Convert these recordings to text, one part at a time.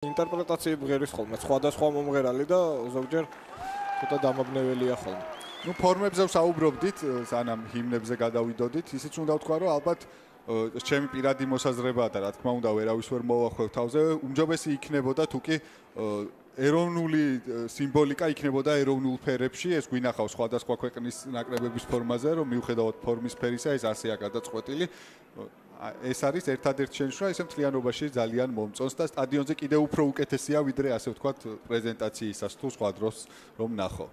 ინტერპრეტაციები ღერის ხოლმე, სხვადასხვა მომღერალი და ზოგჯერ ცოტა დამაბნეველია ხოლმე. ნუ ფორმებზე ვსაუბრობდით, სანამ ჰიმნებზე გადავიდოდით, ისიც უნდა ვთქვა, რომ ალბათ ჩემი პირადი მოსაზრებაა და რა თქმა უნდა ვერავის ვერ მოვახვევ თავზე, უმჯობესი იქნებოდა თუკი ეროვნული სიმბოლიკა იქნებოდა ეროვნულ ფერებში, ეს გვინახავს სხვადასხვა ქვეყნის ნაკრებების ფორმაზე, რომ მიუხედავად ფორმის ფერისა, ეს ასეა გადაწყვეტილი. ეს არის ერთადერთი შენიშვნა, ესე მთლიანობაში ძალიან მომწონს და სტადიონზე კიდევ უფრო უკეთესია, ვიდრე ასე ვთქვათ, პრეზენტაციისას თუ სხვა დროს რომ ნახო.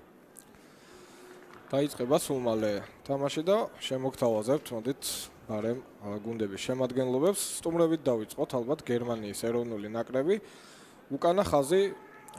დაიწყება სულ მალე თამაში და შემოგთავაზებთ, მოდით ბარემ გუნდების შემადგენლობებს. სტუმრებით დავიწყოთ ალბათ გერმანიის ეროვნული ნაკრები. უკანა ხაზი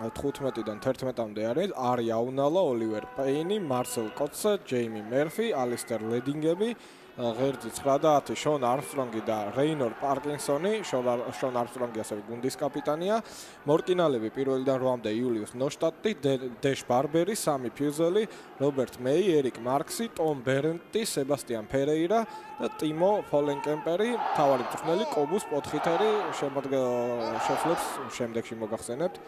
15-დან 11-მდე არის არი აუნალა, ოლივერ პეინი, მარსელ კოტსა, ჯეიმი მერფი, ალისტერ ლედინგები, ღერძი 9 და 10 შონ არმსტრონგი და რეინორ პარკინსონი. შონ არმსტრონგი ასევე გუნდის კაპიტანია. მორკინალები 1-დან 8-მდე იულიუს ნოშტატი, დეშ ბარბერი, სამი ფიუზელი, რობერტ მეი, ერიკ მარქსი, ტომ ბერნტი, სებასტიან ფერეირა და ტიმო ფოლენკემპერი. თავარი მწვრთნელი კობუს პოთხითერი შეძლებს შემდეგში მოგახსენებთ.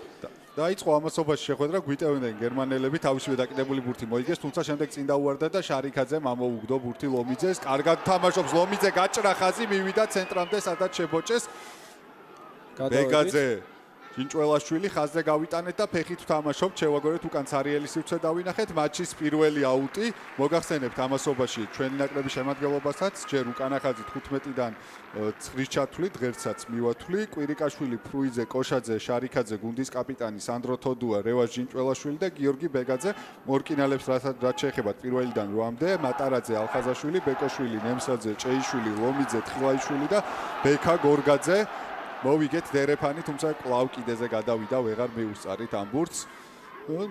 დაიწყო ამასობაში შეხვედრა, გვიტევდნენ გერმანელები, თავისივე დაკიდებული ბურთი მოიგეს, თუმცა შემდეგ წინ დაუვარდა და შარიკაძემ ამოუგდო ბურთი ლომიძეს. კარგად თამაშობს ლომიძე, გაჭრა ხაზი, მივიდა ცენტრამდე, სადაც შებოჭეს. ბეგაძე, ჯინჭველაშვილი ხაზზე გავიტანეთ და ფეხით ვთამაშობთ, შევაგორეთ უკან ცარიელი სივრცე დავინახეთ, მატჩის პირველი აუტი. მოგახსენებთ ამასობაში ჩვენი ნაკრების შემადგენლობასაც, ჯერ უკანა ხაზი 15-დან 9-ის ჩათვლით, ღერცაც მივათვლი, კვირიკაშვილი, ფრუიძე, კოშაძე, შარიკაძე, გუნდის კაპიტანი სანდრო თოდუა, რევაზ ჯინჭველაშვილი და გიორგი ბეგაძე. მორკინალებს რაც შეეხებათ 1-დან 8-მდე, მატარაძე, ალხაზაშვილი, ბეკოშვილი, ნემსაძე, ჭეიშვილი, ლომიძე, თხილაიშვილი და ბექა გორგაძე. მოვიგეთ დერეფანი, თუმცა კლავ კიდეზე გადავიდა, ვეღარ მიუსწარით ამ ბურთს.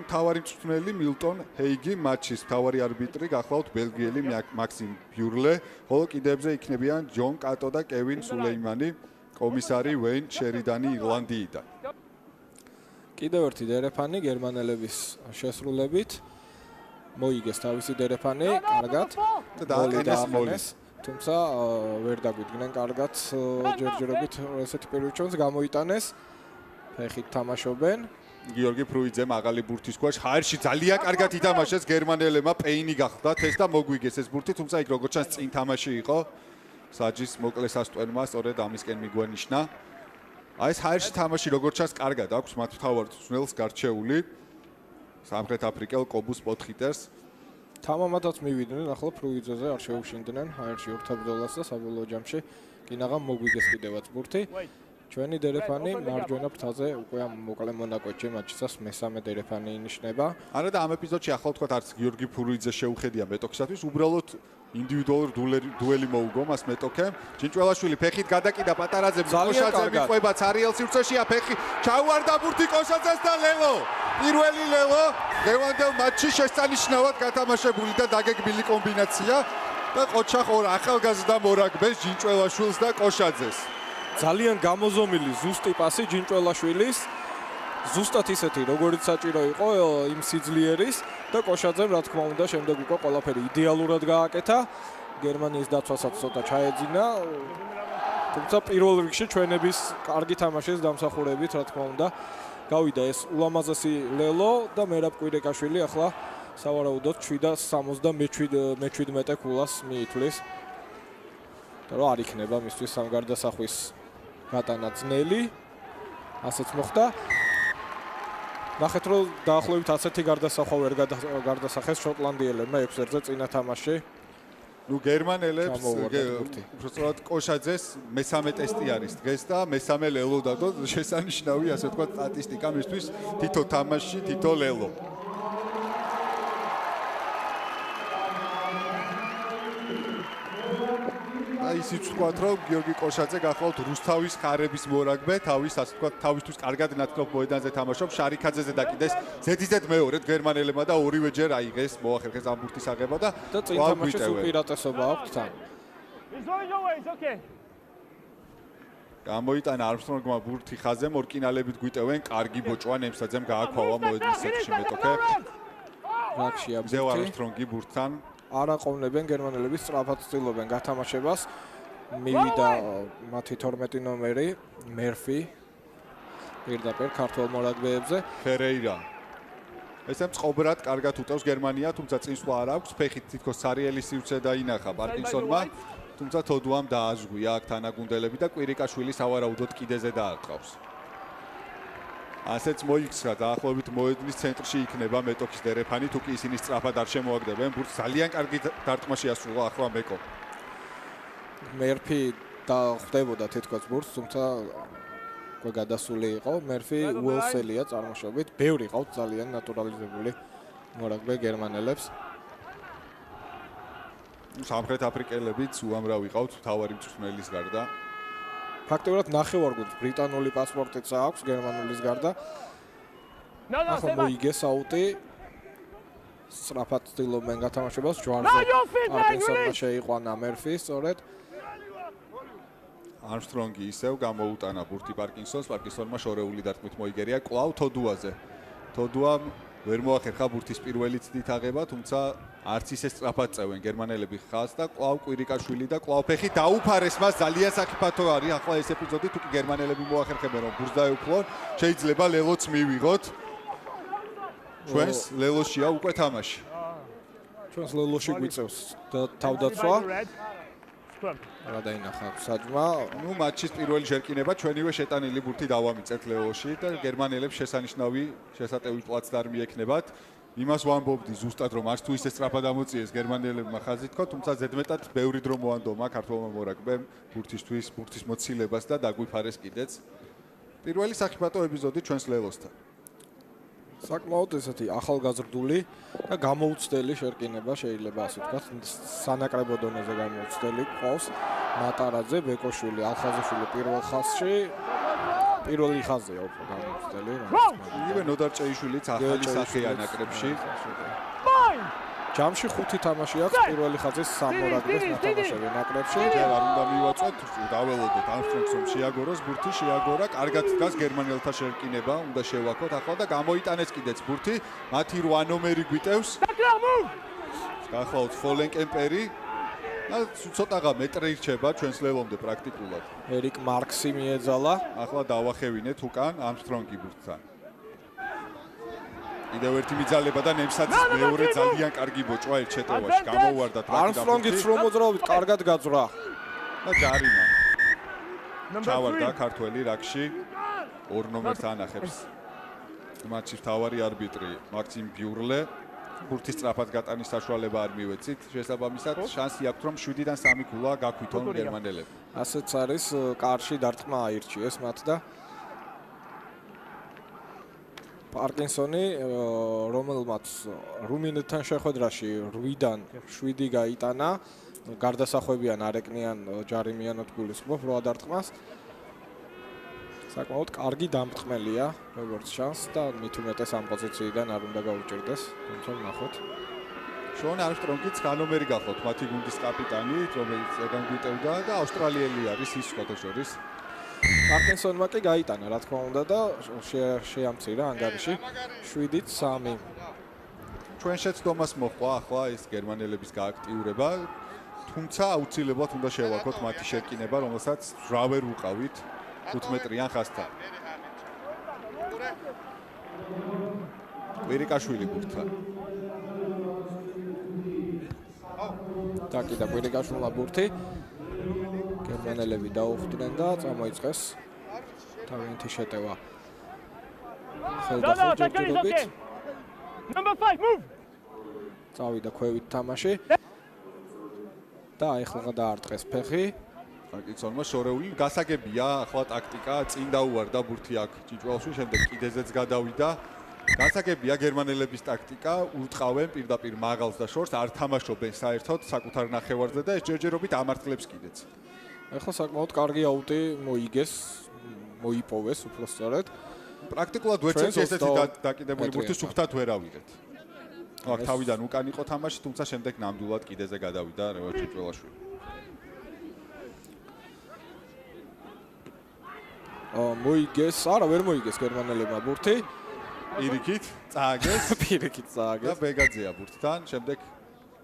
მთავარი მწვრთნელი მილტონ ჰეიგი, მატჩის მთავარი არბიტრი გახლავთ ბელგიელი მაქსიმ ბიურლე, ხოლო კიდეებზე იქნებიან ჯონ კატო და კევინ სულეიმანი, კომისარი ვეინ შერიდანი ირლანდიიდან. კიდევ ერთი დერეფანი გერმანელების შესრულებით. მოიგეს თავისი დერეფანი, კარგად. და დააყენეს მოლი. თუმცა ვერ დაგვიდგნენ კარგად ჯერჯერობით ესეთი პირველჩონს გამოიტანეს. ფეხით თამაშობენ. გიორგი ფრუიძე მაღალი ბურთის ქვეშ ჰაერში ძალიან კარგად ითამაშეს გერმანელებმა, პეინი გახდათ ეს და მოგვიგეს ეს ბურთი, თუმცა იქ როგორც ჩანს წინ თამაში იყო. საჯის მოკლე სასტვენმა სწორედ ამისკენ მიგვენიშნა. აი ეს ჰაერში თამაში როგორც ჩანს კარგად აქვს მათ მთავარ მწვრთნელს გარჩეული. სამხრეთ აფრიკელ კობუს პოთხიტერს. თამამადაც მივიდნენ, ახლა ფრუიძეზე არ შეუშინდნენ ჰაერში ორთაბრძოლას და საბოლოო ჯამში კინაღამ მოგვიგეს კიდევაც ბურთი. ჩვენი დერეფანი მარჯვენა ფრთაზე უკვე მოკლე მონაკვეთში მატჩისას მესამე დერეფანი ინიშნება. არა და ამ ეპიზოდში ახლა ვთქვათ არც გიორგი ფრუიძე შეუხედია მეტოქისათვის, უბრალოდ ინდივიდუალური დუელი მოუგო მას მეტოქემ. ჯინჭველაშვილი ფეხით გადაკიდა პატარაძემ, კოშაძე მიყვება ცარიელ სივრცეშია, ფეხი ჩაუვარდა ბურთი კოშაძეს და ლელო. პირველი ლელო დღევანდელ მატჩში შესანიშნავად გათამაშებული და დაგეგმილი კომბინაცია და ყოჩახ ორ ახალგაზრდა მორაგბეს ჯინჭველაშვილს და კოშაძეს. ძალიან გამოზომილი ზუსტი პასი ჯინჭველაშვილის, ზუსტად ისეთი როგორც საჭირო იყო იმ სიძლიერის და კოშაძემ რა თქმა უნდა შემდეგ უკვე ყველაფერი იდეალურად გააკეთა. გერმანიის დაცვასაც ცოტა ჩაეძინა, თუმცა პირველ რიგში ჩვენების კარგი თამაშის დამსახურებით რა თქმა უნდა გავიდა ეს ულამაზესი ლელო და მერაბ კვირიკაშვილი ახლა სავარაუდოდ 7.77 კულას მიითვლის. და რა არ იქნება მისთვის ამ გარდასახვის გატანა ძნელი. ასეც მოხდა. ნახეთ რომ დაახლოებით ასეთი გარდასახვა ვერ გარდასახეს შოტლანდიელებმა 6-ზე წინა თამაში. ნუ გერმანელებს უბრალოდ კოშაძეს მესამე ტესტი არის დღეს და მესამე ლელო დადო, შესანიშნავი ასე ვთქვათ სტატისტიკა მისთვის თითო თამაში თითო ლელო. ისიც ვთქვათ რომ გიორგი კოშაძე გახლავთ რუსთავის ხარების მორაგბე, თავის ასე ვთქვათ თავისთვის კარგად ნათქვამ მოედანზე თამაშობს, შარიკაძეზე დაკიდეს ზედიზედ მეორედ გერმანელებმა და ორივეჯერ აიღეს მოახერხეს ამ ბურთის აღება და წინ თამაშის უპირატესობა აქვს თან. გამოიტანა არმსტრონგმა ბურთი ხაზზე, მორკინალებით გვიტევენ, კარგი ბოჭვა ნემსაძემ გააქვალა მოედნის ცენტრში მეტოქე. რაქშია ბურთი. არმსტრონგი ბურთთან არ აყოვნებენ გერმანელები, სწრაფად ცდილობენ გათამაშებას. მივიდა მათი 12 ნომერი მერფი პირდაპირ ქართველ მორაგბეებზე. ფერეირა. ესე მწყობრად კარგად უტევს გერმანია, თუმცა წინსვლა არ აქვს. ფეხით თითქოს სარიელის სივრცე დაინახა პარკინსონმა, თუმცა თოდუამ დააზღვია აქ თანაგუნდელები და კვირიკაშვილი სავარაუდოდ კიდეზე დაარტყავს. ასეც მოიქცხრა დაახლოებით მოედნის centrში იქნება მეტოქის დერეფანი, თუ კი ისინი სწრაფად არ შემოაგდებენ. ბურთს ძალიან კარგი დარტყმა შეასრულა ახლა მეკო. მერფი დახვდებოდა თითქოს ბურთს, თუმცა უკვე გადასული იყო. მერფი უელსელია წარმოშობით, ბევრი ყავთ ძალიან ნატურალიზებული მორაგბე გერმანელებს. სამხრეთ აფრიკელებიც უამრავი ყავთ თავარი მწვრთნელის გარდა. ფაქტობრივად ნახევარგულს ბრიტანული პასპორტიც აქვს გერმანულის გარდა. ახლა მოიგეს აუტი. სწრაფად ცდილობენ გათამაშებას ჯვარზე. პარკინსონმა შეიყვანა მერფი, სწორედ. Armstrong-ი ისევ გამოუტანა ბურთი პარკინსონს, პარკინსონმა შორეული დარტყმით მოიგერია კვლავ თოდუაზე. თოდუამ ვერ მოახერხა ბურთის პირველი ცდით აღება, თუმცა არც ისე სწრაფად წევენ გერმანელები ხაზს და კვლავ კვირიკაშვილი და კვლავ ფეხი დაუფარეს მას ძალიან საფათო არის ახლა ეს ეპიზოდი თუ კი გერმანელები მოახერხებენ რომ ბურთს დაეუფლონ, შეიძლება ლელოც მივიღოთ. ჩვენს ლელოშია უკვე თამაში. ჩვენს ლელოში გვიწევს თავდაცვა. რა დაინახა საჯმა. ნუ მატჩის პირველი შერკინება ჩვენივე შეტანილი ბურთი დავამიწეთ ლელოში და გერმანელებს შესანიშნავი შესატევი პლაცდარმი ექნებათ. იმას ვამბობდი ზუსტად რომ არც თუ ისე სწრაფად ამოწიეს გერმანელებმა ხაზი თქო, თუმცა ზედმეტად ბევრი დრო მოანდომა ქართველმა მორაგბემ ბურთისთვის, ბურთის მოცილებას და დაგვიფარეს კიდეც. პირველი საფათო ეპიზოდი ჩვენს ლელოსთან. საკმაოდ ესეთი ახალგაზრდული და გამოუცდელი შერკინება შეიძლება ასე ვთქვათ. სანაკრებო დონეზე გამოუცდელი ყავს მატარაძე, ბეკოშვილი, ალხაზაშვილი პირველ ხაზში. პირველი ხაზია უფრო გამოუცდელი. იგივე ნოდარჭეიშვილიც ახალი სახეა ნაკრებში. ჯამში 5 თამაში აქვს პირველი ხაზის სამორაგბეს ნათამაშები ნაკრებში. ჯერ არ უნდა მივაწვეთ, დაველოდოთ Armstrong-ს რომ შეაგოროს ბურთი, შეაგორა, კარგად დგას გერმანელთა შერკინება, უნდა შევაქოთ ახლა და გამოიტანეს კიდეც ბურთი, მათი 8 ნომერი გვიტევს. გახლავთ ფოლენკემპერი. და ცოტაღა მეტრი რჩება ჩვენს ლელომდე პრაქტიკულად. ერიკ მარქსი მიეძალა. ახლა დავახევინეთ უკან Armstrong-ი ბურთთან. კიდევ ერთი მიძალება და ნემსაძის მეორე ძალიან კარგი ბოჭვა ერთ შეტევაში გამოვარდა ტრაკი და Armstrong-იც რომ მოძრაობით კარგად გაძვრა და ჯარიმა. ჩავარდა ქართველი რაკში 2 ნომერს ანახებს. მატჩის თავარი არბიტრი მაქსიმ ბიურლე. ბურთის სწრაფად გატანის საშუალება არ მივეცით. შესაბამისად შანსი აქვს რომ 7-დან 3 გოლა გაქვითონ გერმანელები. ასეც არის კარში დარტყმა აირჩიეს მათ და პარკინსონი რომელმაც რუმინეთთან შეხვედრაში 8-დან 7 გაიტანა, გარდასახვებიან არეკნიან ჯარიმიანად გულისხმობ 8 დარტყმას. საკმაოდ კარგი დამტყმელია, როგორც შანს და მით უმეტეს ამ პოზიციიდან არ უნდა გაუჭირდეს, თუმცა ნახოთ. შონ Armstrong-იც განომერი გახლავთ მათი გუნდის კაპიტანი, რომელიც ეგან გვიტევდა და ავსტრალიელი არის ის სხვადასხვის. პარკინსონმა კი გაიტანა, რა თქმა უნდა და შეამცირა ანგარიში 7-3. ჩვენ შეცდომას მოხდა ახლა ეს გერმანელების გააქტიურება, თუმცა აუცილებლად უნდა შევაქოთ მათი შერკინება, რომელსაც რა ვერ უყავით 15-რიან ხაზთან. კვირიკაშვილი ბურთთან. და კვირიკაშვილმა ბურთი გერმანელები დაუხვდნენ და წამოიწყეს თავიანთი შეტევა. ხელდახელჯერჯერობით. Number 5 move. წავიდა ქვევით თამაში. და ახლა დაარტყეს ფეხი. პარკინსონმა შორეული გასაგებია ახლა ტაქტიკა წინ დაუვარდა ბურთი აქ ჭიჭვალში, შემდეგ კიდეზეც გადავიდა. გასაგებია გერმანელების ტაქტიკა, ურტყავენ პირდაპირ მაღალს და შორს, არ თამაშობენ საერთოდ საკუთარ ნახევარზე და ეს ჯერჯერობით ამართლებს კიდეც. ახლა საკმაოდ კარგი აუტი მოიგეს, მოიპოვეს უფრო სწორად. პრაქტიკულად ვერცერთი ესეთი დაკიდებული ბურთი სუფთად ვერ ავიღეთ. აქ თავიდან უკან იყო თამაში, თუმცა შემდეგ ნამდვილად კიდეზე გადავიდა რევან ჭიჭვალაშვილი. მოიგეს, არა ვერ მოიგეს გერმანელებმა ბურთი. პირიქით წააგეს, პირიქით წააგეს. და ბეგაძეა ბურთთან, შემდეგ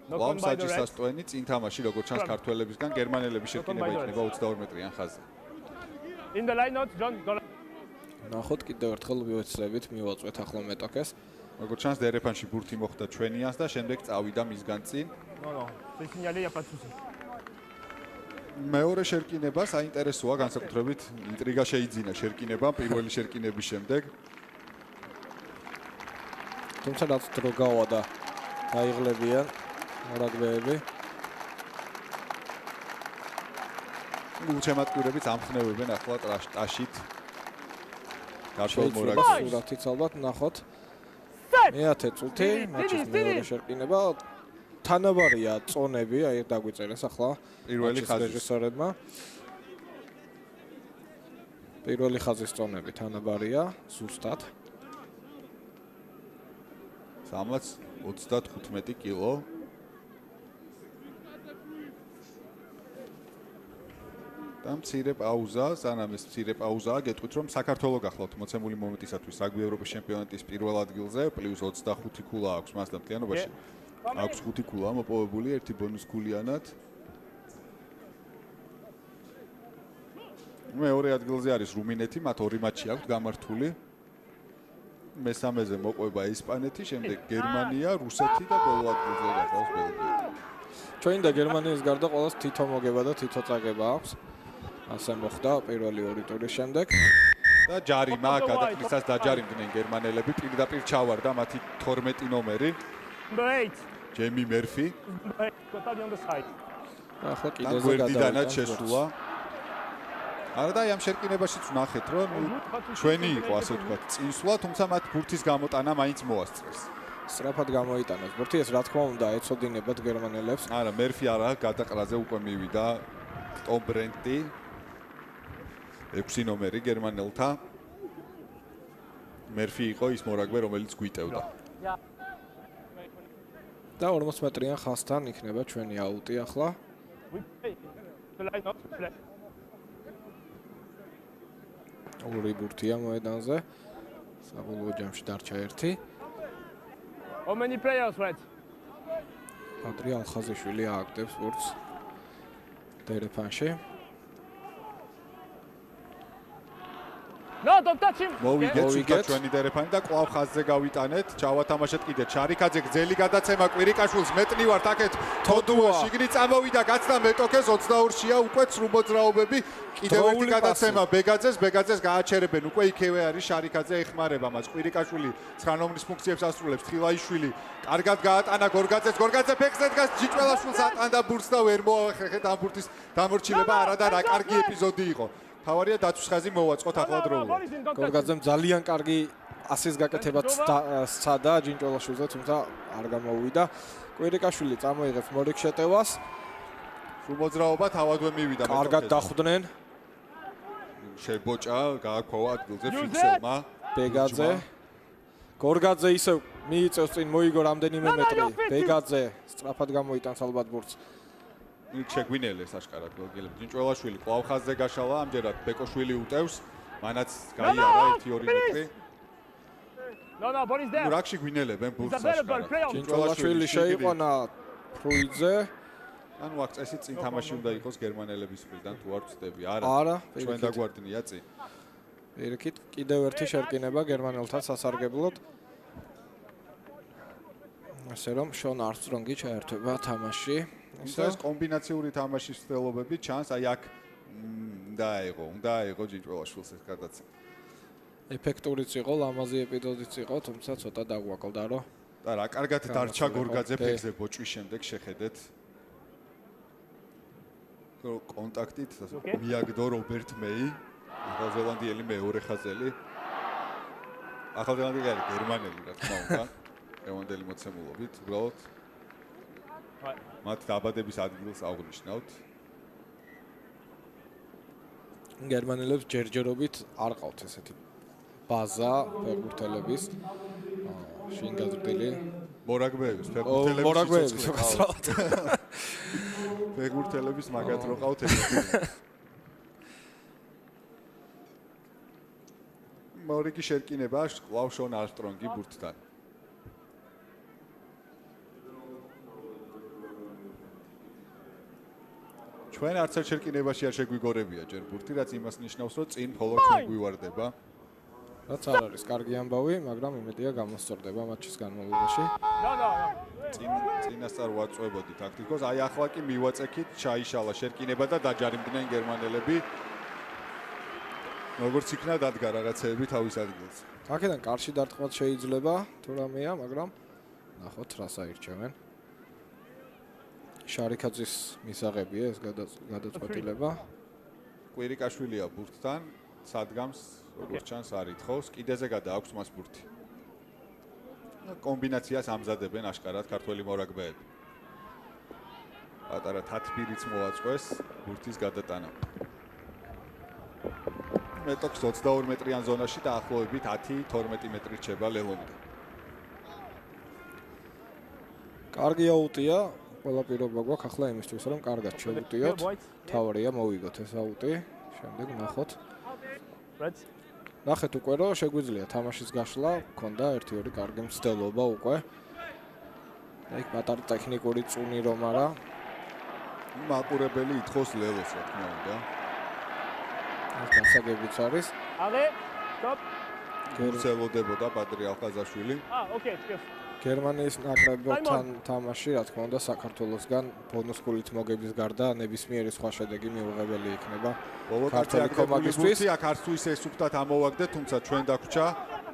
ლამ საჯისასტვენი წინ თამაში როგორც ჩანს ქართველებისგან გერმანელების შეკინება იქნება 22 მეტრიან ხაზზე. In the line out, John. ნახოთ კიდევ ერთხელ ვიოცლებით მივაწვეთ ახლა მეტოქეს. როგორც ჩანს დერეფანში ბურთი მოხვდა ჩვენიანს და შემდეგ წავიდა მისგან წინ. Non, c'est signalé, y a pas de souci. მეორე შერკინება საინტერესოა, განსაკუთრებით ინტრიგა შეიძინა შერკინებამ პირველი შერკინების შემდეგ. თუმცა რაც დრო გავა და დაიღლებიან მორაგბეები. გულშემატკივრებიც ამხნევებენ ახლა ტაშით. გასულ შეიძლება მორაგბეებს. სურათიც ალბათ ნახოთ. Set! მეათე წუთი, მაჩის მეორე შერკინება. თანაბარია წონები, აი დაგვიწერეს ახლა პირველი ხაზის რეჟისორებმა. პირველი ხაზის წონები თანაბარია, ზუსტად. 335 კილო. და მცირე პაუზა, სანამ ეს მცირე პაუზაა, გეტყვით რომ საქართველოს გახლავთ მოცემული მომენტისათვის რაგბი ევროპის ჩემპიონატის პირველ ადგილზე, პლუს 25 ქულა აქვს მას და მთლიანობაში. აქვს 5 ქულა მოპოვებული, ერთი ბონუს ქულიანად. მეორე ადგილზე არის რუმინეთი, მათ 2 მატჩი აქვს გამართული. მესამეზე მოყვება ესპანეთი, შემდეგ გერმანია, რუსეთი და ბოლო ადგილზე გახლავს ბელგია. ჩვენ და გერმანიის გარდა ყოველს თითო მოგება და თითო წაგება აქვს. ასე მოხდა პირველი ორი ტურის შემდეგ. და ჯარიმა გადაყრისას დაჯარიმდნენ გერმანელები, პირდაპირ ჩავარდა მათი 12 ნომერი, Number 8. ჯემი მერფი. Number 8. Totally on the side. ახლა და კიდეზე გვერდიდანაც შესულა. არა და ამ შერკინებაშიც ვნახეთ, რომ ჩვენი იყო ასე ვთქვათ, წინსვლა, თუმცა მათ ბურთის გამოტანა მაინც მოასწრეს. სწრაფად გამოიტანეს. ბურთი ეს რა თქმა უნდა ეცოდინებათ გერმანელებს. არა, მერფი არა, გადაყრაზე უკვე მივიდა ტომ ბრენტი. 6 ნომერი გერმანელთა. მერფი იყო ის მორაგბე, რომელიც გვიტევდა. და 40 მეტრიან ხაზთან იქნება ჩვენი აუტი ახლა. We play. The line up. Play. ორი ბურთია მოედანზე. საბოლოო ჯამში დარჩა ერთი. How many players, Red? ადრე ალხაზიშვილი ააგდებს ბურთს დერეფანში. No, don't touch him. მოვიგეთ Okay. სულთა ჩვენი დერეფანი და კვლავ ხაზზე გავიტანეთ. ჩავათამაშეთ კიდე ჩარიქაძე გძელი გადაცემა კვირიკაშვილს მეტნივართ აქეთ თოდუა შიგნით წამოვიდა გაცდა მეტოქეს 22-შია უკვე ცრუმოძრაობები კიდევ ერთი გადაცემა ბეგაძეს გააჩერებენ უკვე იქევე არის შარიქაძე ეხმარება მას კვირიკაშვილი 9 ნომრის ფუნქციებს ასრულებს ხილაიშვილი კარგად გაატანა გორგაძე ფეხზე დგას ჯიჭველაშვილს ატანდა ბურთს და ვერ მოახერხეთ ამ ბურთის დამორჩილება არა და რა კარგი ეპიზოდი იყო თავარია დაცვის ხაზი მოვაწყოთ ახლა დროულად. გორგაძემ ძალიან კარგი ასის გაკეთებაც სცადა ჯინჭოლაშვილზე, თუმცა არ გამოუვიდა. კვირიკაშვილი წამოიღებს მორიგ შეტევას. სრულმოძრაობა თავადვე მივიდა კარგად დახვდნენ შებოჭა, გააქვავა ადგილზე ფიქსელმა. ბეგაძე. გორგაძე ისევ მიიწევს წინ მოიგო რამდენიმე მეტრი. ბეგაძე სწრაფად გამოიტანს ალბათ ბურთს. შეგვინელეს აშკარად გოგილები. ჯინჭველაშვილი კვლავ ხაზზე გაშალა, ამჯერად ბეკოშვილი უტევს. მანაც გაიარა 1-2 მეტრი. No, ball is there. რაკში გვინელებენ ბურთს It's available. აშკარად. Play on. ჯინჭოლაშვილი შეიყვანა ფრუიძე. ანუ აქ წესით წინ თამაში უნდა იყოს გერმანელების მხრიდან თუ არ ვწდები. არა, ჩვენ დაგვარდნია წინ. პირიქით კიდევ ერთი შერკინება გერმანელთა სასარგებლოდ. ასე რომ შონ არსტრონგი ჩაერთვება თამაში. ეს კომბინაციური თამაშის ცდილობები ჩანს, აი აქ უნდა აიღო ჯინჭველაშვილს ეს გადაცემა. ეფექტურიც იყო, ლამაზი ეპიზოდიც იყო, თუმცა ცოტა დაგვაკლდა რომ და რა კარგად დარჩა გორგაძე ფეხზე ბოჭვის შემდეგ შეხედეთ. კონტაქტით მიაგდო რობერტ მეი, ახალზელანდიელი მეორე ხაზელი. ახალზელანდიელი გერმანელი რა თქმა უნდა. ევანდელი მოცემულობით, უბრალოდ მათ დაბადების ადგილს აღნიშნავთ. გერმანელებს ჯერჯერობით არ ყავთ ესეთი ბაზა ფეხბურთელების შინგაზრდილი მორაგბეების მორაგბეების უბრალოდ ფეხბურთელების მაგათ რო ყავთ ესეთი. მორიგი შერკინება კვლავ შონ არსტრონგი ბურთთან. ჩვენ არც ერთ შერკინებაში არ შეგვიგორებია ჯერ ბურთი, რაც იმას ნიშნავს, რომ წინ მხოლოდ ჩვენ გვივარდება. რაც არ არის კარგი ამბავი, მაგრამ იმედია გამოსწორდება მატჩის განმავლობაში. No. წინასწარ ვაწვევოდი ტაქტიკოს. აი ახლა კი მივაწექით, ჩაიშალა შერკინება და დაჯარიმდნენ გერმანელები. როგორც იქნა დადგა რაღაცეები თავის ადგილზე. აქედან კარში დარტყმაც შეიძლება თუ რამეა, მაგრამ ნახოთ რას აირჩევენ. შარიქაძის მისაღებია ეს გადაწყვეტილება. კვირიკაშვილია ბურთთან, სადგამს როგორც ჩანს არ ითხოვს, კიდეზე გადააქვს მას ბურთი. კომბინაციას ამზადებენ აშკარად ქართველი მორაგბეები. პატარა თათბირიც მოაწყვეს ბურთის გადატანა. მეტოქს 22 მეტრიან ზონაში დაახლოებით 10-12 მეტრი რჩება ლელომდე. კარგი აუტია, ყველა პირობა გვაქვს ახლა იმისთვის, რომ კარგად შევუტიოთ. თავარია მოვიგოთ ეს აუტი, შემდეგ ნახოთ. ნახეთ უკვე რომ შეგვიძლია თამაშის გაშლა, მქონდა 1-2 კარგი მცდელობა უკვე. აი პატარა ტექნიკური წუნი რომ არა. მაყურებელი ითხოვს ლელოს რა თქმა უნდა. ეს გასაგებიც არის. Ale, stop. გერცელოდებოდა ბადრი ალხაზაშვილი. Okay, yes. გერმანიის ნაკრებთან თამაში, რა თქმა უნდა, საქართველოსგან ბონუს გულით მოგების გარდა ნებისმიერი სხვა შედეგი მიუღებელი იქნება. ქართული კომანდისთვის აქ არც თუ ისე სუფთად ამოვაგდეთ, თუმცა ჩვენ დაგვრჩა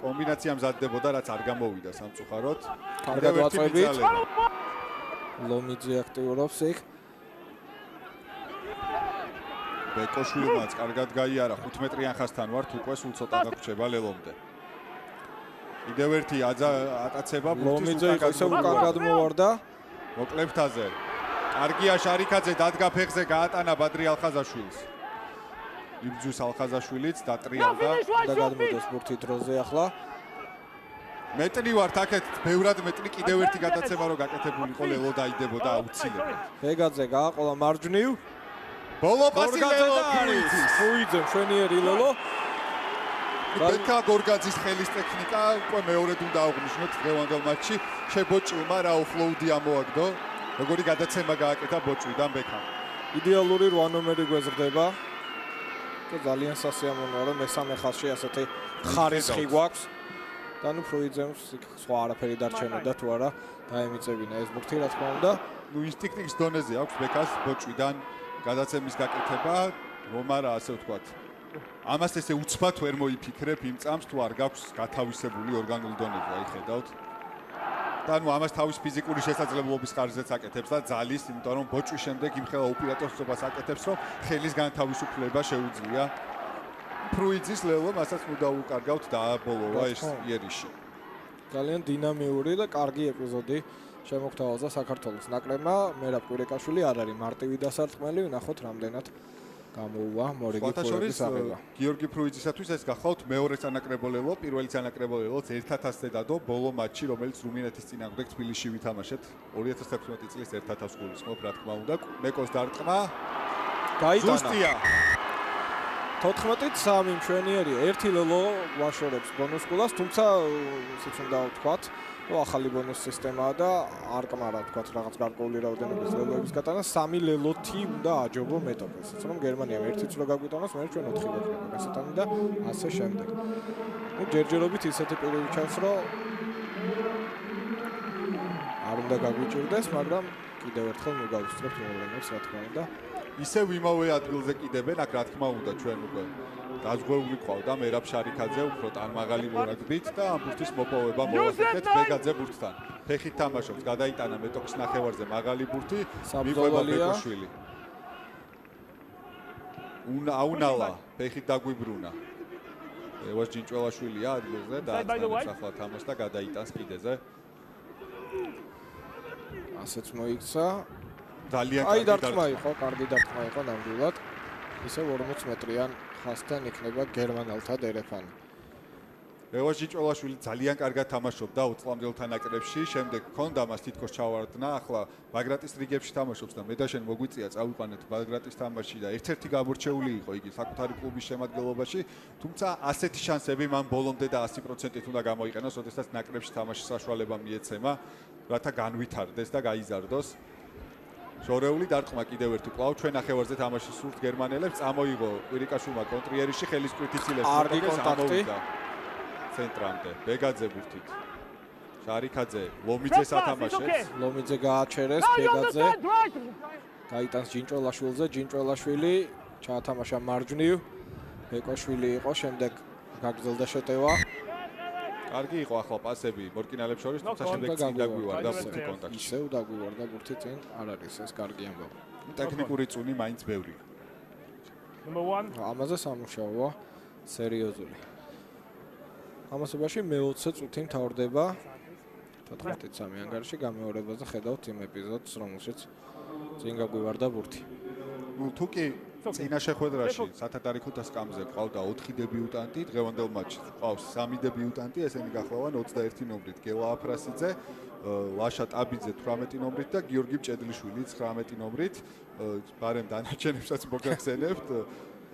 კომბინაცია მზადდებოდა, რაც არ გამოვიდა სამწუხაროდ. კარგად ვაწვევით. ლომიძე აქტიურობს იქ. ბეკოშვილმაც კარგად გაიარა 5 მეტრიან ხასთან ვართ, უკვე სულ ცოტა დაგვრჩება ლელომდე. კიდევ ერთი ატაცება ლომიძე ისე უკან გადმოვარდა. მოკლეფთაზე. კარგია შარიქაძე დადგა ფეხზე გაატანა ბადრი ალხაზაშვილს. იბძვის ალხაზაშვილიც დატრიალდა და გადმოდის ბურთი დროზე ახლა. მეტრი ვართ აქეთ, ბევრად მეტრი კიდევ ერთი გადაცემა რო გაკეთებულიყო ლელო დაიდებოდა აუცილებლად. ბეგაძე გააყოლა მარჯვნივ. ბოლო პასი ლელო ფუიძე მშვენიერი ლელო. ბექა გორგაძის ხელის ტექნიკა უკვე მეორედ უნდა აღვნიშნოთ დღევანდელ მატჩში. შებოჭილმა რა ოფლოუდი ამოაგდო. როგორი გადაცემა გააკეთა ბოჭვიდან ბექამ. იდეალური 8 ნომერი გვეზრდება. და ძალიან სასიამოვნოა რომ მესამე ხაზში ასეთი ხარისხი გვაქვს. და ნუ ფრუიძემს სხვა არაფერი დარჩენოდა თუ არა დაემიწებინა ეს ბურთი რა თქმა უნდა. ნუ ინსტინქტის დონეზე აქვს ბეკას ბოჭვიდან გადაცემის გაკეთება, რომ არა ასე ვთქვათ. ამას ესე უცბად ვერ მოიფიქრებ იმ წამს თუ არ გაქვს გათავისებული ორგანული დონეზე, აი ხედავთ. და ნუ ამას თავის ფიზიკური შესაძლებლობის ხარჯზეც აკეთებს და ძალის, იმიტომ რომ ბოჭვის შემდეგ იმხელა უპირატესობას აკეთებს, რომ ხელის განთავისუფლება შეუძლია. ფრუიძის ლელო მასაც ნუ დაუკარგავთ დააბოლოვა ეს იერიში. ძალიან დინამიური და კარგი ეპიზოდი შემოგთავაზა საქართველოს ნაკრებმა. მერაბ კვირიკაშვილი არ არის მარტივი დასარტყმელი, ნახოთ რამდენად გამოუვა მორიგი ფულების აღება. გიორგი ფრუიძისათვის ეს გახავთ მეორე სანაკრებო ლელო, პირველი სანაკრებო ლელოც 1-1000-ზე დადო ბოლო მატჩი, რომელიც რუმინეთის წინააღმდეგ თბილისში ვითამაშეთ 2016 წლის 1000 გულისხმობ, რა თქმა უნდა, მეკოს დარტყმა გაიტანა. ზუსტია. 14-3 მშვენიერი, ერთი ლელო ვაშორებს ბონუს გულას, თუმცა ისიც უნდა ვთქვათ, რომ ახალი ბონუს სისტემაა და არ კმარა ვთქვათ რაღაც გარკვეული რაოდენობის ლელოების გატანა, 3 ლელოთი უნდა აჯობო მეტოქეს. ისე რომ გერმანიამ ერთიც რო გაგვიტანოს, მე ჩვენ 4 ვაკრება გასატანი და ასე შემდეგ. ნუ ჯერჯერობით ისეთი პირი ჩანს, რომ არ უნდა გაგვიჭირდეს, მაგრამ კიდევ ერთხელ ნუ გავუსწრებთ მოვლენებს, რა თქმა უნდა. ისევ იმავე ადგილზე კიდებენ, აქ რა თქმა უნდა ჩვენ უკვე დაზღვეული ყავდა მერაბ შარიქაძე უფრო ტანმაღალი მორაგბით და ამ ბურთის მოპოვება მოახერხეთ ბეგაძე ბურთთან. ფეხით თამაშობს, გადაიტანა მეტოქის ნახევარზე მაღალი ბურთი, მიყვება ბეკოშვილი. აუნალა, ფეხით დაგვიბრუნა. ევას ჯინჭველაშვილია ადგილზე და ახლა თამაშს და გადაიტანს კიდეზე. ასეც მოიქცა. ძალიან აი დარტყმა იყო, კარგი დარტყმა იყო ნამდვილად. ისე 40 მეტრიან ხასთან იქნება გერმანელთა დერეფანი. ევას ჯინჭველაშვილი ძალიან კარგად თამაშობდა 20 წლამდელთა ნაკრებში, შემდეგ ჰქონდა მას თითქოს ჩავარდნა, ახლა ბაგრატის რიგებში თამაშობს და მე და შენ მოგვიწია წავიყვანეთ ბაგრატის თამაში და ერთ-ერთი გამორჩეული იყო იგი საკუთარი კლუბის შემადგენლობაში, თუმცა ასეთი შანსები მან ბოლომდე და 100%-ით უნდა გამოიყენოს, როდესაც ნაკრებში თამაშის საშუალება მიეცემა, რათა განვითარდეს და გაიზარდოს. შორეული დარტყმა კიდევ ერთი კვლავ ჩვენ ნახევარზე თამაშის სურთ გერმანელებს, წამოიღო კვირიკაშვილმა კონტრიერიში ხელის კრით იცილეს კარგი კონტაქტი. ცენტრამდე. ბეგაძე ბურთით. შარიქაძე ლომიძეს ათამაშებს. ლომიძე გააჩერეს, ბეგაძე გაიტანს ჯინჭველაშვილზე, ჯინჭველაშვილი ჩაათამაშა მარჯვნივ. ბეკოშვილი იყო, შემდეგ გაგრძელდა შეტევა. კარგი იყო ახლა პასები მორკინალებს შორის, თუმცა შემდეგ წინ დაგვივარდა ბურთი კონტაქტში. ისევ დაგვივარდა ბურთი წინ, არ არის ეს კარგი ამბავი. ტექნიკური წუნი მაინც ბევრი. Number 1. ამაზე სამუშაოა სერიოზული. ამასობაში მე-20 წუთი მთავრდება 14-3 ანგარიში გამეორებაზე ხედავთ იმ ეპიზოდს, რომელშიც წინ გაგვივარდა ბურთი. ნუ თუ კი წინა შეხვედრაში სათადარიქო დასკამზე ყავდა 4 დებიუტანტი, დღევანდელ მატჩში ყავს 3 დებიუტანტი, ესენი გახლავენ 21 ნომრით გელა აფრასიძე, ლაშა ტაბიძე 18 ნომრით და გიორგი მჭედლიშვილი 19 ნომრით. ბარემ დანარჩენებსაც მოგახსენებთ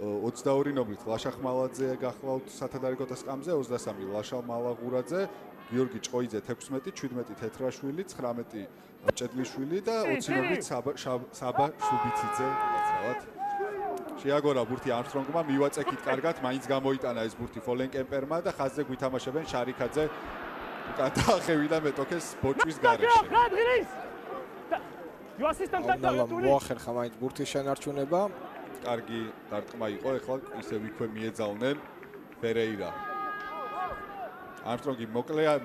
22 ნომრით ლაშა ხმალაძე გახლავთ სათადარიქო დასკამზე, 23 ლაშა მალაღურაძე, გიორგი ჭყოიძე 16, 17 თეთრაშვილი, 19 მჭედლიშვილი და 20 ნომრით საბა შუბიციძე გაცრავად. შეაგორა ბურთი არმსტრონგმა, მივაწექით კარგად, მაინც გამოიტანა ეს ბურთი ფოლენკემპერმა და ხაზზე გვითამაშებენ შარიქაძე უკან დაახევინა მეტოქეს ბოჭვის გარეშე. მოახერხა მაინც ბურთის შენარჩუნება. კარგი დარტყმა იყო, ეხლა ისევ იქვე მიეძავნენ ფერეირა. არმსტრონგი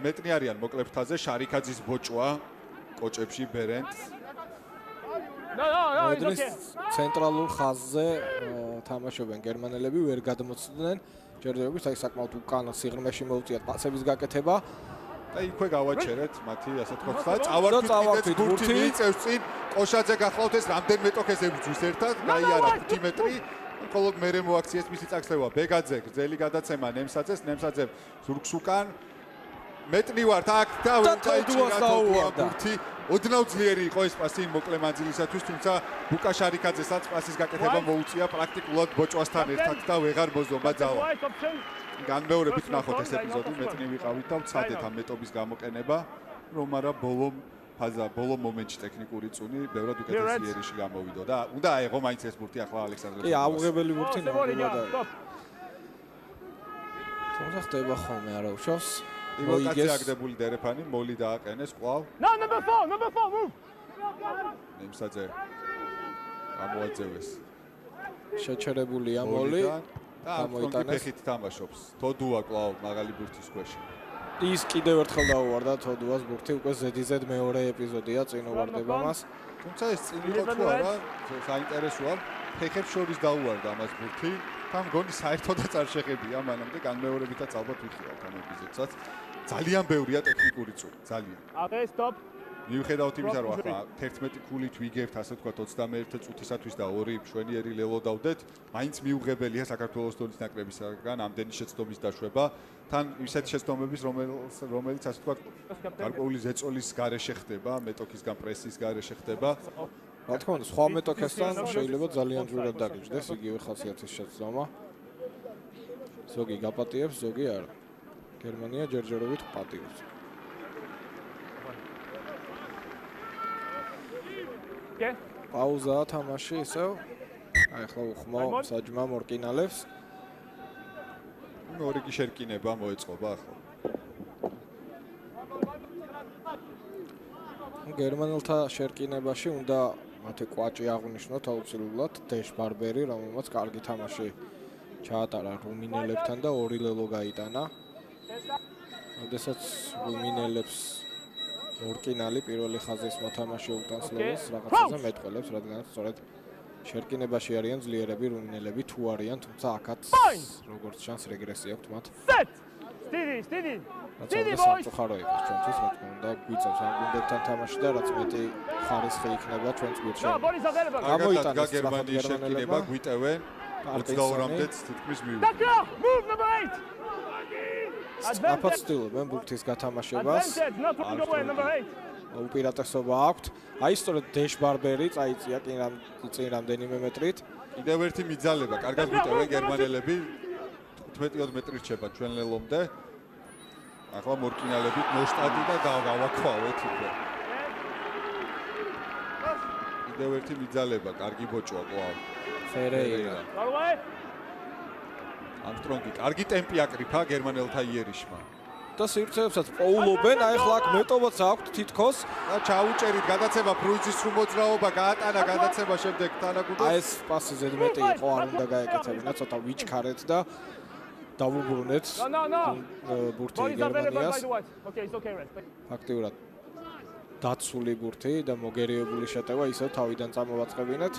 მეტნი არიან მოკლე ფრთაზე, შარიქაძის ბოჭვა კოჭებში ბერენდს. მოდრის ცენტრალურ ხაზზე თამაშობენ გერმანელები, ვერ გადმოცდნენ ჯერჯერობით, აი საკმაოდ უკანა სიღრმეში მოუწიათ პასების გაკეთება. და იქვე გავაჩერეთ მათი, ასე თქვა, და წავარქვით ბურთი მიიწევს წინ, კოშაძე გახლავთ ეს რამდენ მეტოქეს ებრძვის ერთად, გაიარა 5 მეტრი. მხოლოდ მერე მოაქციეს მისი წაგსლევა. ბეგაძე გრძელი გადაცემა ნემსაძეს, ნემსაძე ზურგს უკან. მეტნი ვართ აქ და დაუვარდა ბურთი. ოდნავ ძლიერი იყო ეს პასი მოკლე მანძილისათვის, თუმცა ბუკა შარიქაძესაც პასის გაკეთება მოუწია პრაქტიკულად ბოჭვასთან ერთად და ვეღარ მოძობა ძალა. განმეორებით ნახოთ ეს ეპიზოდი, მეტნი ვიყავით და ვცადეთ ამ მეტობის გამოყენება, რომ არა ბოლო მომენტში ტექნიკური წუნი ბევრად უკეთესი ერიში გამოვიდო და უნდა აეღო მაინც ეს ბურთი ახლა ალექსანდრე. კი, აუღებელი ბურთი ნამდვილად. თუმცა ხდება ხოლმე არა უშავს. ივოლკაცია აგდებული დერეფანი მოლი დააყენეს კვლავ. No, number 4, move. ნემსაძე გამოაძევეს. შეჩერებულია მოლი. და ამოიტანეს ფეხით თამაშობს. თოდუა კვლავ მაღალი ბურთის ქვეშ. ის კიდევ ერთხელ დაუვარდა თოდუას ბურთი, უკვე ზედიზედ მეორე ეპიზოდია წინ უვარდება მას. თუმცა ეს წინ იყო თუ არა, საინტერესოა. ფეხებს შორის დაუვარდა ამას ბურთი. თან გონი საერთოდაც არ შეხებია, მანამდე განმეორებითაც ალბათ ვიხილავთ ამ ეპიზოდსაც. ძალიან ბევრია ტექნიკური წული, ძალიან. Okay, stop. მიუხედავად იმისა, რომ ახლა 11 ქულით ვიგებთ, ასე ვთქვათ, 21 წუთისათვის და 2 მშვენიერი ლელო დავდეთ, მაინც მიუღებელია საქართველოს თოლის ნაკრებისგან ამდენი შეცდომის დაშვება. თან ისეთი შეცდომების, რომელიც ასე ვთქვათ, გარკვეული ზეწოლის გარეშე ხდება, მეტოქისგან პრესის გარეშე ხდება. რა თქმა უნდა, სხვა მეტოქესთან შეიძლება ძალიან ძვირად დაგიჯდეს იგივე ხასიათის შეცდომა. ზოგი გაპატიებს, ზოგი არა. გერმანია ჯერჯერობით პატიობს. პაუზაა თამაში ისევ. აი ახლა უხმო საჯმა მორკინალებს. ორი კი შერკინება მოეწყობა ახლა. გერმანელთა შერკინებაში უნდა მათი კვაჭი აღნიშნოთ აუცილებლად დეშ ბარბერი, რომელმაც კარგი თამაში ჩაატარა რუმინელებთან და 2 ლელო გაიტანა. როდესაც რუმინელებს მორკინალი პირველი ხაზის მოთამაშე უკანს ლელოს რაღაცაზე მეტყველებს, რადგანაც სწორედ შერკინებაში არიან ძლიერები რუმინელები თუ არიან, თუმცა აქაც როგორც ჩანს რეგრესია აქვს მათ. Steady. სამწუხარო იყოს ჩვენთვის, რა თქმა უნდა, გვიწევს ამ გუნდებთან თამაში და რაც მეტი ხარისხი იქნება ჩვენს გუნდში. გამოიტანეს გერმანიის შერკინება, გვიტევენ 22-მდეც თითქმის მივიდა. Move number 8. აფაცდილებენ ბურთის გათამაშებას. უპირატესობა აქვთ. აი სწორედ დეშ ბარბერი წაიწია წინ რამდენიმე მეტრით. კიდევ ერთი მიძალება, კარგად გვიტევენ გერმანელები. 15 მეტრი რჩება ჩვენ ლელომდე. ახლა მორკინალებით მოშტატი და გავაქვავეთ უკვე. კიდევ ერთი მიძალება, კარგი ბოჭვა კვლავ. ფერეირა. ამსტრონგი კარგი ტემპი აკრიფა გერმანელთა იერიშმა. და სივრცეებსაც პოულობენ, აი ახლა აქ მეტობაც აქვთ თითქოს. და ჩაუჭერით გადაცემა ფრუიძის სრულ მოძრაობა გაატანა გადაცემა შემდეგ თანაგუნდს. აი ეს პასი ზედმეტი იყო, არ უნდა გაეკეთებინა, ცოტა ვიჩქარეთ და დავუბრუნეთ ბურთი გერმანიას. Okay, it's okay, rest. ფაქტიურად დაცული ბურთი და მოგერიებული შეტევა ისევ თავიდან წამოვაწყებინეთ.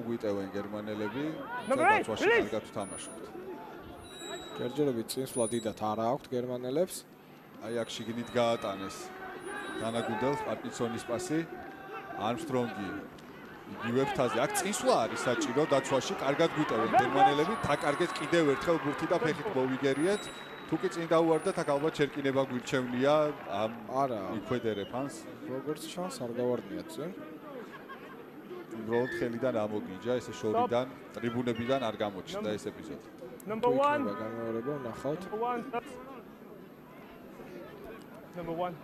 გვიტევენ გერმანელები, Number eight, დაცვაში release. კარგად თამაშობთ. ჯერჯერობით წინსვლა დიდათ არა აქვთ გერმანელებს. აი აქ შიგნით გაატანეს თანაგუნდელს პარკინსონის პასი, არმსტრონგი იგივე ფრთაზე. აქ წინსვლა არის საჭირო დაცვაში, კარგად გვიტევენ გერმანელები, თაკარგეთ კიდევ ერთხელ ბურთი და ფეხით მოვიგერიეთ. თუ კი წინ დაუვარდათ, აქ ალბათ შერკინება გვირჩევნია ამ არა, იქვედერე ფანს. როგორც ჩანს, არ გავარდნიათ წინ. უბრალოდ ხელიდან ამოგიჯა, ესე შორიდან, ტრიბუნებიდან არ გამოჩნდა ეს ეპიზოდი. Number one. გამეორება ვნახავთ. Number one.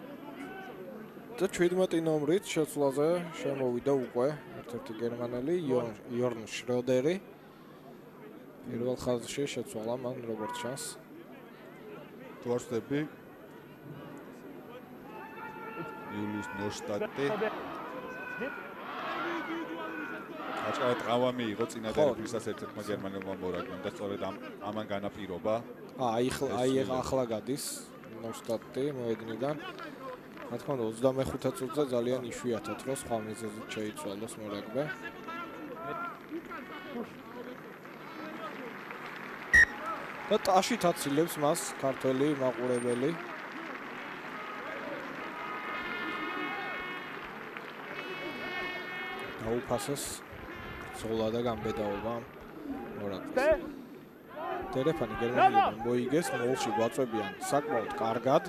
და 17 ნომრით შეცვლაზე შემოვიდა უკვე ერთ-ერთი გერმანელი იორნ შროდერი. პირველ ხაზში შეცვალა მან როგორც ჩანს. თუ არ ვწდები იულიუს ნოშტატი აჭარა ტრავმა მიიღო წინადადებისას ერთ-ერთმა გერმანელმა მორაგბემ და სწორედ ამან განაპირობა. აი ახლა გადის ნოშტატი მოედნიდან. რა თქმა უნდა 25 წუთზე ძალიან იშვიათად რომ სხვა მიზეზით შეიცვალოს მორაგბე. და ტაშით აცილებს მას ქართველი მაყურებელი. დაუფასეს ზოლა და გამბედაობა მორაგბეს. დერეფანი გერმანელებმა მოიგეს, მოლში გვაწვევიან საკმაოდ კარგად.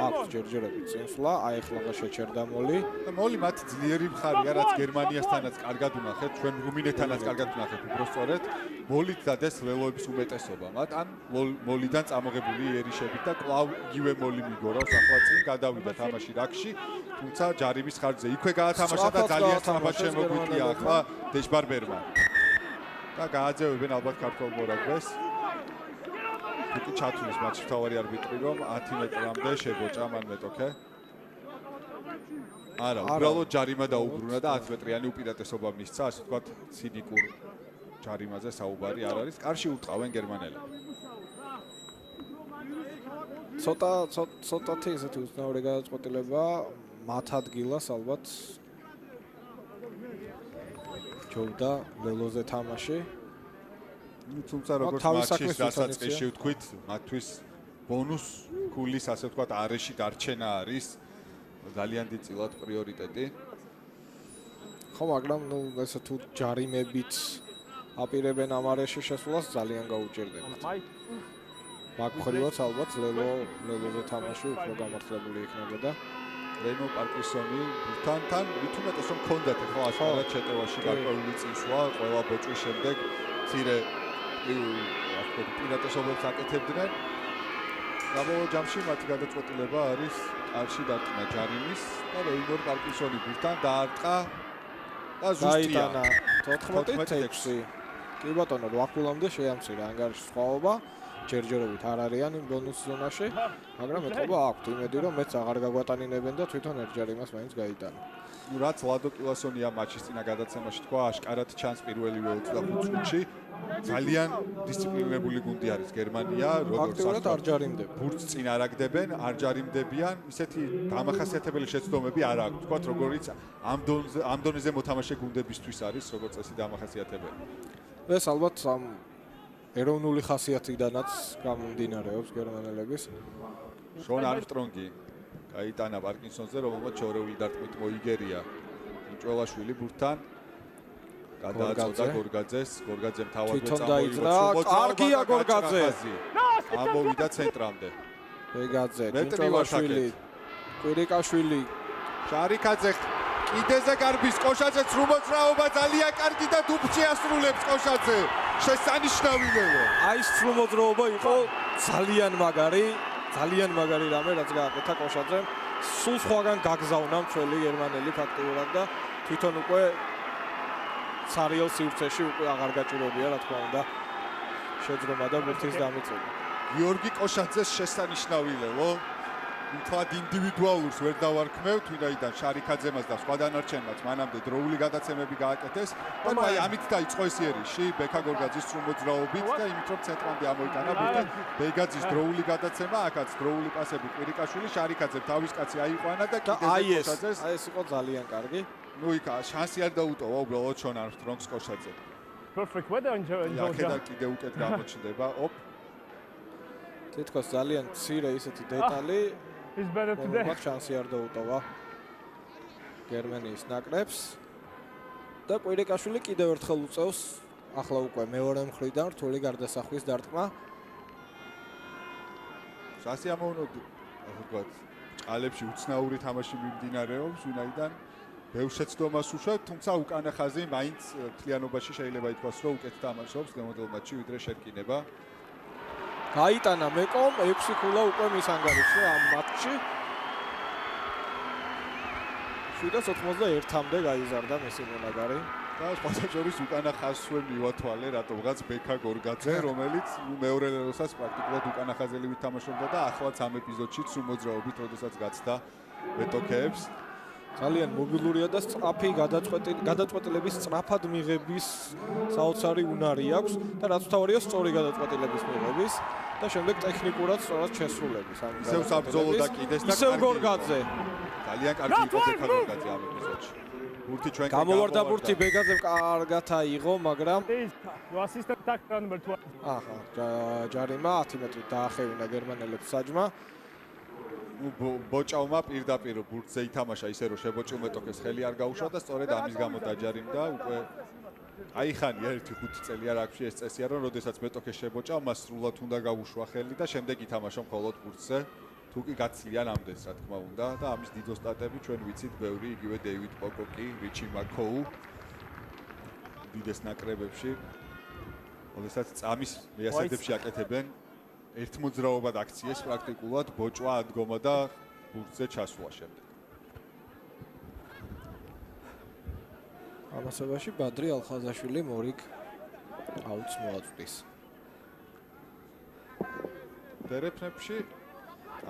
აქვს ჯერჯერობით წინსვლა, აი ახლა შეჩერდა მოლი. და მოლი მათი ძლიერი მხარია, რაც გერმანიასთანაც კარგად უნახეთ, ჩვენ რუმინეთთანაც კარგად უნახეთ, უბრალოდ მოლით დადეს ველოების უმეტესობა მათ, ან მოლიდან წამოღებული იერიშებით და კვლავ იგივე მოლი მიგორავს, ახლა წინ გადავიდა თამაში რაკში, თუმცა ჯარიმის ხარჯზე იქვე გაათამაშა და ძალიან სწრაფად შემოგვიტია ახლა დეშბარბერმა. და გააძევებენ ალბათ ქართველ მორაგბეს. თუკი ჩათვლის მატჩში თავარი არბიტრი რომ 10 მეტრამდე შეგოჭა მან მეტოქე. არა, უბრალოდ ჯარიმა დაუბრუნა და 10 მეტრიანი უპირატესობა მისცა, ასე ვთქვათ, ცინიკურ ჯარიმაზე საუბარი არ არის. კარში ურტყავენ გერმანელები. ცოტათი ესეთი უცნაური გადაწყვეტილება მათ ადგილას ალბათ ჯობდა ლელოზე თამაში. თუმცა როგორც მატჩის დასაწყისში ვთქვით, მათთვის ბონუს ქულის, ასე ვთქვათ, არეში დარჩენა არის ძალიან დიდწილად პრიორიტეტი. ხო, მაგრამ ნუ ესე თუ ჯარიმებით აპირებენ ამ არეში შესვლას ძალიან გაუჭირდებათ. მაგ მხრივაც ალბათ ლელოზე თამაში უფრო გამართლებული იქნებოდა. რენო პარკინსონი თან ვითუმეტეს რომ კონდათ ხო აშკარად შეტევაში გარკვეული წინსვლა ყველა ბოჭვის შემდეგ ცირე პირატესობებს აკეთებდნენ. საბოლოო ჯამში მათი გადაწყვეტილება არის არში დარტყმა ჯარიმის და რენო პარკინსონი ბურთთან დაარტყა და ზუსტია 14-6. კი ბატონო, 8 ქულამდე შეამცირა ანგარიშის სხვაობა. ჯერჯერობით არ არიან იმ ბონუს ზონაში, მაგრამ ეთქობა აქვთ იმედი რომ მეც აღარ გაგვატანინებენ და თვითონ ერჯარიმას მაინც გაიტანა. რაც ლადო კილასონი ამ მატჩის წინა გადაცემაში თქვა, აშკარად ჩანს პირველივე 25 წუთში. ძალიან დისციპლინირებული გუნდი არის გერმანია, როგორც არ ჯარიმდებენ. ბურთს წინ არ აგდებენ, არ ჯარიმდებიან, ისეთი დამახასიათებელი შეცდომები არ აქვს, თქვათ, როგორიც ამ დონეზე მოთამაშე გუნდებისთვის არის, როგორც წესი დამახასიათებელი. ეს ალბათ ამ ეროვნული ხასიათიდანაც გამომდინარეობს გერმანელების. შონ არმსტრონგი გაიტანა პარკინსონზე, რომელმაც ჩორეული დარტყმით მოიგერია მჭველაშვილი ბურთთან. გადააწოდა გორგაძეს, გორგაძემ თავადვე წამოიღო. კარგია გორგაძე. ამოვიდა ცენტრამდე. ვეგაძე, მჭველაშვილი, კვირიკაშვილი, შარიკაძე კიდეზე გარბის კოშაძე სრულ მოძრაობა ძალიან კარგი და დუბჭი ასრულებს კოშაძე. შესანიშნავია. აი სრულ მოძრაობა იყო ძალიან მაგარი რამე რაც გააკეთა კოშაძემ. სულ სხვაგან გაგზავნა მცველი გერმანელი ფაქტიურად და თვითონ უკვე ცარიელ სივრცეში უკვე აღარ გაჭირებია რა თქმა უნდა შეძრომა და ბურთის დამიწება. გიორგი კოშაძეს შესანიშნავი ლელო. თვად ინდივიდუალურს ვერ დავარქმევთ, ვინაიდან შარიქაძემას და სხვა დანარჩენმაც მანამდე დროული გადაცემები გააკეთეს. და ნუ აი ამით დაიწყო ეს იერიში ბექა გორგაძის სრულ მოძრაობით და იმით რომ ცენტრამდე ამოიტანა ბურთი ბეგაძის დროული გადაცემა, აქაც დროული პასები კვირიკაშვილი, შარიქაძემ თავის კაცი აიყვანა და კიდევ კოშაძეს. აი ეს იყო ძალიან კარგი. ნუ იქ შანსი არ დაუტოვა უბრალოდ შონ არმსტრონგს კოშაძე. Perfect weather in აქედან Georgia. კიდევ უკეთ გამოჩნდება. ოპ. თითქოს ძალიან მცირე ისეთი დეტალი It's better today. მათ შანსი არ დაუტოვა გერმანიის ნაკრებს და კვირიკაშვილი კიდევ ერთხელ უწევს ახლა უკვე მეორე მხრიდან რთული გარდასახვის დარტყმა. სასიამოვნო ასე ვთქვათ წყალებში უცნაური თამაში მიმდინარეობს, ვინაიდან ბევრ შეცდომას უშვებთ, თუმცა უკანა ხაზი მაინც მთლიანობაში შეიძლება ითქვას, რომ უკეთ თამაშობს გემოდელ მატჩში ვიდრე შერკინება. გაიტანა მეკომ 6 ქულა უკვე მის ანგარიშზე ამ მატჩში. 791-მდე გაიზარდა მისი მონაგარი. და სხვადასხვა უკანა ხაზსვე მივათვალე, რატომღაც ბექა გორგაძე, რომელიც მეორე ლელოსაც პრაქტიკულად უკანა ხაზელი ვითამაშობდა და ახლაც ამ ეპიზოდში სულ მოძრაობით, როდესაც გაცდა მეტოქეებს. ძალიან მობილურია და სწრაფი გადაწყვეტილების სწრაფად მიღების საოცარი უნარი აქვს და რაც თავარია სწორი გადაწყვეტილების მიღების და შემდეგ ტექნიკურად სწორად შესრულების ამ ისევ საბრძოლო და კიდეს და ისევ გორგაძე ძალიან კარგი იყო ბექა გორგაძე ამ ეპიზოდში. ბურთი ჩვენკენ გამოვარდა ბურთი ბეგაძემ კარგად აიღო, მაგრამ Please, your assistant attacker number 2. აჰა ჯარიმა 10 მეტრით დაახევინა გერმანელებს საჯმა. ბოჭავმა პირდაპირ ბურთზე ითამაშა ისე რომ შებოჭილ მეტოქეს ხელი არ გაუშვა და სწორედ ამის გამო დაჯარიმდა უკვე აიხანია 1-5 წელი არ აქვს ეს წესია რომ როდესაც მეტოქეს შებოჭა მას სრულად უნდა გაუშვა ხელი და შემდეგ ითამაშა მხოლოდ ბურთზე თუ კი გაცლიან ამდენს რა თქმა უნდა და ამის დიდო სტატები ჩვენ ვიცით ბევრი იგივე დეივიდ პოკოკი, რიჩი მაკოუ დიდეს ნაკრებებში როდესაც წამის მეასედებში აკეთებენ ერთ მოძრაობად აქციეს პრაქტიკულად ბოჭვა ადგომა და ბურთზე ჩასვლა შემდეგ. ამასობაში ბადრი ალხაზაშვილი მორიგ აუტს მოაწვდის. დერეფნებში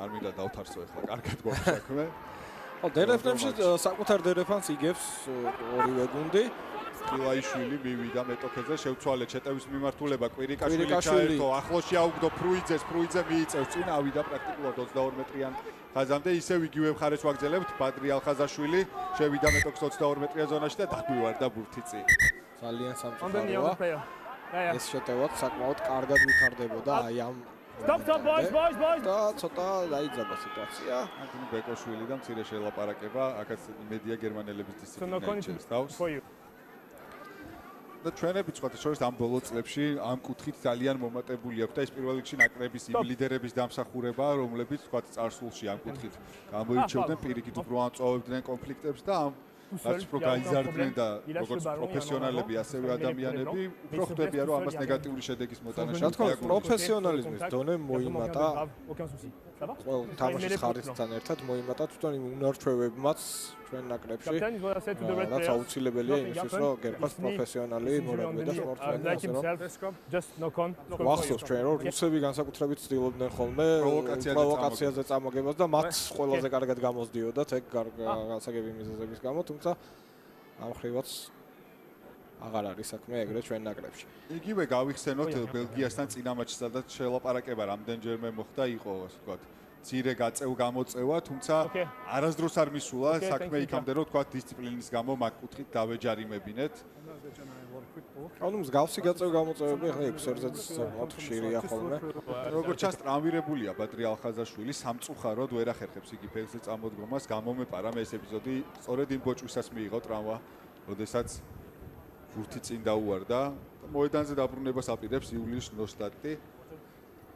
არ მინდა დავთარსო ახლა კარგად გვაქვს საქმე. ხო, დერეფნებში საკუთარ დერეფანს იგებს ორივე გუნდი. კილაიშვილი მივიდა მეტოქეზე შევცვალე ჩეტევის მიმართულება კვირიკაშვილი ჩაერთო ახლოში აუგდო ფრუიძეს ფრუიძე მიიწევს წინ ავიდა პრაქტიკულად 22 მეტრიან ხაზამდე ისევ იგივე მხარეს ვაგრძელებთ ბადრი ალხაზაშვილი შევიდა მეტოქს 22 მეტრიან ზონაში და დაგვივარდა ბურთი წინ ძალიან On the სამწუხაროა player. Yeah. ეს შეტევაც საკმაოდ კარგად ვითარდებოდა აი ამ Stop, boys. და ცოტა დაიძაბა სიტუაცია. ანუ ბეკოშვილი და მცირე შეელაპარაკება აქაც იმედია გერმანელების So დისციპლინა no content იჩენს თავს for you. და ჩვენები სხვადასხვა ამ ბოლო წლებში ამ კუთხით ძალიან მომატებული აქვს და ეს პირველ რიგში ნაკრების იმ ლიდერების დამსახურება, რომლებიც სხვა წარსულში ამ კუთხით გამოირჩევდნენ, პირიქით უფრო ამწვავებდნენ კონფლიქტებს და ამ რაც უფრო გაიზარდნენ და როგორც პროფესიონალები, ასევე ადამიანები, უფრო ხვდებიან, რომ ამას ნეგატიური შედეგის მოტანა რა თქმა უნდა, პროფესიონალიზმის დონე მოიმატა ყოველ თამაშის ხარისხთან ერთად მოიმატა თვითონ იმ უნარჩვევებმაც ჩვენ ნაკრებში. რაც აუცილებელია იმისთვის, რომ გერბას პროფესიონალი მორაგბე და სპორტსმენი ასე რომ Just knock on. ვახსოვს ჩვენ რომ რუსები განსაკუთრებით ცდილობდნენ ხოლმე პროვოკაციაზე წამოგებას და მათ ყველაზე კარგად გამოსდიოდათ ეგ განსაგები მიზეზების გამო, თუმცა ამ ხრივაც აღარ არის საქმე ეგრე ჩვენ ნაკრებში. იგივე გავიხსენოთ ბელგიასთან წინა მატჩს, სადაც შეელაპარაკება რამდენჯერმე მოხდა იყო, ასე ვთქვათ, ძირე გაწევა, თუმცა არასდროს არ მისულა საქმე იქამდე, რომ ვთქვათ, დისციპლინის გამო მაგ კუთხით დავეჯარიმებინეთ. ანუ მსგავსი გაწევა-გამოწევები ახლა 6-ზე საკმაოდ ხშირია ხოლმე. როგორც ჩანს, ტრამვირებულია ბადრი ალხაზაშვილი, სამწუხაროდ ვერ ახერხებს იგი ფეხზე წამოდგომას, გამომეპარა მე ეს ეპიზოდი, სწორედ იმ ბოჭვისას მიიღო ტრავმა, როდესაც ბურთი წინ დაუვარდა და მოედანზე დაბრუნებას აპირებს იულიუს ნოსტატი.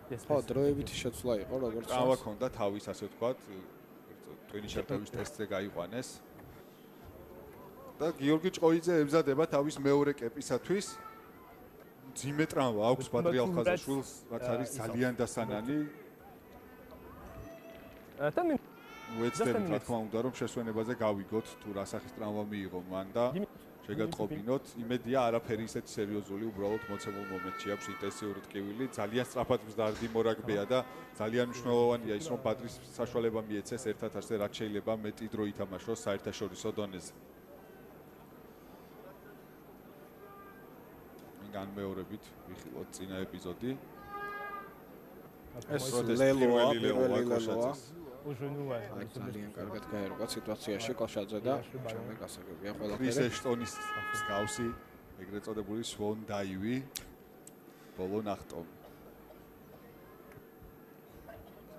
ხო, დროებითი შეცვლა იყო, როგორც ტრავმა ჰქონდა თავის, ასე ვთქვათ, ტვინის შეტევის ტესტზე გაიყვანეს. და გიორგი ჭყოიძე ემზადება თავის მეორე კეპისათვის. ძიმე ტრავმა აქვს ბადრი ალხაზაშვილს, რაც არის ძალიან დასანანი. ვეცდებით, რა თქმა უნდა, რომ შესვენებაზე გავიგოთ თუ რა სახის ტრავმა მიიღო მან და შეგატყობინოთ. იმედია არაფერი ისეთი სერიოზული უბრალოდ მოცემულ მომენტში აქვს ინტენსიური ტკივილი. ძალიან სწრაფად მზარდი მორაგბეა და ძალიან მნიშვნელოვანია ის რომ ბადრის საშუალება მიეცეს ერთად ასე რაც შეიძლება მეტი დრო ითამაშოს საერთაშორისო დონეზე. განმეორებით ვიხილოთ წინა ეპიზოდი. ეს ლელოა, პირველი ლელოა. Au genou, ouais. აი ძალიან კარგად გაერგვა სიტუაციაში კოშაძე და შემდეგ გასაგებია კრის ყველაფერი. ეშტონის მსგავსი ეგრეთ წოდებული სვონ დაივი ბოლო ნახტომი.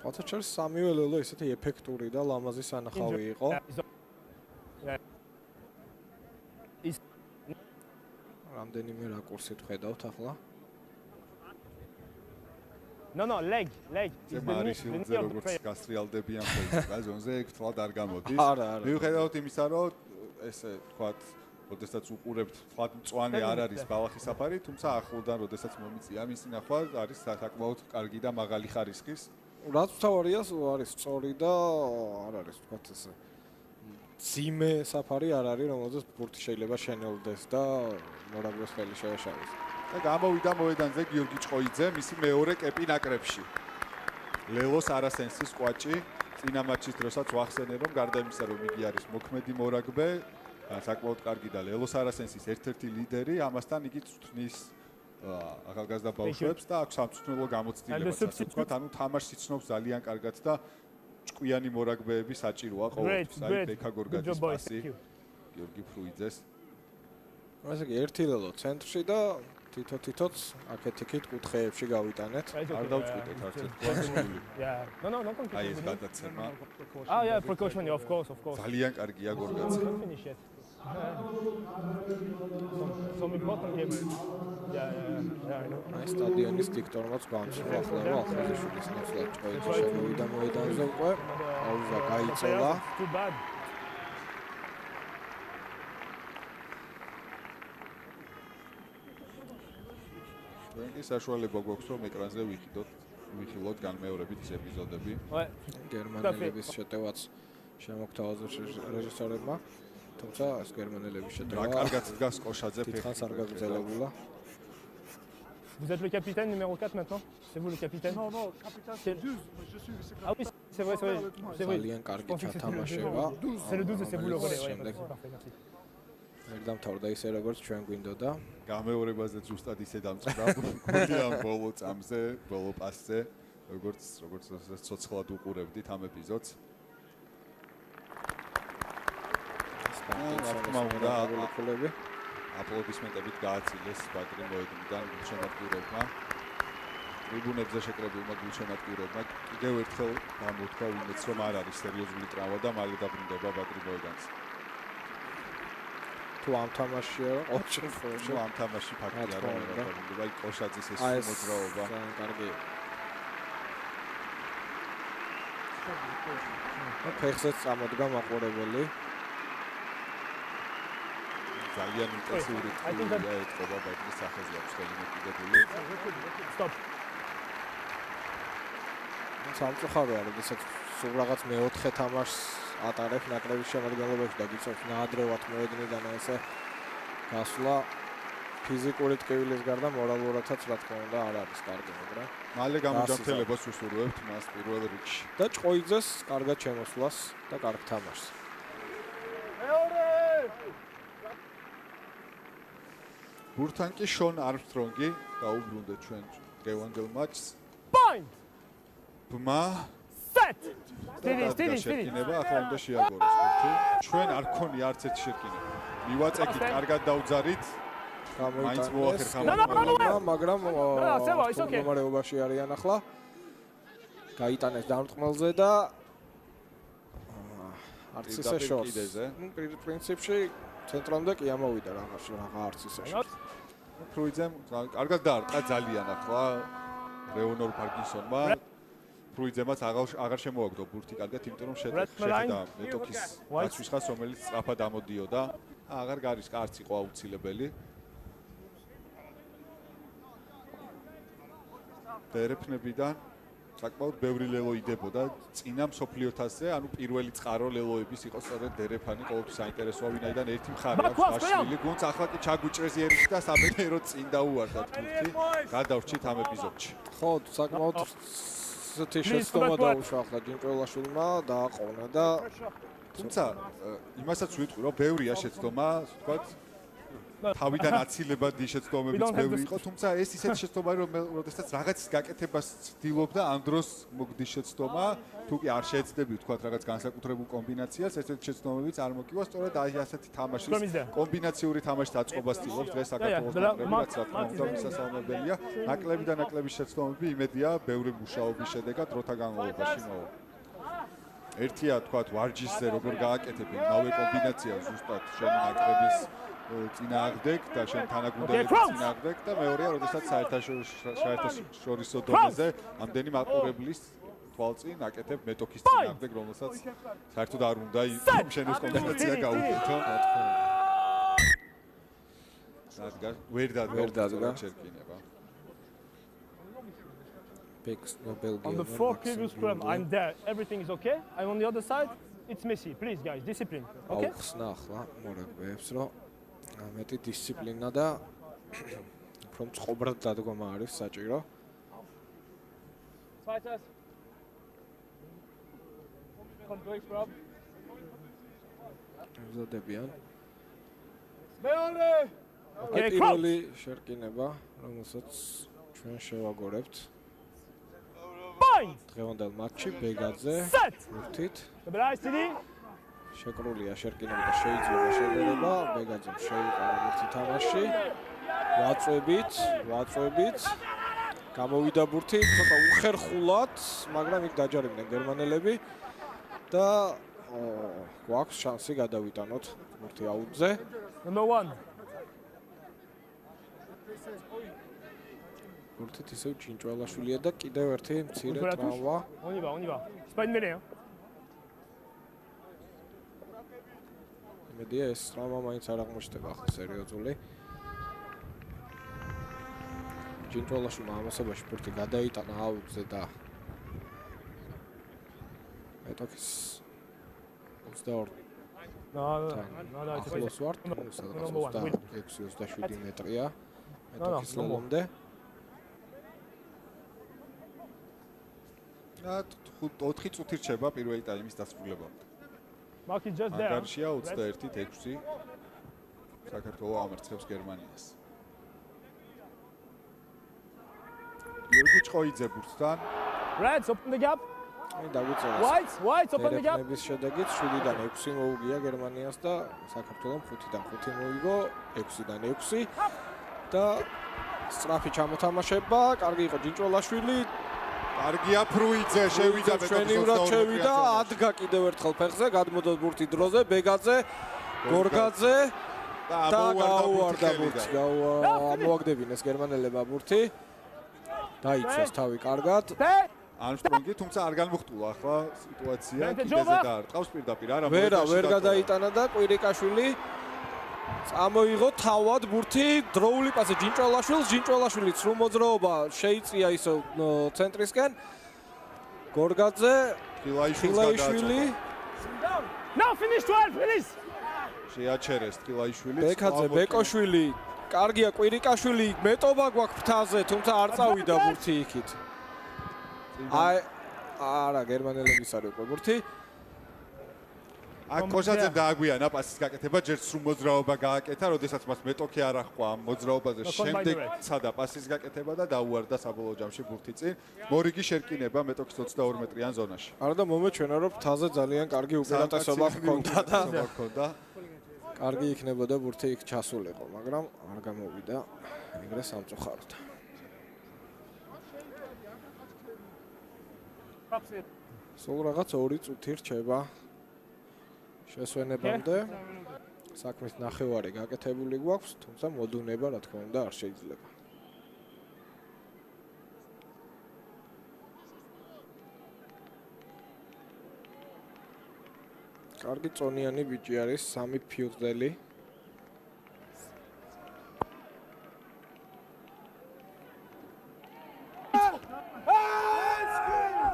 თუმცა ჩერს სამივე ლელო ისეთი ეფექტური და ლამაზი სანახავი იყო. Is რამდენიმე რაკურსით ხედავთ ახლა. No, leg. ზემარის ილზე როგორც გასტრიალდებიან ფეიქა ზონზე ეგ თვალად არ გამოდის. არა. მიუხედავად იმისა, რომ ესე თქვათ, როდესაც უყურებთ, თქვათ, მწვანე არ არის ბალახის საფარი, თუმცა ახლოდან როდესაც მომიწია მისი ნახვა, არის საკმაოდ კარგი და მაღალი ხარისხის. რაც მთავარია, არის სწორი და არ არის თქვათ ესე ძიმე საფარი არ არის, რომელზეც ბურთი შეიძლება შენელდეს და მორაგბეს ხელი შეეშალოს. და გამოვიდა მოედანზე გიორგი ჭყოიძე, მისი მეორე კეპი ნაკრებში. ლელოს არასენსის ყვაჭი, წინა მაჩის დროსაც ვახსენე, რომ გარდა იმისა, რომ იგი არის მოქმედი მორაგბე, საკმაოდ კარგი და ლელოს არასენსის ერთ-ერთი ლიდერი, ამასთან იგი წვნის ახალგაზრდა ბავშვებს და აქვს სამწვრთნელო გამოცდილებაც, ასე ვთქვათ, ანუ თამაშს იცნობს ძალიან კარგად და ჭკვიანი მორაგბეები საჭიროა ყოველთვის. აი ბექა გორგაძის პასი გიორგი ფრუიძეს. ასე კი ერთი ლელო ცენტრში და თითო-თითოც აქეთ-იქით კუთხეებში გავიტანეთ. არ დავწყვიტეთ არც ერთ პლანში. Yeah. No, continue. აი ეს გადაცემა Yeah, precaution, of course. ძალიან კარგია გორგაძე. Don't finish yet. Some important game. Yeah, I know. აი სტადიონის დიქტორმაც განსხვავდა ახლა რომ ახალგაზრდის ნაცვლად ჭყოიძე შემოვიდა მოედანზე უკვე. აუზა გაიწელა. Too bad. ჩვენკი საშუალება გვაქვს რომ ეკრანზე ვიხილოთ განმეორებით ეს ეპიზოდები. Ouais. გერმანელების შეტევაც შემოგთავაზეს რეჟისორებმა, თუმცა ეს გერმანელების რა შეტევა კარგად დგას კოშაძე თითქოს არ გაგრძელებულა. Vous êtes le capitaine numéro 4 maintenant? C'est vous le capitaine? Non, capitaine, c'est 12. Je suis Ah oui, c'est vrai. ძალიან კარგი ჩათამაშება. C'est le 12 et c'est vous le relais. Ouais, შემდეგ parfait, merci. ვერ დამთავრდა ისე როგორც ჩვენ გვინდოდა. გამეორებაზე ზუსტად ისე დამწყდა გული ამ ბოლო წამზე, ბოლო პასზე, როგორც ცოცხლად უყურებდით ამ ეპიზოდს. გულები აპლოდისმენტებით გააცილეს ბადრი მოედნიდან გულშემატკივრებმა. ტრიბუნებზე შეკრებულმა გულშემატკივრებმა კიდევ ერთხელ გამოთქვა ვინმეც რომ არ არის სერიოზული ტრავმა და მალე დაბრუნდება ბადრი მოედანზე. თუ ამ თამაშია, ოჩენფოში ამ თამაში ფაქტია რომ დაბრუნდება აი კოშაძის ეს მოძრაობა. კარგი. ფეხზეც წამოდგა მაყურებელი. ძალიან ინტენსიური ტკივილია ეთყობა ბადრის სახეზე აქვს გადმოკიდებული. Stop. სამწუხაროა, როდესაც სულ რაღაც მეოთხე თამაშს ატარებს ნაკრების შემადგენლობაში და გიწევს ნაადრევად მოედნიდან ესე გასვლა ფიზიკური ტკივილის გარდა მორალურადაც რა თქმა უნდა არ არის კარგი, მაგრამ მალე გამოჯანმრთელებას უსურვებთ მას პირველ რიგში. და ჭყოიძეს კარგად შემოსვლას და კარგ თამაშს. ბურთან კი შონ არმსტრონგი დაუბრუნდა ჩვენ დღევანდელ მატჩს. Point. ბმა Set. Finish. შეკინება ახლა უნდა შეაგოროს ბურთი. ჩვენ არ გქონია არც ერთი შეკინება. მივაწექით კარგად დაუძარით. მაინც მოახერხა მაგრამ it's okay. მდგომარეობაში არიან ახლა. გაიტანეს დამრტყმელზე და არც ისე შორს. პრინციპში ცენტრამდე კი ამოვიდა რაღაცა არც ისე შორს. ფრუიძემ კარგად დაარტყა ძალიან ახლა ლეონორ პარკინსონმა. ფრუიძემაც აღარ შემოაგდო ბურთი კარგად, იმიტომ რომ შეხედა მეტოქის გაცვისხას, რომელიც სწრაფად ამოდიოდა. აღარ გარის კარც იყო აუცილებელი. დერეფნებიდან საკმაოდ ბევრი ლელო იდებოდა წინა მსოფლიო თასზე, ანუ პირველი წყარო ლელოების იყო სწორედ დერეფანი, ყოველთვის საინტერესოა ვინაიდან ერთი მხარე აქვს გაშლილი გუნდს, ახლა კი ჩაგუჭრეს იერიში და საბედნიეროდ წინ დაუვარდა თურქი. გადავრჩით ამ ეპიზოდში. ხო, საკმაოდ ისეთი შეცდომა დაუშვა ახლა ჯინჭველაშვილმა დააყოვნა და თუმცა იმასაც ვიტყვი, რომ ბევრია შეცდომა, თქვათ თავიდან აცილებადი შეცდომებიც ბევრი იყო, თუმცა ეს ისეთი შეცდომაა, რომ როდესაც რაღაცის გაკეთებას ცდილობდა, ამ დროს მოგდის შეცდომა, თუ კი არ შეეცდები თქვათ რაღაც განსაკუთრებულ კომბინაციას, ესეთი შეცდომებიც არ მოგივა, სწორედ აი ასეთი თამაშის კომბინაციური თამაშის დაწყობას ცდილობს დღეს საქართველოს ნაკრები, რაც რა თქმა უნდა მისასალმებელია. ნაკლები და ნაკლების შეცდომები იმედია ბევრი მუშაობის შედეგად დროთა განმავლობაში მოვა. ერთია თქვათ ვარჯიშზე როგორ გააკეთებ იმავე კომბინაციას ზუსტად შენი ნაკრების წინააღმდეგ და შენ თანაგუნდელების წინააღმდეგ და მეორეა როდესაც საერთაშორისო დონეზე ამდენი მაყურებლის თვალწინ აკეთებ მეტოქის წინააღმდეგ რომელსაც საერთოდ არ უნდა შენოს კომბინაცია გაუკეთო. ვერ დადგა შერკინება. On the 4 previous scrum, I'm there. Everything is okay. I'm on the other side. It's messy. Please, guys, discipline. Okay? ახსნა ახლა მორაგბეებს, რომ მეტი დისციპლინა და უფრო მწყობრად დადგომა არის საჭირო. ეზოდებიან. Okay, პირველი შერკინება, რომელსაც ჩვენ შევაგორებთ. დღევანდელ მატჩში ბეგაძე ვერთით შეკრულია შერკინება და შეიძლება შეგერება ბეგაძემ შეიყვარა ერთი თამაში ვაწვევით გამოვიდა ბურთი ცოტა უხერხულად მაგრამ იქ დაჯარებდნენ გერმანელები და გვაქვს შანსი გადავიტანოთ ბურთი აუტზე number 1 ბურთით ისევ ჯინჭველაშვილია და კიდევ ერთი მცირე ტრავმა. On y va. C'est pas une mêlée, hein. იმედია ეს ტრავმა მაინც არ აღმოჩნდება ახლა სერიოზული. ჯინჭველაშვილმა ამასობაში ბურთი გადაიტანა აუტზე და მეტოქის 22 ახლოს ვართ, სადაც 26-27 მეტრია მეტოქის ლომდე. 4 წუთი რჩება პირველი ტაიმის დასრულებამდე. Mark is just there. ანგარიშია 21-6. საქართველოს ამერცხებს გერმანიას. გიორგი ჭყოიძე ბურთთან. Reds, open the gap. აი დაგვიწერა. Whites, open the gap. ეს შედეგით 7-დან 6 მოუგია გერმანიას და საქართველოს 5-დან 5 მოიგო, 6-დან 6 და სწრაფი ჩამოთამაშება, კარგი იყო ჯინჭველაშვილი. კარგია ფრუიძე შევიდა მეტოქის შევიდა ადგა კიდევ ერთხელ ფეხზე გადმოდა ბურთი დროზე ბეგაძე გორგაძე და გაუვარდა ბურთი მოაგდებინეს გერმანელებმა ბურთი დაიცეს თავი კარგად ანშტრონგი თუმცა არ განმოხტულა ახლა სიტუაცია კიდეზე დაარტყავს პირდაპირ არა ვერ გადაიტანა და კვირიკაშვილი წამოიღო თავად ბურთი დროული პასი ჯინჭველაშვილი სრულ მოძრაობა შეიწია ისო ცენტრისკენ გორგაძე ხილაიშვილი Now finish 12 please შეაჩერეს ხილაიშვილი ბეკაძე ბეკოშვილი კარგია კვირიკაშვილი მეტობა გვაქვს ფთაზე თუმცა არ წავიდა ბურთი იქით აი არა გერმანელების არ იყო ბურთი აქ კოჟაძემ დააგვიანა პასის გაკეთება, ჯერ სრულ მოძრაობა გააკეთა, როდესაც მას მეტოქი არ ახვა ამ მოძრაობაზე, შემდეგ ცადა პასის გაკეთება და დაუვარდა საბოლოო ჯამში ბურთი წინ. მორიგი შერკინება მეტოქის 22 მეტრიან ზონაში. არა და მომეჩვენა რომ ფთაზე ძალიან კარგი უპირატესობა ჰქონდა და კარგი იქნებოდა ბურთი იქ ჩასულიყო, მაგრამ არ გამოვიდა ეგრე სამწუხაროდ. სულ რაღაც 2 წუთი რჩება შესვენებამდე საქმის ნახევარი გაკეთებული გვაქვს, თუმცა მოდუნება რა თქმა უნდა არ შეიძლება. კარგი წონიანი ბიჭი არის, 3 ფიურდელი.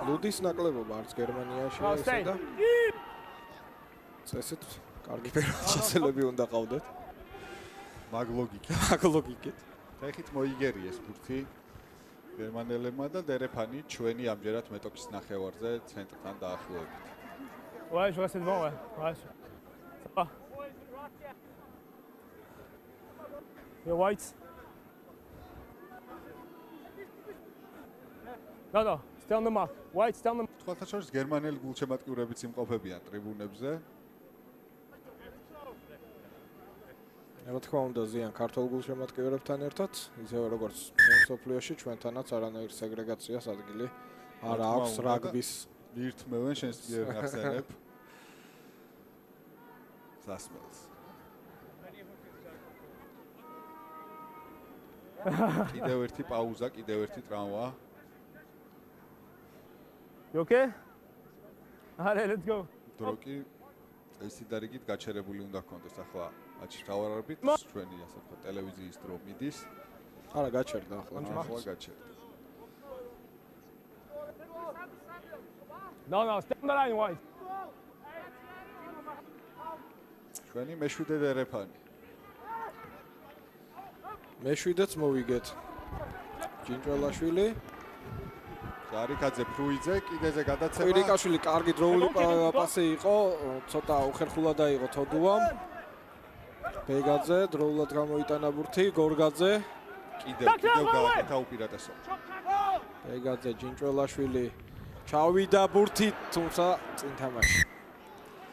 ლუდის ნაკლებობა არც გერმანიაში ესე და წესით კარგი პირველი შესაძლებელი უნდა ყავდეთ. მაგ ლოგიკით. ეხით მოიგერიეს ბურთი გერმანელებმა და დერეფანი ჩვენი ამჯერად მეტოქის ნახევარზე ცენტრთან დაახლოებით. Ouais, je reste devant, ouais. Ouais. Ça va. You're white. No, stay on the mark. White, stay on the mark. თქვალთა შორის გერმანელი გულშემატკივრებიც იმყოფებიან ტრიბუნებზე. რა თქმა უნდა, ზიან ქართულ გულშემატკივრებთან ერთად, ისევე როგორც სოფლიოში ჩვენთანაც არანაირ სეგრეგაციას ადგილი არ აქვს რაგბის ირთმევენ შენს მიერ ახსენებ. სასმელს. კიდევ ერთი პაუზა, კიდევ ერთი ტრავმა. You okay? Allez, let's go. დროკი ესი და რიგით გაჩერებული უნდა გქონდეს ახლა მატჩი თავარობით ჩვენი ასე ვთქვათ ტელევიზიის დრო მიდის. არა, გაჩერდა ახლა. ახლა გაჩერდა. No, stay on the line, white. ჩვენი მეშვიდე დერეფანი. მეშვიდეც მოვიგეთ. ჯინჯვალაშვილი, ჯარიკაძე, ფრუიძე, კიდეზე გადაცემა. კვირიკაშვილი კარგი დროული პასი იყო, ცოტა უხერხულად აიღო თოდუამ. ბეგაძე დროულად გამოიტანა ბურთი, გორგაძე. კიდევ გააკეთა უპირატესობა. ბეგაძე, ჯინჯვალაშვილი ჩავიდა ბურთი, თუმცა წინ თამაში.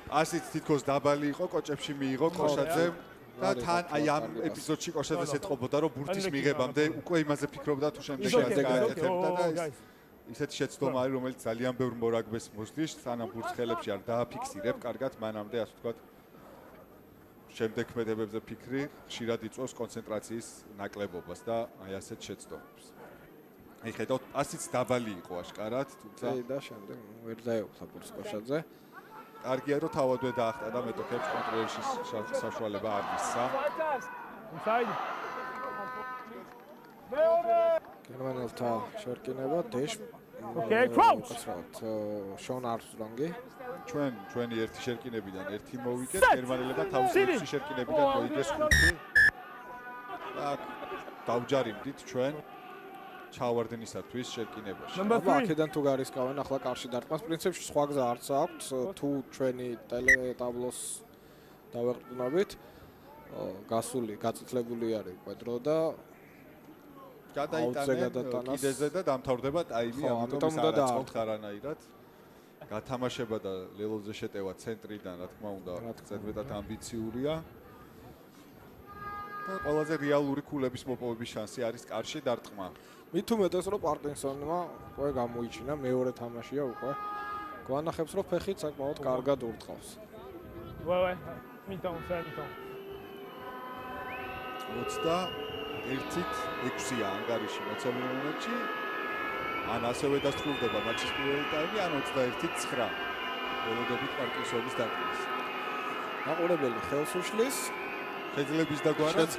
ასიც თითქოს დაბალი იყო, კოჭებში მიიღო კოშაძემ და თან აი ამ ეპიზოდში კოშაძეს ეთყობოდა, რომ ბურთის მიღებამდე უკვე იმაზე ფიქრობდა თუ შემდეგ გააკეთებდა და ისეთი შეცდომა არის, რომელიც ძალიან ბევრ მორაგბეს მოსდის, სანამ ბურთს ხელებში არ დააფიქსირებ, კარგად მანამდე ასე ვთქვათ შემდეგ ქმედებებზე ფიქრი ხშირად იწვევს კონცენტრაციის ნაკლებობას და აი ასეთ შეცდომებს. აი ხედავთ, ასიც დაბალი იყო აშკარად, თუმცა და შემდეგ ვერ დაეუფლა ბურთს კოშაძე. კარგია რომ თავადვე დაახტა და მეტოქებს კონტროლში საშუალება არ მისცა. Inside. გერმანელთა შერკინება დეშ. Okay, crouch. შონ არსტრონგი. ჩვენი ერთი შერკინებიდან ერთი მოვიგეთ, გერმანელებმა თავისი ერთი შერკინებიდან მოიგეს 5. აქ დავჯარიმდით ჩვენ ჩავარდნისათვის შერკინებაში. აბა აქედან თუ გარისკავენ ახლა კარში დარტყმას პრინციპში სხვა გზა არც აქვს თუ ჩვენი ტელეტაბლოს დავეყრდნობით გასული გაწითლებული არის უკვე დრო და გადაიტანენ კიდეზე და დამთავრდება ტაიმი, ამიტომ უნდა დააწყოთ ხარანაირად. გათამაშება და ლელოზე შეტევა ცენტრიდან, რა თქმა უნდა, ზედმეტად ამბიციურია. და ყველაზე რეალური ქულების მოპოვების შანსი არის კარში დარტყმა. მით უმეტეს რომ პარკინსონმა უკვე გამოიჩინა მეორე თამაშია უკვე. გვანახებს რომ ფეხით საკმაოდ კარგად ურტყავს. Ouais, mi-temps, c'est mi-temps. 21-6-ია ანგარიში მოცემულ მომენტში. ან ასევე დასრულდება მატჩის პირველი ტაიმი, ან 21-9. ბოლოდებით პარკინსონის დარტყმის. მაყურებელი ხელს უშლის. შეძლების დაგვარად.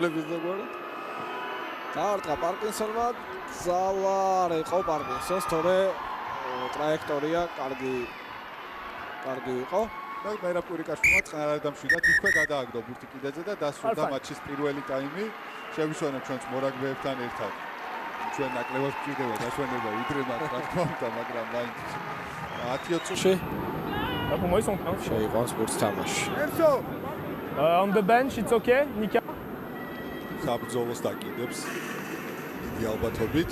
დაარტყა პარკინსონმა, ძალა არ იყო პარკინსონს, თორე ტრაექტორია კარგი იყო. და მერაბ კვირიკაშვილმა წყნარად დამშვიდა, თითქოს გადააგდო ბურთი კიდეზე და დასრულდა მატჩის პირველი ტაიმი. შევისვენებ ჩვენს მორაგბეებთან ერთად. ჩვენ ნაკლებად გვჭირდება დასვენება ვიდრე მათ, რა თქმა უნდა, მაგრამ მაინც 10 წუთში Pour moi, ils sont pleins. შეიყვანს ბურთს თამაში. On the bench, it's okay, Nika. საბრძოლოს დაკიდებს დიდი ალბათობით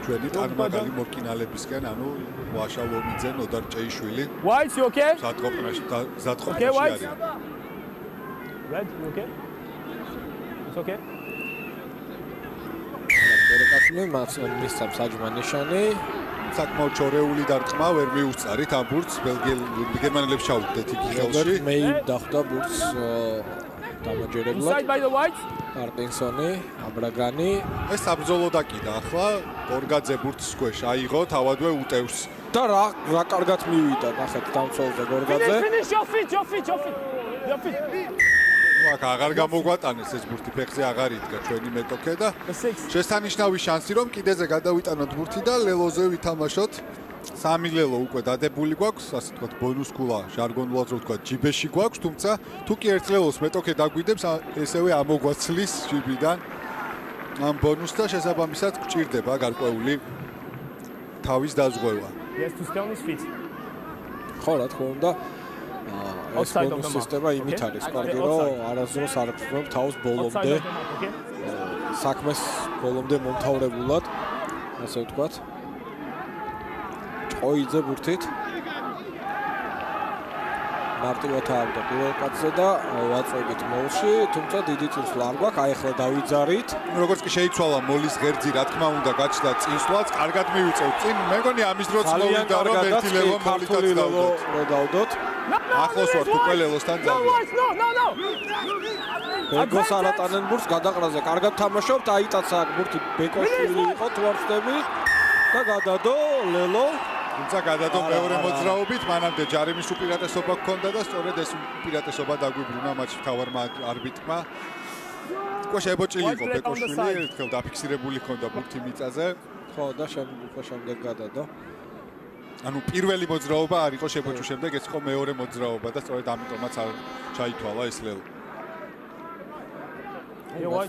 ჩვენი წარმაგალი მორკინალებისგან, ანუ ვაშა ლომიძე, ნოდარ ჭეიშვილი. White, you okay? ზატყობნაში Okay, White. არის. Red, you okay? It's okay. გერეკაშვილი მისცა საჯმა ნიშანი. საკმაოდ ჩორეული დარტყმა ვერ მიუსწარით ამ ბურთს გერმანელებს ჩაუდგეთ იქ ხელში. მეი დახვდა ბურთს დამაჯერებლად. Inside by the white. პარკინსონი, აბრაგანი. ეს საბრძოლო დაკიდა ახლა გორგაძე ბურთს ქვეშ აიღო, თავადვე უტევს. და რა კარგად მივიდა, ნახეთ დამცველზე გორგაძე. Finish your feet. აქ აღარ გამოგვატანეს ეს ბურთი ფეხზე აღარ იდგა ჩვენი მეტოქე და შესანიშნავი შანსი რომ კიდეზე გადავიტანოთ ბურთი და ლელოზე ვითამაშოთ 3 ლელო უკვე დადებული გვაქვს, ასე ვთქვათ, ბონუს გულა, ჟარგონულად რო ვთქვათ, ჯიბეში გვაქვს, თუმცა თუ კი 1 ლელოს მეტოქე დაგვიდებს, ესევე ამოგვაცლის ჯიბიდან ამ ბონუსს და შესაბამისად გჭირდება გარკვეული თავის დაზღვევა. Yes, to stay on his feet. ხო, რა თქმა უნდა. ეს ბონუს სისტემა იმით არის კარგი, რომ არასდროს არ აფრთხილებ თავს ბოლომდე. საქმეს ბოლომდე მომთავრებულად, ასე ვთქვათ. ჭოიძე ბურთით. მარტივად ავდა პირველ კაცზე და ვაწვევით მოლში, თუმცა დიდი წინსვლა არ გვაქვს, აი ახლა დავიძარით. როგორც კი შეიცვალა მოლის ღერძი, რა თქმა უნდა, გაჩნდა წინსვლაც, კარგად მივიწევთ წინ. მე მგონი ამის დროც მოვიდა, რომ ერთი ლელო მოლითაც დავდოთ. ახლოს ვართ უკვე ლელოსთან ძალიან. No. ბეკოს არატანენ ბურთს გადაყრაზე, კარგად თამაშობთ, აიტაცა ბურთი ბეკოშვილი იყო, თუ არ ვწდები და გადადო ლელო. თუმცა გადადო მეორე მოძრაობით, მანამდე ჯარიმის უპირატესობა ჰქონდა და სწორედ ეს უპირატესობა დაგვიბრუნა მატჩის მთავარმა არბიტრმა. უკვე შებოჭილი იყო ბეკოშვილი, ერთხელ დაფიქსირებული ჰქონდა ბურთი მიწაზე. ხო და შემდეგ გადადო. ანუ პირველი მოძრაობა არ იყო შებოჭვის შემდეგ, ეს იყო მეორე მოძრაობა და სწორედ ამიტომაც არ ჩაითვალა ეს ლელო.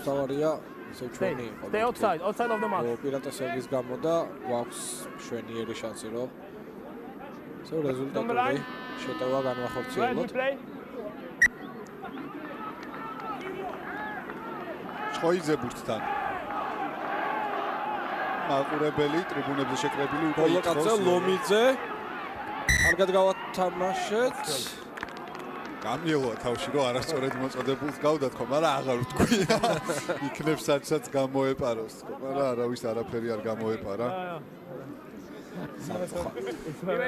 თავარია ისე ჩვენი იყო. Stay outside of the match. უპირატესობის გამო და გვაქვს შვენიერი შანსი, რომ ეს რეზულტატი შეტევა განვახორციელოთ. ჭოიძე ბურთთან. მაყურებელი ტრიბუნებზე შეკრებილი უკვე ბოლოკაძე ლომიძე. კარგად გავათამაშეთ. გამიელოა თავში რომ არასწორად მოწოდებულს გავდათ ხო, მაგრამ აღარ ვთქვი. იქნებ სადაც გამოეპაროს ხო, მაგრამ არავის არაფერი არ გამოეპარა.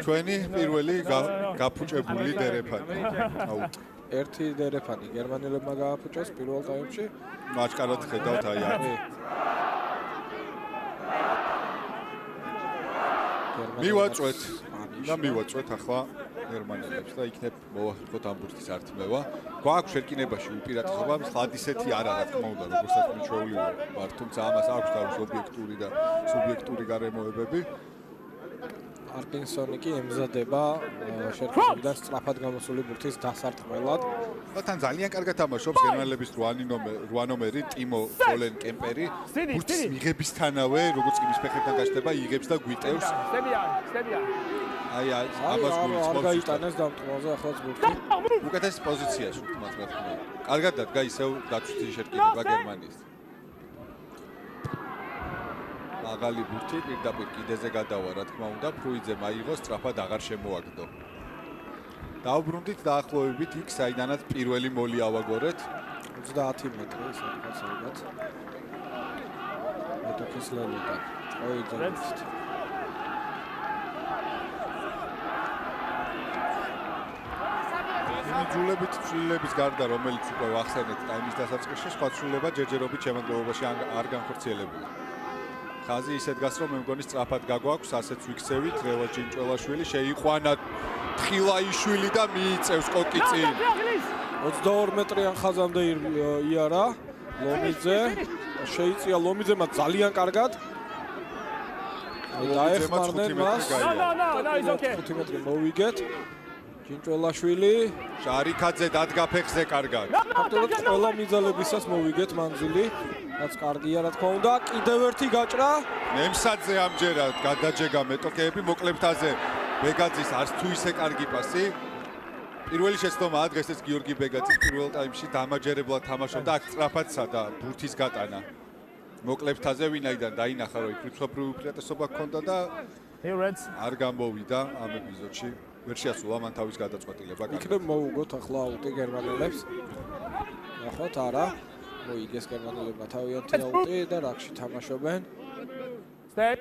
ჩვენი პირველი გაფუჭებული დერეფანი. აუტ. ერთი დერეფანი გერმანელებმა გააფუჭეს პირველ ტაიმში. მაჭკარად ხედავთ აი აქ. მივაწვეთ და მივაწვეთ ახლა გერმანელებს და იქნებ მოვახერხოთ ამ ბურთის ართმევა. გვაქვს შეკინებაში უპირატესობა, ხლად ისეთი არ არის, რა თქმა უნდა, როგორცაც მიჩვეული ვარ, თუმცა ამას აქვს თავის ობიექტური და სუბიექტური გარემოებები. არკინსონი კი ემზადება შეკინებიდან სწრაფად გამოსული ბურთის დასარტყმელად. და თან ძალიან კარგად თამაშობს გერმანელების 8 ნომერი ტიმო ფოლენ კემპერი. ბურთის მიღებისთანავე, როგორც კი მის ფეხებთან გაჩნდება, იღებს და გვიტევს. აი ამას გულისხმობს. არ გაიტანეს დამტყმაზე ახლაც ბურთი. უკეთეს პოზიციაში თუმცა რა თქმა უნდა. კარგად დადგა ისევ დაცვითი შეკინება გერმანიის. მაღალი ბურთი პირდაპირ კიდეზე გადავა, რა თქმა უნდა, ფრუიძემ აიღო, სწრაფად აღარ შემოაგდო. დავბრუნდით დაახლოებით იქ, საიდანაც პირველი მოლი ავაგორეთ. 30 მეტრი, სადღაც ალბათ. მეტოქის ლელოდა. ჭოიძე. ძულებით ცვლილების გარდა, რომელიც უკვე ვახსენეთ ტაიმის დასაწყისში, სხვა ცვლილება ჯერჯერობით შემადგენლობაში არ განხორციელებულა. ხაზი ისე დგას, რომ მე მგონი სწრაფად გაგვაქვს, ასეც ვიქცევით, რელო ჯინჭველაშვილი შეიყვანა თხილაიშვილი და მიიწევს კოკიწინ. 22 მეტრიან ხაზამდე იარა ლომიძე. შეიწია ლომიძემა ძალიან კარგად. დაეხმარნენ მას. No, it's okay. 5 მეტრი მოვიგეთ. ჯინჭველაშვილი, ჟარიქაძე დადგა ფეხზე კარგად. ფაქტობრივად ყველა მიზალებისას მოვიგეთ მანძილი. რაც კარგია რა თქმა უნდა. კიდევ ერთი გაჭრა. ნემსაძე ამჯერად გადაჯეგა მეტოქეები მოკლებთაზე. ბეგაძის არც თუ ისე კარგი პასი. პირველი შეცდომაა დღეს ეს გიორგი ბეგაძის პირველ ტაიმში დამაჯერებლად თამაშობდა, აქ სწრაფადსა და ბურთის გატანა. მოკლებთაზე ვინაიდან დაინახა რომ იქ რიცხვებრივი უპირატესობა ჰქონდა და არ გამოვიდა ამ ეპიზოდში. ვერ შეასრულა მან თავის გადაწყვეტილება. იქნებ მოუგოთ ახლა აუტი გერმანელებს. ნახოთ არა. მოიგეს გერმანელებმა თავიანთი აუტი და რაკში თამაშობენ. Stay.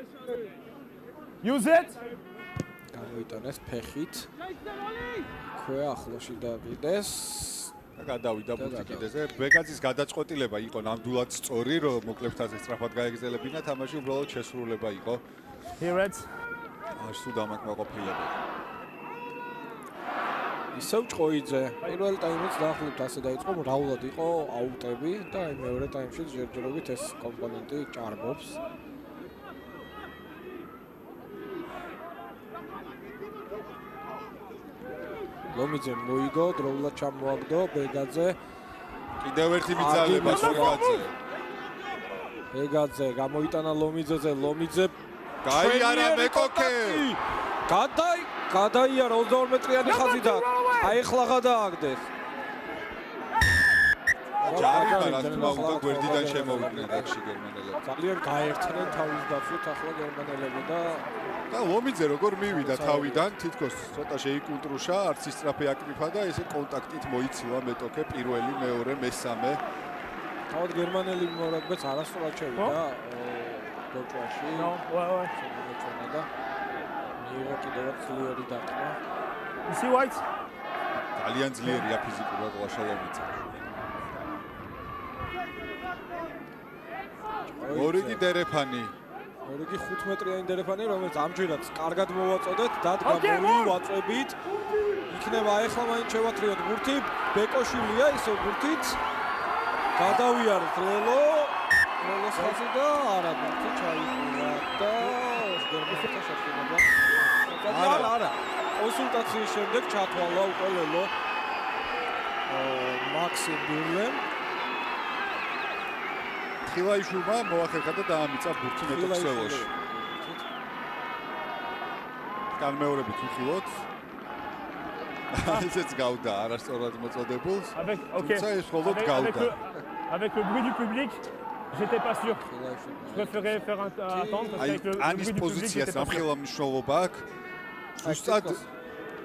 Use it. გამოიტანეს ფეხით. ქვე ახლოში დავიდეს. და გადავიდა ბურთი კიდეზე. ბეგაძის გადაწყვეტილება იყო ნამდვილად სწორი, რომ მოკლებთაზე სწრაფად გაეგზელებინა თამაში, უბრალოდ შესრულება იყო. Here it. სულ დამაკმაყოფილებელი. ისევ ჭოიძე. პირველ ტაიმიც დაახლოებით ასე დაიწყო, მრავლად იყო აუტები და აი მეორე ტაიმში ჯერჯერობით ეს კომპონენტი ჭარბობს. ლომიძე მოიგო, დროულად ჩამოაგდო ბეგაძე. კიდევ ერთი მიცალება ბეგაძე. ბეგაძე გამოიტანა ლომიძეზე, ლომიძე გაიარა მეკოქე. გადაიარა 22 მეტრიანი ხაზი და აი ახლა გადააგდეს. ჯარიმა რა თქმა უნდა გვერდიდან შემოვიდნენ დაგში გერმანელები. ძალიან გაერთნენ თავის დაცვით ახლა გერმანელები და ლომიძე როგორ მივიდა თავიდან, თითქოს ცოტა შეიკუნტრუშა, არც ისწრაფი აკრიფა და ესე კონტაქტით მოიცილა მეტოქე პირველი, მეორე, მესამე. თავად გერმანელი მორაგბეც არასწორად შევიდა დოჭვაში. და მიიღო კიდევაც ძლიერი დარტყმა. You see white? ძალიან ძლიერია ფიზიკურად ლაშა ლომიძე. ორიგი დერეფანი. ორიგი 5 მეტრიანი დერეფანი, რომელიც ამჯერად კარგად მოვაწოდეთ, დადგა მოვაწვევით. იქნება ახლა მაინც შევათრიოთ ბურთი, ბეკოშვილია ისო ბურთით. გადავიარეთ ლელოს ხაზი და არა ბურთი ჩაიხურა და გერმანელთა შეხვედრა. არა. კონსულტაციის შემდეგ ჩათვალა უკვე ლელო მაქსიმ ბიურლემ. ხილაიშვილმა მოახერხა და დაამიცა ბურთი მეტოქსელოში. განმეორებით ვიხილოთ. ესეც გავდა არასწორად მოწოდებულს. თუმცა ეს მხოლოდ გავდა. Avec le bruit du public, j'étais pas sûr. Je préférais faire attendre parce qu'avec le bruit du public, j'étais pas sûr. ამხელა მნიშვნელობა აქვს. ზუსტად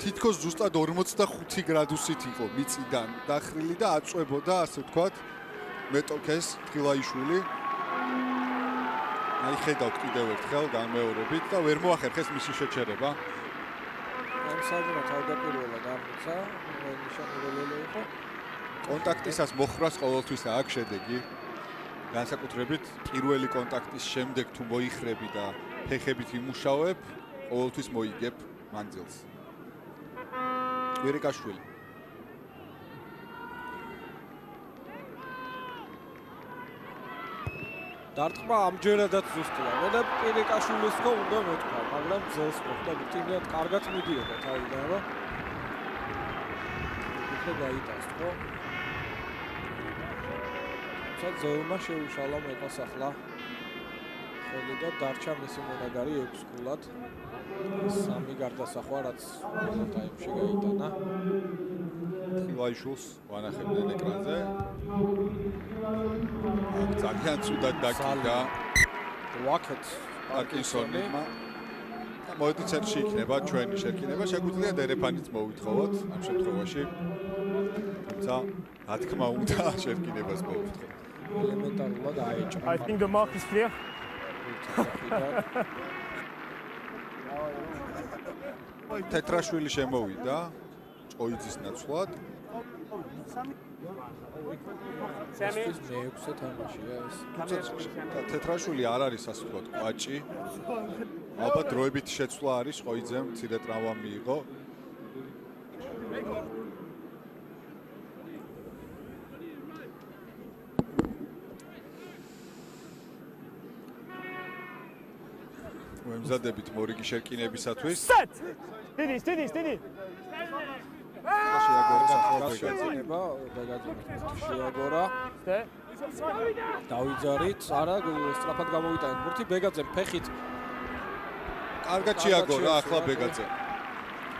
თითქოს ზუსტად 45 გრადუსით იყო მიწიდან დახრილი და აწვებოდა ასე ვთქვათ მეტოქეს ხილაიშვილი. აი ხედავთ კიდევ ერთხელ განმეორებით და ვერ მოახერხეს მისი შეჩერება. ამ საჯარო თავდაპირველად ამოცა, ნიშანულელი იყო. კონტაქტისას მოხრას ყოველთვის აქვს შედეგი. განსაკუთრებით პირველი კონტაქტის შემდეგ თუ მოიხრები და ფეხებით იმუშავებ, ყოველთვის მოიგებ მანძილს. კვირიკაშვილი. დარტყმა ამჯერადაც ზუსტია. მე და კვირიკაშვილის ხო უნდა მეთქვა, მაგრამ ძელს მოხდა ბიტინად კარგად მიდიოდა თავიდან, რომ უფრო გაიტანს, ხო? ზეულმა შეუშალა მეტას ახლა ხელი და დარჩა მისი მონაგარი 6 გულად. 3 გარდასახვა რაც ტაიმში გაიტანა. ხილაიშვილს ვანახებდნენ ეკრანზე. ძალიან ცუდად დაკიდა ვაკეთ პარკინსონმა. მოდით ცერში იქნება ჩვენი შეკინება, შეგვიძლია დერეფანიც მოვითხოვოთ ამ შემთხვევაში. თუმცა რა თქმა უნდა შეკინებას მოვითხოვოთ. ელემენტარულად აეჭრა. I think the mark is clear. თეთრაშვილი შემოვიდა ჭოიძის ნაცვლად. ეს მე-6 თამაშია ეს. თეთრაშვილი არ არის ასე ვთქვათ კვაჭი. ალბათ დროებით შეცვლა არის ჭოიძემ, მცირე ტრავმა მიიღო. მემზადებით მორიგი შეკინებისათვის. Stidi. შეაგორა შეაგორა დავიძარით არა სწრაფად გამოვიტანეთ ბურთი ბეგაძემ ფეხით კარგად შეაგორა ახლა ბეგაძე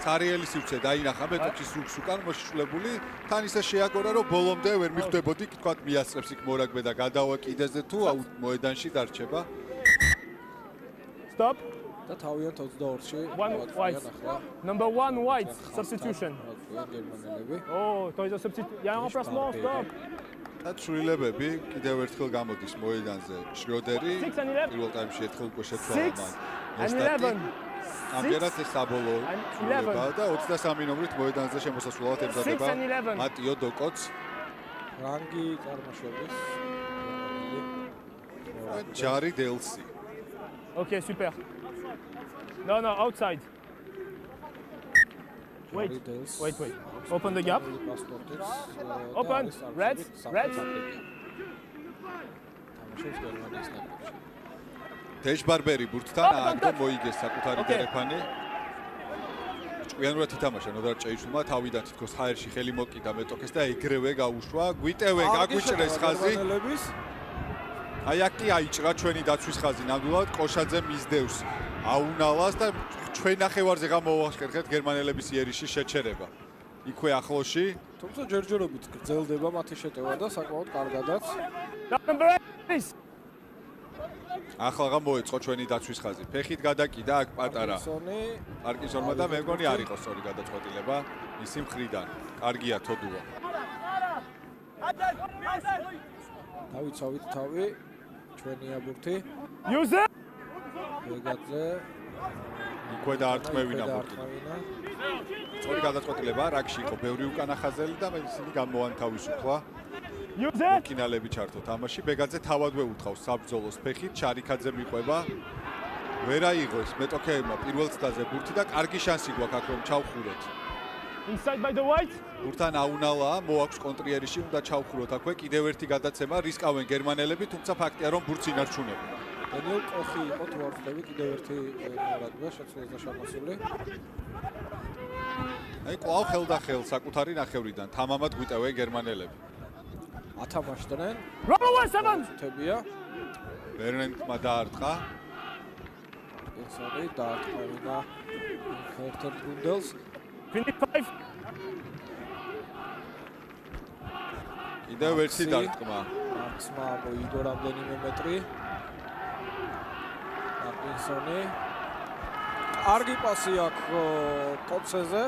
ცარიელი სივრცე დაინახა მეტოქის რუქს უკან მოშიშვლებული თან ისე შეაგორა რომ ბოლომდე ვერ მიხვდებოდი თქვათ მიასწრებს იქ მორაგბე და გადავა კიდეზე თუ მოედანში დარჩება Stop. და თავიანთ 22-ში Number 1 white substitution. გერმანელები Oh, there is a substitution. Il y a un remplacement, stop. და ცვლილებები კიდევ ერთხელ გამოდის მოედანზე შროდერი პირველ ტაიმში ერთხელ უკვე შეცვალა მან ამჯერად ეს საბოლოო ცვლილება და 23 ნომრით მოედანზე შემოსასვლელად ემზადება მატიო დოკოც რანგი წარმოშობის ჯარი დელსი Okay, super. No, outside. Wait. Open the gap. Open. Red. დეშბარბერი ბურთთან ააგო მოიგეს საკუთარი დერეფანი. ჭკვიანურად ითამაშა ნოდარჭეიშვილმა თავიდან თითქოს ჰაერში ხელი მოკიდა მეტოქეს და ეგრევე გაუშვა გვიტევე გაგვიჭრეს ხაზი აი აქ კი აიჭრა ჩვენი დაცვის ხაზი ნამდვილად კოშაძე მისდევს აუნალას და ჩვენ ნახევარზე გამოვახერხეთ გერმანელების იერიშის შეჩერება იქვე ახლოში თუმცა ჯერჯერობით გრძელდება მათი შეტევა და საკმაოდ კარგადაც ახლა მოეწყო ჩვენი დაცვის ხაზი ფეხით გადაკიდა აქ პატარა პარკინსონმა და მე მგონი არ იყო სწორი გადაწყვეტილება მისი მხრიდან კარგია თოდუა დავიცავით თავი ჩვენი აბურთი იუზე ეგაძე იქვე დაარტყმევინა ბურთი სწორი გადაწყვეტილება რაგში იყო ბევრი უკანახაზელი და ისინი გამოვან თავისუფლა მოკინალები ჩართო თამაში ბეგაძე თავადვე უთავს საბრძოლოს ფეხით ჩარიქაძე მიყვება ვერ აიღოს მეტოქეებმა პირველ ცდაზე ბურთი და კარგი შანსი გვაქვს აქ რომ ჩავხუროთ inside by the white ბურთან აუნალა მოაქვს კონტრიერიში უნდა ჩავხუროთ აქვე კიდევ ერთი გადაცემა რისკავენ გერმანელები თუმცა ფაქტია რომ ბურთს ინარჩუნებენ დანიელ კოხი იყო თუ არ ვთქვი კიდევ ერთი ნარადვა შეცვლილდა შემოსული აი ყავ ხელდახელ საკუთარი ნახევრიდან თამამად გვიტევენ გერმანელები ათამაშდნენ თებია ვერნენტმა დაარტყა ესარი დაარტყმევინა ერთ-ერთ გუნდელს finish 5 კიდევ ერთი დაარტყმა მაქსმა მოიდო რამდენიმე მეტრი პარკინსონი კარგი პასი აქვს კოცეზე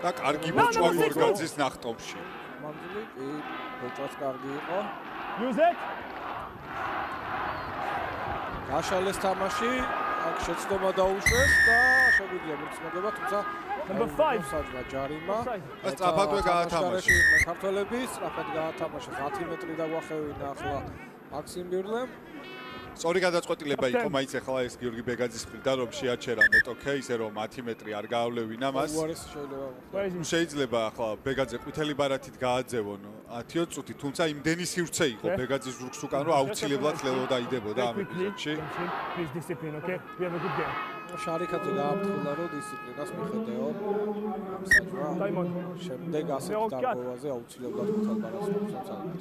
და კარგი მოჭვა გორგაძის ნახტომში მანძილი კი მოჭვაც კარგი იყო იუზეთ გაშალეს თამაში აქ შეცდომა დაუშვეს და შეგვიძლია ბურთს მოგება თუმცა number 5 საჯვა ჯარიმა სწრაფადვე გაათამაშა ქართველები სწრაფად გაათამაშეს 10 მეტრი დაგვახევინა ახლა მაქსიმ ბირლემ სწორი გადაწყვეტილება იყო მაინც ახლა ეს გიორგი ბეგაძის მხრიდან რომ შეაჩერა მეტოქე ისე რომ 10 მეტრი არ გაავლევინა მას შეიძლება ახლა ბეგაძე ყვითელი ბარათით გააძევონ 10 წუთი თუმცა იმდენი სივრცე იყო ბეგაძის ზურგს უკან რომ აუცილებლად ლელო დაიდებოდა ამ ეპიზოდში please discipline okay we have a good game შარიქაძე გააფრთხილა რომ დისციპლინას მიხედეო საჯვა შემდეგ ასეთ დარღვევაზე აუცილებლად ყვითელ ბარათს მოსაცალეთ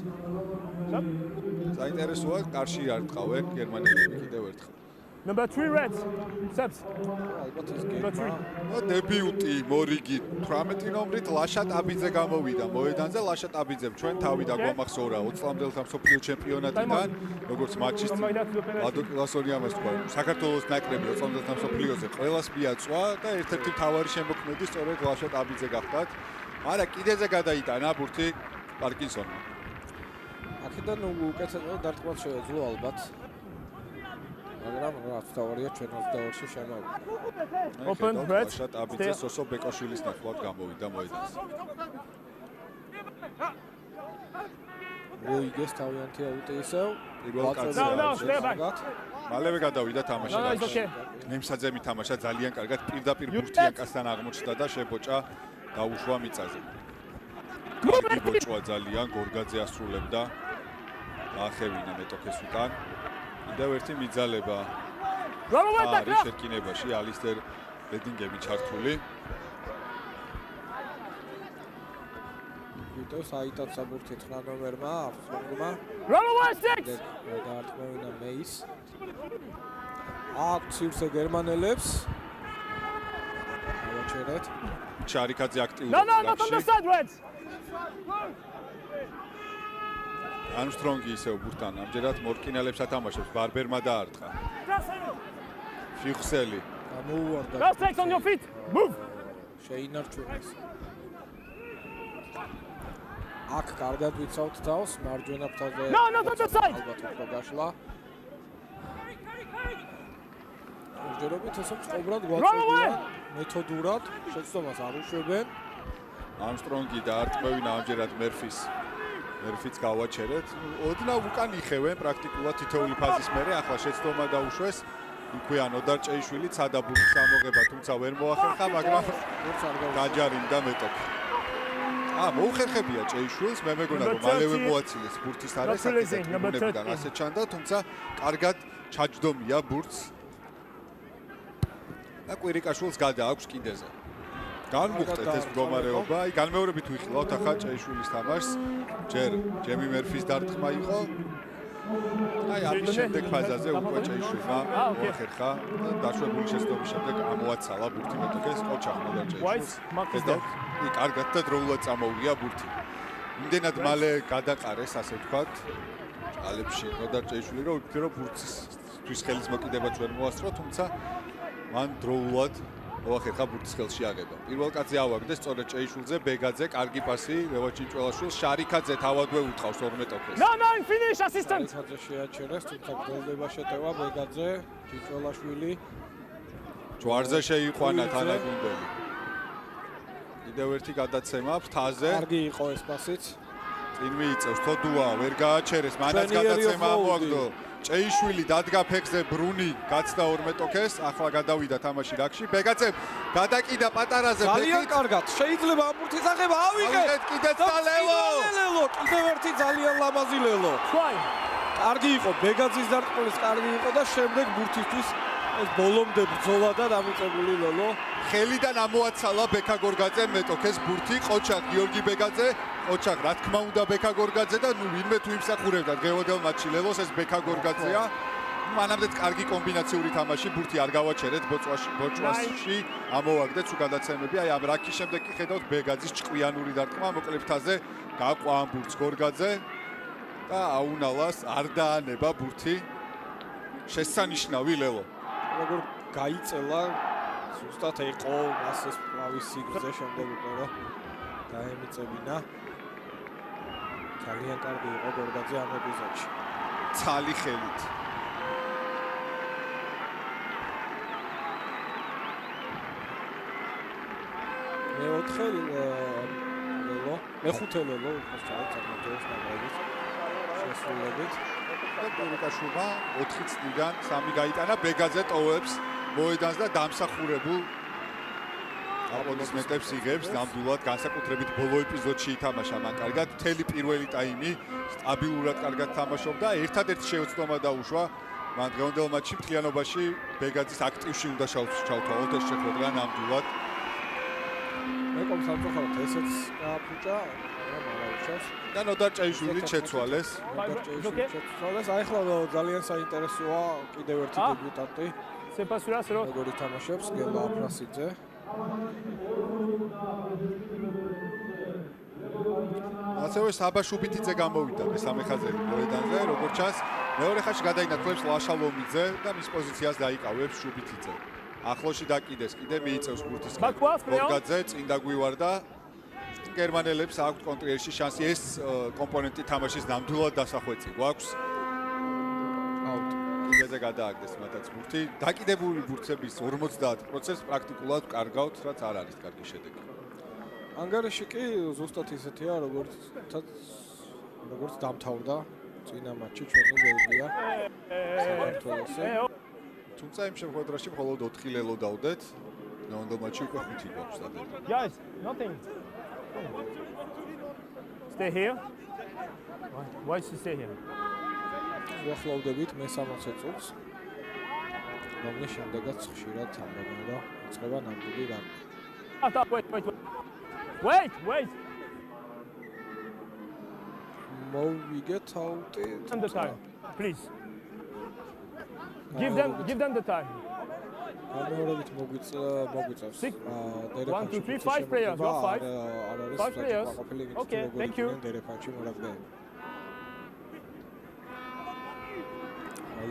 საინტერესოა კარში არ ტყავენ გერმანელები კიდევ ერთხელ number 3 reds steps ალბათ ის გემა დებიუტი მორიგი 18 ნომრით ლაშა ტაბიძე გამოვიდა მოედანზე ლაშა ტაბიძემ ჩვენ თავი დაგვამახსოვრა 20-მდელთა მსოფლიო ჩემპიონატიდან როგორც მატჩის ლადო კლასონი ამას თქვა საქართველოს ნაკრები 20-მდელთა მსოფლიოზე ყველას მიაწვა და ერთ-ერთი მთავარი შემოქმედი სწორედ ლაშა ტაბიძე გახდათ მაგრამ კიდეზე გადაიტანა ბურთი პარკინსონმა აქედან უკეთესად დარტყმას შეეძლო ალბათ მაგრამ რაც თავარია ჩვენ 22-ში შემოვიდა open red აბიძე სოსო ბეკოშვილის ნაცვლად გამოვიდა მოედანზე როიგეს თავიანთი აუტი ისევ პირველ კაცზე მალევე გადავიდა თამაშში ნემსაძემი თამაშა ძალიან კარგად პირდაპირ ბურთიანკასთან აღმოჩნდა და შებოჭა დაუშვა მიწაზე კარგი ბოჭვა ძალიან გორგაძე ასრულებდა ახევინა მეტოქეს უკან კიდევ ერთი მიძალება არის შეკინებაში ალისტერ ბედინგები ჩართული ვიტოს აიტაც საბურთი 9 ნომერმა აფრონგმა დაარტყმევინა მეის აქ ცივსე გერმანელებს ავაჩერეთ ჩარიქაძე აქტიურობს ანსტრონგი ისევ ბურთთან ამჯერად მორკინალებს ათამაშებს ბარბერმა დაარტყა ფიხსელი გამოუვარდა Just take on your feet move შეინარჩუნეს აქ კარგად ვიცავთ თავს მარჯვენა ფრთაზე not on the side ალბათ უფრო გაშლა ჯერობით ესე მწყობრად გვაწევია მეთოდურად შეცდომას არ უშვებენ ანსტრონგი დაარტყმევინა ამჯერად მერფის გავაჩერეთ. ოდნავ უკან იხევენ პრაქტიკულად თითოეული ფაზის მერე ახლა შეცდომა დაუშვეს. იქვეა ნოდარჭეიშვილი ცადაბურის ამოღება თუმცა ვერ მოახერხა, მაგრამ გაჯარიმდა მეტოქი. მოუხერხებია ჭეიშვილს, მე მეგონა რომ მალევე მოაცილეს ბურთის არე საკითხებიდან ასე ჩანდა, თუმცა კარგად ჩაჯდომია ბურთს. და კვირიკაშვილს გადააქვს კიდეზე. განმუხტეთ ეს მდგომარეობა. აი განმეორებით ვიხილავთ ახლა ჭეიშვილის თამაშს. ჯერ ჯემი მერფის დარტყმა იყო. აი ამის შემდეგ ფაზაზე უკვე ჭეიშვილმა მოახერხა და დაშვებული შეცდომის შემდეგ ამოაცალა ბურთი მეტოქეს კოჩახმა და ჭეიშვილს. კი, კარგად და დროულად წამოუღია ბურთი. იმდენად მალე გადაყარეს, ასე ვთქვათ, ჭალებში და ჭეიშვილი რომ ვფიქრე რომ ბურთის ხელის მოკიდებაც ვერ მოასწრო, თუმცა მან დროულად მოახერხა ბურთის ხელში აღება. პირველ კაცზე ავაგდეს სწორედ ჭეიშვილზე, ბეგაძე, კარგი პასი, ლევან ჭინჭველაშვილს, შარიქაძე თავადვე utყავს 12 ტოქეს. No, finish assistant. შარიქაძე შეაჩერეს, თუმცა გოლდება შეტევა ბეგაძე, ჭინჭველაშვილი. ჯვარზე შეიყვანა თანაგუნდელი. კიდევ ერთი გადაცემა ფრთაზე. კარგი იყო ეს პასიც. წინ მიიწევს თოდუა, ვერ გააჩერეს, მანაც გადაცემა ამოაგდო. ჭეიშვილი დადგა ფეხზე ბრუნი გაცდა 12 ტოქეს, ახლა გადავიდა თამაში რაკში. ბეგაძე გადაკიდა პატარაზე ფეხით. ძალიან კარგად. შეიძლება ამ ბურთის აღება ავიღეთ. კიდეც და ლელო. კიდევ ერთი ძალიან ლამაზი ლელო. კარგი იყო ბეგაძის დარტყმის, კარგი იყო და შემდეგ ბურთისთვის ეს ბოლომდე ბრძოლა და დამიწებული ლელო. ხელიდან ამოაცალა ბექა გორგაძე მეტოქეს ბურთი, ყოჩახ გიორგი ბეგაძე, ყოჩახ რა თქმა უნდა ბექა გორგაძე და ნუ ვინმე თუ იმსახურებდა დღევანდელ მატჩში ლელოს ეს ბექა გორგაძეა. მანამდეც კარგი კომბინაციური თამაში, ბურთი არ გავაჩერეთ ბოჭვაში, ამოვაგდეთ თუ გადაცემები. აი ამ რაკის შემდეგ კი ხედავთ ბეგაძის ჭკვიანური დარტყმა მოკლეფთაზე, გაყვა ამ ბურთს გორგაძე და აუნალას არ დაანება ბურთი. შესანიშნავი ლელო. როგორ გაიწელა ზუსტად იყო მასეს პლავის სიგრძე შემდეგ უკვე რომ დაემიწებინა. ძალიან კარგი იყო გორგაძე ამ ეპიზოდში. ცალი ხელით. მეოთხე ლელო, მეხუთე ლელო, უბრალოდ წარმოგვიდგენს ნამრების შესრულებით. პურიკაშვილმა 4 წლიდან 3 გაიტანა, ბეგაძე ტოვებს მოედანს და დამსახურებულ აპლოდისმენტებს იღებს. ნამდვილად განსაკუთრებით ბოლო ეპიზოდში ითამაშა მან კარგად, მთელი პირველი ტაიმი სტაბილურად კარგად თამაშობდა. ერთადერთი შეუცდომა დაუშვა მან დღევანდელ მატჩში მთლიანობაში ბეგაძის აქტივში უნდა ჩავთვალოთ ეს შეხვედრა ნამდვილად. მეკომ სამწუხაროდ ესეც გააფუჭა, მაგრამ არავის და ნოდარ ჭეიშვილი შეცვალეს. აი ახლა ძალიან საინტერესოა კიდევ ერთი დებიუტანტი. როგორ ითამაშებს გელა აფრასიძე. ასევე საბა შუბიტიძე გამოვიდა მესამე ხაზები მოედანზე, როგორც ჩანს, მეორე ხაზში გადაინაცვლებს ლაშა ლომიძე და მის პოზიციას დაიკავებს შუბიტიძე. ახლოში დაკიდეს, კიდე მიიწევს ბურთის გორგაძე, წინ დაგვივარდა. გერმანელებს აქვთ კონტრიერში შანსი ეს კომპონენტი თამაშის ნამდვილად დასახვეწი გვაქვს. აუტ. კიდეზე გადააგდეს მათაც ბურთი. დაკიდებული ბურთების 50% პრაქტიკულად კარგავთ, რაც არ არის კარგი შედეგი. ანგარიში კი ზუსტად ისეთია, როგორც დამთავრდა წინა მატჩი ჩვენი ბელგია საქართველოსზე. თუმცა იმ შეხვედრაში მხოლოდ 4 ლელო დავდეთ. დღევანდელ მატჩში უკვე 5 გვაქვს დადებული. Guys, nothing. Stay here. Why should stay here? უახლოვდებით მე-60 წუთს. რომლის შემდეგაც ხშირად ამბობენ, რომ იწყება ნამდვილი რამე. Wait. მოვიგეთ აუტი. The time, please. Give them the time. ამერობით მოგვიწევს. 1 2 3 5 players. You have 5 players. Okay, thank you. დერეფანჩი მორაგდე.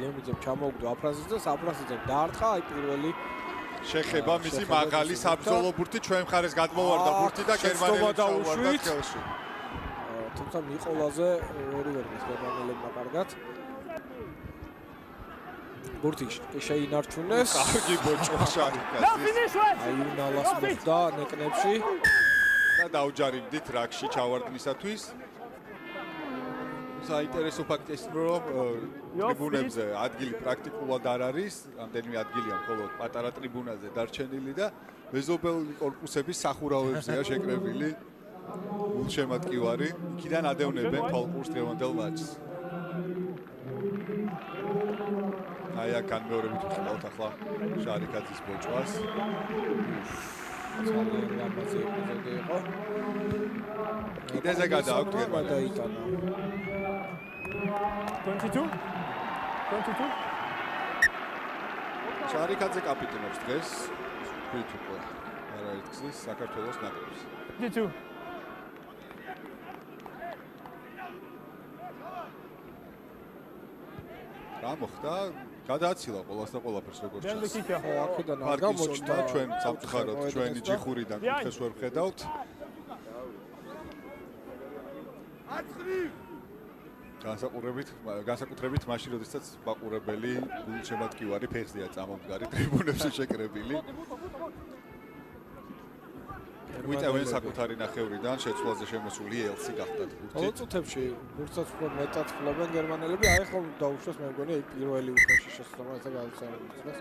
ლომიძემ ჩამოუგდო აფრასიძეს, აფრასიძემ დაარტყა აი პირველი შეხება მისი მაღალი საბრძოლო ბურთი ჩვენ მხარეს გადმოვარდა ბურთი და გერმანელებს დაუშვით ხელში. თუმცა მიყოლაზე ვერიგეს გერმანელებმა კარგად. ბურთი შეინარჩუნეს. კარგი ბოჭო შარიკაძე. აი უნალას მოხდა ნეკნებში და დაუჯარიმდით რაკში ჩავარდნისათვის. საინტერესო ფაქტია ის, რომ ტრიბუნებზე ადგილი პრაქტიკულად არ არის, რამდენიმე ადგილია მხოლოდ პატარა ტრიბუნაზე დარჩენილი და მეზობელი კორპუსების სახურავებზეა შეკრებილი გულშემატკივარი. იქიდან ადევნებენ თვალყურს დღევანდელ მატჩს. აი აქ განმეორებით ვხილავთ ახლა შარიკაძის ბოჭვას. ძალიან ლამაზი ეპიზოდი იყო. კიდეზე გადააქვთ გერმანელს. გადაიტანა. 22. 22. შარიკაძე კაპიტანობს დღეს. თქვით უკვე არაერთგზის საქართველოს ნაკრებს. 22. რა მოხდა? გადააცილა ყოველას და ყველაფერს როგორც Then the ჩანს. kicker. ხო, აქედან არ პარკინსონი გამოჩნდა. და ჩვენ სამწუხაროდ ჩვენი ჯიხურიდან კუთხეს ვერ ვხედავთ. განსაკუთრებით მაშინ, როდესაც მაყურებელი გულშემატკივარი ფეხზეა წამომდგარი ტრიბუნებში შეკრებილი. გვიტევენ საკუთარი ნახევრიდან შეცვლაზე შემოსული ელსი გახდათ ბურთი. ყოველ წუთებში ბურთსაც უფრო მეტად ფლობენ გერმანელები. აი ხო დაუშვეს მე მგონი აი პირველი უხეში შესაძლოა ესე გადაცემდეს.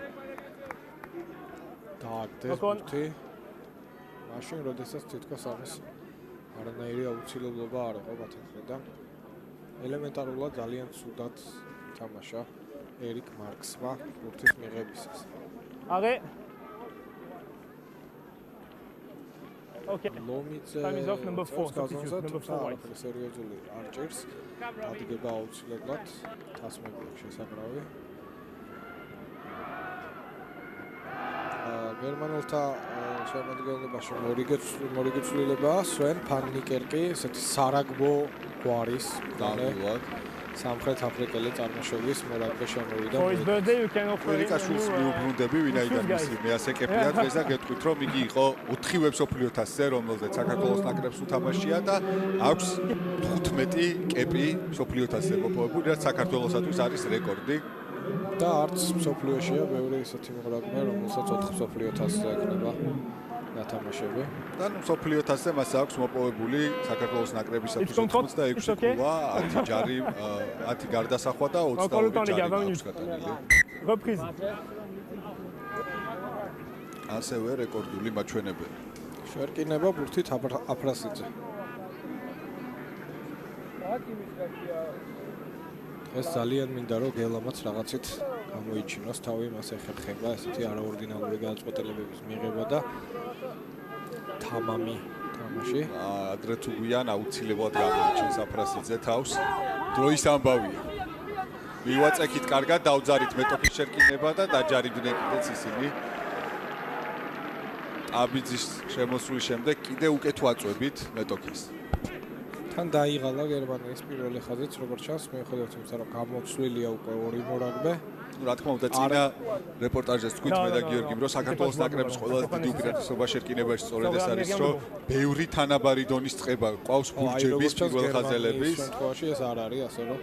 დააგდეს ბურთი. მაშინ როდესაც თითქოს ამის არანაირი აუცილებლობა არ იყო ბათენხლიდან. ელემენტარულად ძალიან ცუდად თამაშა ერიკ მარქსმა ბურთის მიღებისას. Arrêt. Okay. ლომიძე Time is off, number 4, substitute, number 4 white. სერიოზული არ ჭირს. დადგება აუცილებლად თასმებია შესაძლებელი. გერმანელთა შემადგენლობაში მორიგი ცვლილებაა სვენ ფანნიკერკი, ესეთი სარაგბო გვარის ნამდვილად. სამხრეთ აფრიკელი წარმოშობის მორაგბე შემოვიდა. For his birthday, you can offer him a ერიკაშვილს მიუბრუნდები, ვინაიდან მისი მეასეკებია დღეს და გეტყვით, რომ იგი იყო 4-ვე მსოფლიო თასზე, რომელზეც საქართველოს ნაკრებს უთამაშია და აქვს 15 კეპი მსოფლიო თასზე მოპოვებული, რაც საქართველოსათვის არის რეკორდი. და არც მსოფლიოშია ბევრი ისეთი მორაგბე, რომელსაც 4 მსოფლიო თასზე ექნება გათამაშები. და მსოფლიო თასზე მას აქვს მოპოვებული საქართველოს ნაკრებისათვის 86 ქულა, 10 ჯარი, 10 გარდასახვა და 20 ჯარი აქვს გატანილი. reprise. ასევე რეკორდული მაჩვენებელი. შერკინება ბურთით აფრასიძე. ეს ძალიან მინდა რომ გელამაც რაღაცით გამოიჩინოს თავი, მას ეხერხება ესეთი არაორდინალური გადაწყვეტილებების მიღება და თამამი თამაში. ადრე თუ გვიან აუცილებლად გამოიჩინოს აფრასიძე თავს. დროის ამბავია. მივაწექით კარგად, დავძარით მეტოქის შერკინება და დაჯარიბდნენ კიდეც ისინი. აბიძის შემოსვლის შემდეგ კიდე უკეთ ვაწვევით მეტოქის. თან დაიღალა გერმანიის პირველი ხაზიც, როგორც ჩანს, მიუხედავად იმისა, რომ გამოცვლილია უკვე ორი მორაგბე. რა თქმა უნდა, წინა რეპორტაჟეს თქვით მე და გიორგიმ, რომ საქართველოს ნაკრების ყველაზე დიდი უპირატესობა შერკინებაში სწორედ ეს არის, რომ ბევრი თანაბარი დონის წყება ყავს ბურჯების პირველ ხაზელების. შემთხვევაში ეს არ არის ასე რომ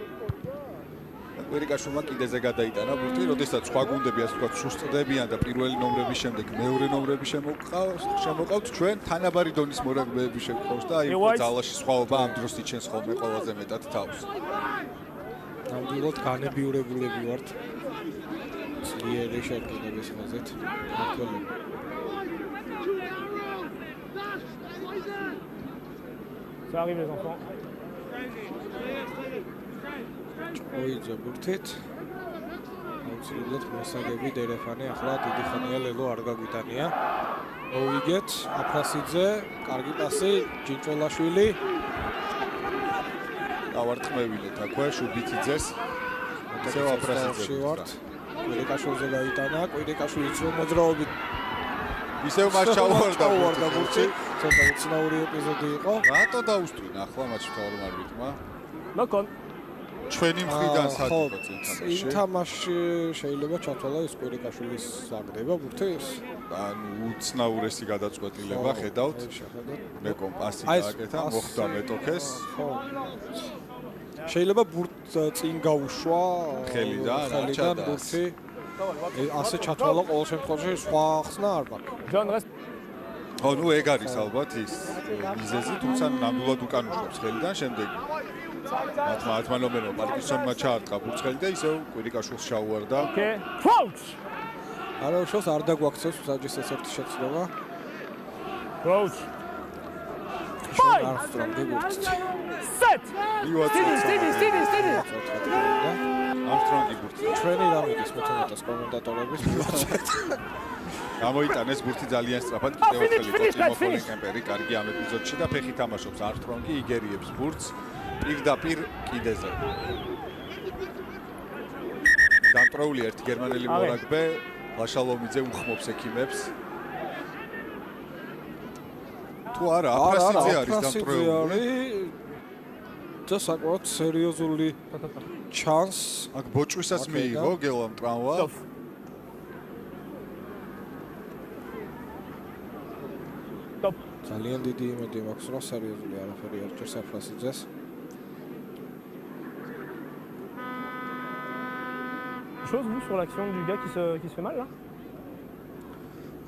ერიკაშვილმა კიდეზე გადაიტანა ბურთი, როდესაც სხვა გუნდები ასე ვთქვათ სუსტდებიან და პირველი ნომრების შემდეგ მეორე ნომრები შემოყავთ, ჩვენ თანაბარი დონის მორაგბეები შევყავს და აი ძალაში სხვაობა ამ დროს იჩენს ხოლმე ყველაზე მეტად თავს. ნამდვილად განებიურებულები ვართ ძლიერი შერკინების ხაზით მართველები. Ça arrive les enfants. ოიძე ბურთით აუცილებლად მოსაგები დერეფანი ახლა დიდი ხანია ლელო არ გაგვიტანია. მოვიგეთ აფრასიძე, კარგი პასი, ჯინჭოლაშვილი. დავარტყმევილეთ აქვე შუბიციძეს. ისევ აფრასიძე ვართ. კვირიკაშვილზე გაიტანა, კვირიკაშვილიც რომ მოძრაობით ისევ მას ჩაუვარდა ბურთი. ცოტა უცნაური ეპიზოდი იყო. რატო დაუსტვინა ახლა მატჩი მთავარ არბიტრმა? Knock on. ჩვენი მხრიდან სადღაც წინ თამაში შეიძლება ჩათვალა ის კვირიკაშვილის საგდება ბურთის. ანუ უცნაურესი გადაწყვეტილება ხედავთ. მე კომპასი გააკეთა, მოხდა მეტოქეს. შეიძლება ბურთ წინ გაუშვა ხელიდან ბურთი. ასე ჩათვალა ყოველ შემთხვევაში სხვა ხსნა არ მაქვს. John rest. ხო, ნუ ეგ არის ალბათ ის მიზეზი, თუმცა ნამდვილად უკან უშვებს ხელიდან შემდეგ მათმა ნომერმა პარკინსონმა ჩაარტყა ბურთელი და ისევ კვირიკაშვილს ჩაუვარდა. Okay. Crouch. არა უშავს არ დაგვაქცევს საჯის ესეთი შეცდომა. Crouch. Armstrong-ი ბურთით. Set. Steady. Armstrong-ი ბურთით. ჩვენი რამიკის მეთომეტას კომენტატორების მივაწვეთ. გამოიტანეს ბურთი ძალიან სწრაფად კიდევ ერთხელ ტიმოფოლენ კემპერი კარგი ამ ეპიზოდში და ფეხი თამაშობს არტრონგი იგერიებს ბურთს პირდაპირ კიდეზე. განტროული ერთი გერმანელი მორაგბე ლაშალომიძე უხმობს ექიმებს. თუ არა აფრასიძე არის განტროული და საკმაოდ სერიოზული ჩანს აქ ბოჭვისას მიიღო გელამ ტრავმა. ძალიან დიდი იმედი მაქვს რომ სერიოზული არაფერი არ ჭირს აფრასიძეს. Chose vous sur l'action du gars qui se fait mal là?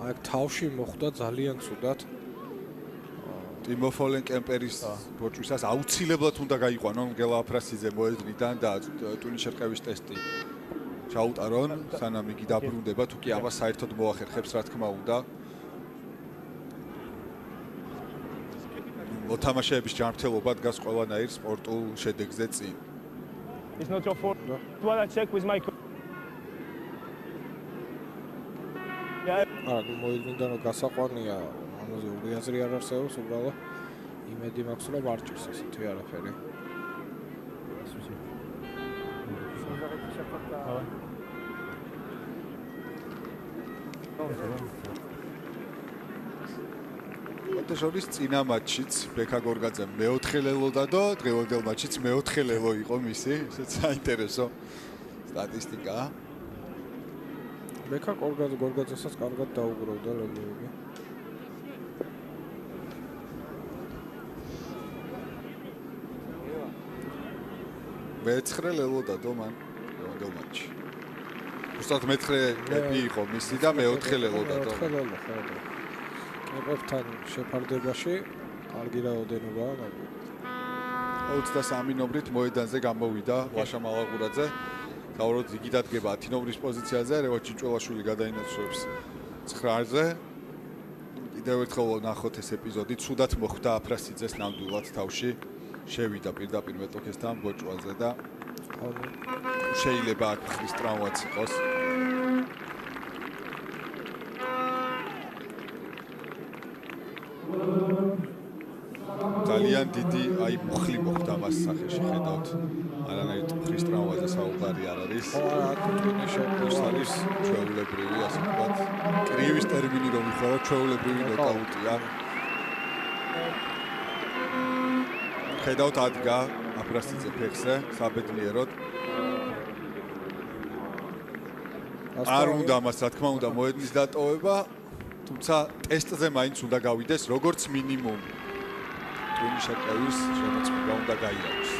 აქ თავში მოხდა ძალიან ცუდად. ტიმოფოლენ კემპერის ბოჭვისას აუცილებლად უნდა გაიყვანონ გელა აფრასიძე მოედნიდან და ტვინის შერყევის ტესტი ჩაუტარონ სანამ იგი დაბრუნდება თუ კი ამას საერთოდ მოახერხებს რა თქმა უნდა. მოთამაშეების ჯანმრთელობა დგას ყველანაირ სპორტულ შედეგზე წინ. It's not your fault. What I check with my არა, მოედნიდან რომ გასაყვანია, ამაზე ორი აზრი არ არსებობს, უბრალოდ იმედი მაქვს რომ არ ჭირს ესეთი არაფერი. შორის წინა მატჩიც ბექა გორგაძემ მეოთხე ლელოდა და დღევანდელ მატჩიც მეოთხე ლელო იყო მისი, ესეც საინტერესო სტატისტიკაა. ბექა გორგაძესაც კარგად დაუგროვდა ლელოები. მეცხრე ლელოდა დო მან დღევანდელ მატჩში. უბრალოდ მეცხრე ეპი იყო მისი და მეოთხე ლელოდა დო. ეპებთან შეფარდებაში კარგი რაოდენობაა, მაგრამ 23 ნომრით მოედანზე გამოვიდა ლაშა მალაღურაძე. თავროდ იგი დადგება 10 ნომრის პოზიციაზე, რევო ჭიჭველაშვილი გადაინაცვლებს 9-ზე. კიდევ ერთხელ ნახოთ ეს ეპიზოდი, ცუდად მოხვდა აფრასიძეს ნამდვილად თავში. შევიდა პირდაპირ მეტოქესთან ბოჭვაზე და შეიძლება აქ ხრის ტრავმაც იყოს. ძალიან დიდი აი მუხლი მოხდა მას სახეში ხედავთ. არანაირ ხრის ტრავმაზე საუბარი არ არის. ტვინის შეკვის არის ჩვეულებრივი, ასე ვთქვათ, კრივის ტერმინი რომ იხარო, ჩვეულებრივი ნოკაუტია. ხედავთ ადგა აფრასიძე ფეხზე, საბედნიეროდ. არ უნდა მას, რა თქმა უნდა, მოედნის დატოვება, თუმცა ტესტზე მაინც უნდა გავიდეს როგორც მინიმუმ. ტვინის შეკვის შემოწმება უნდა გაიაროს.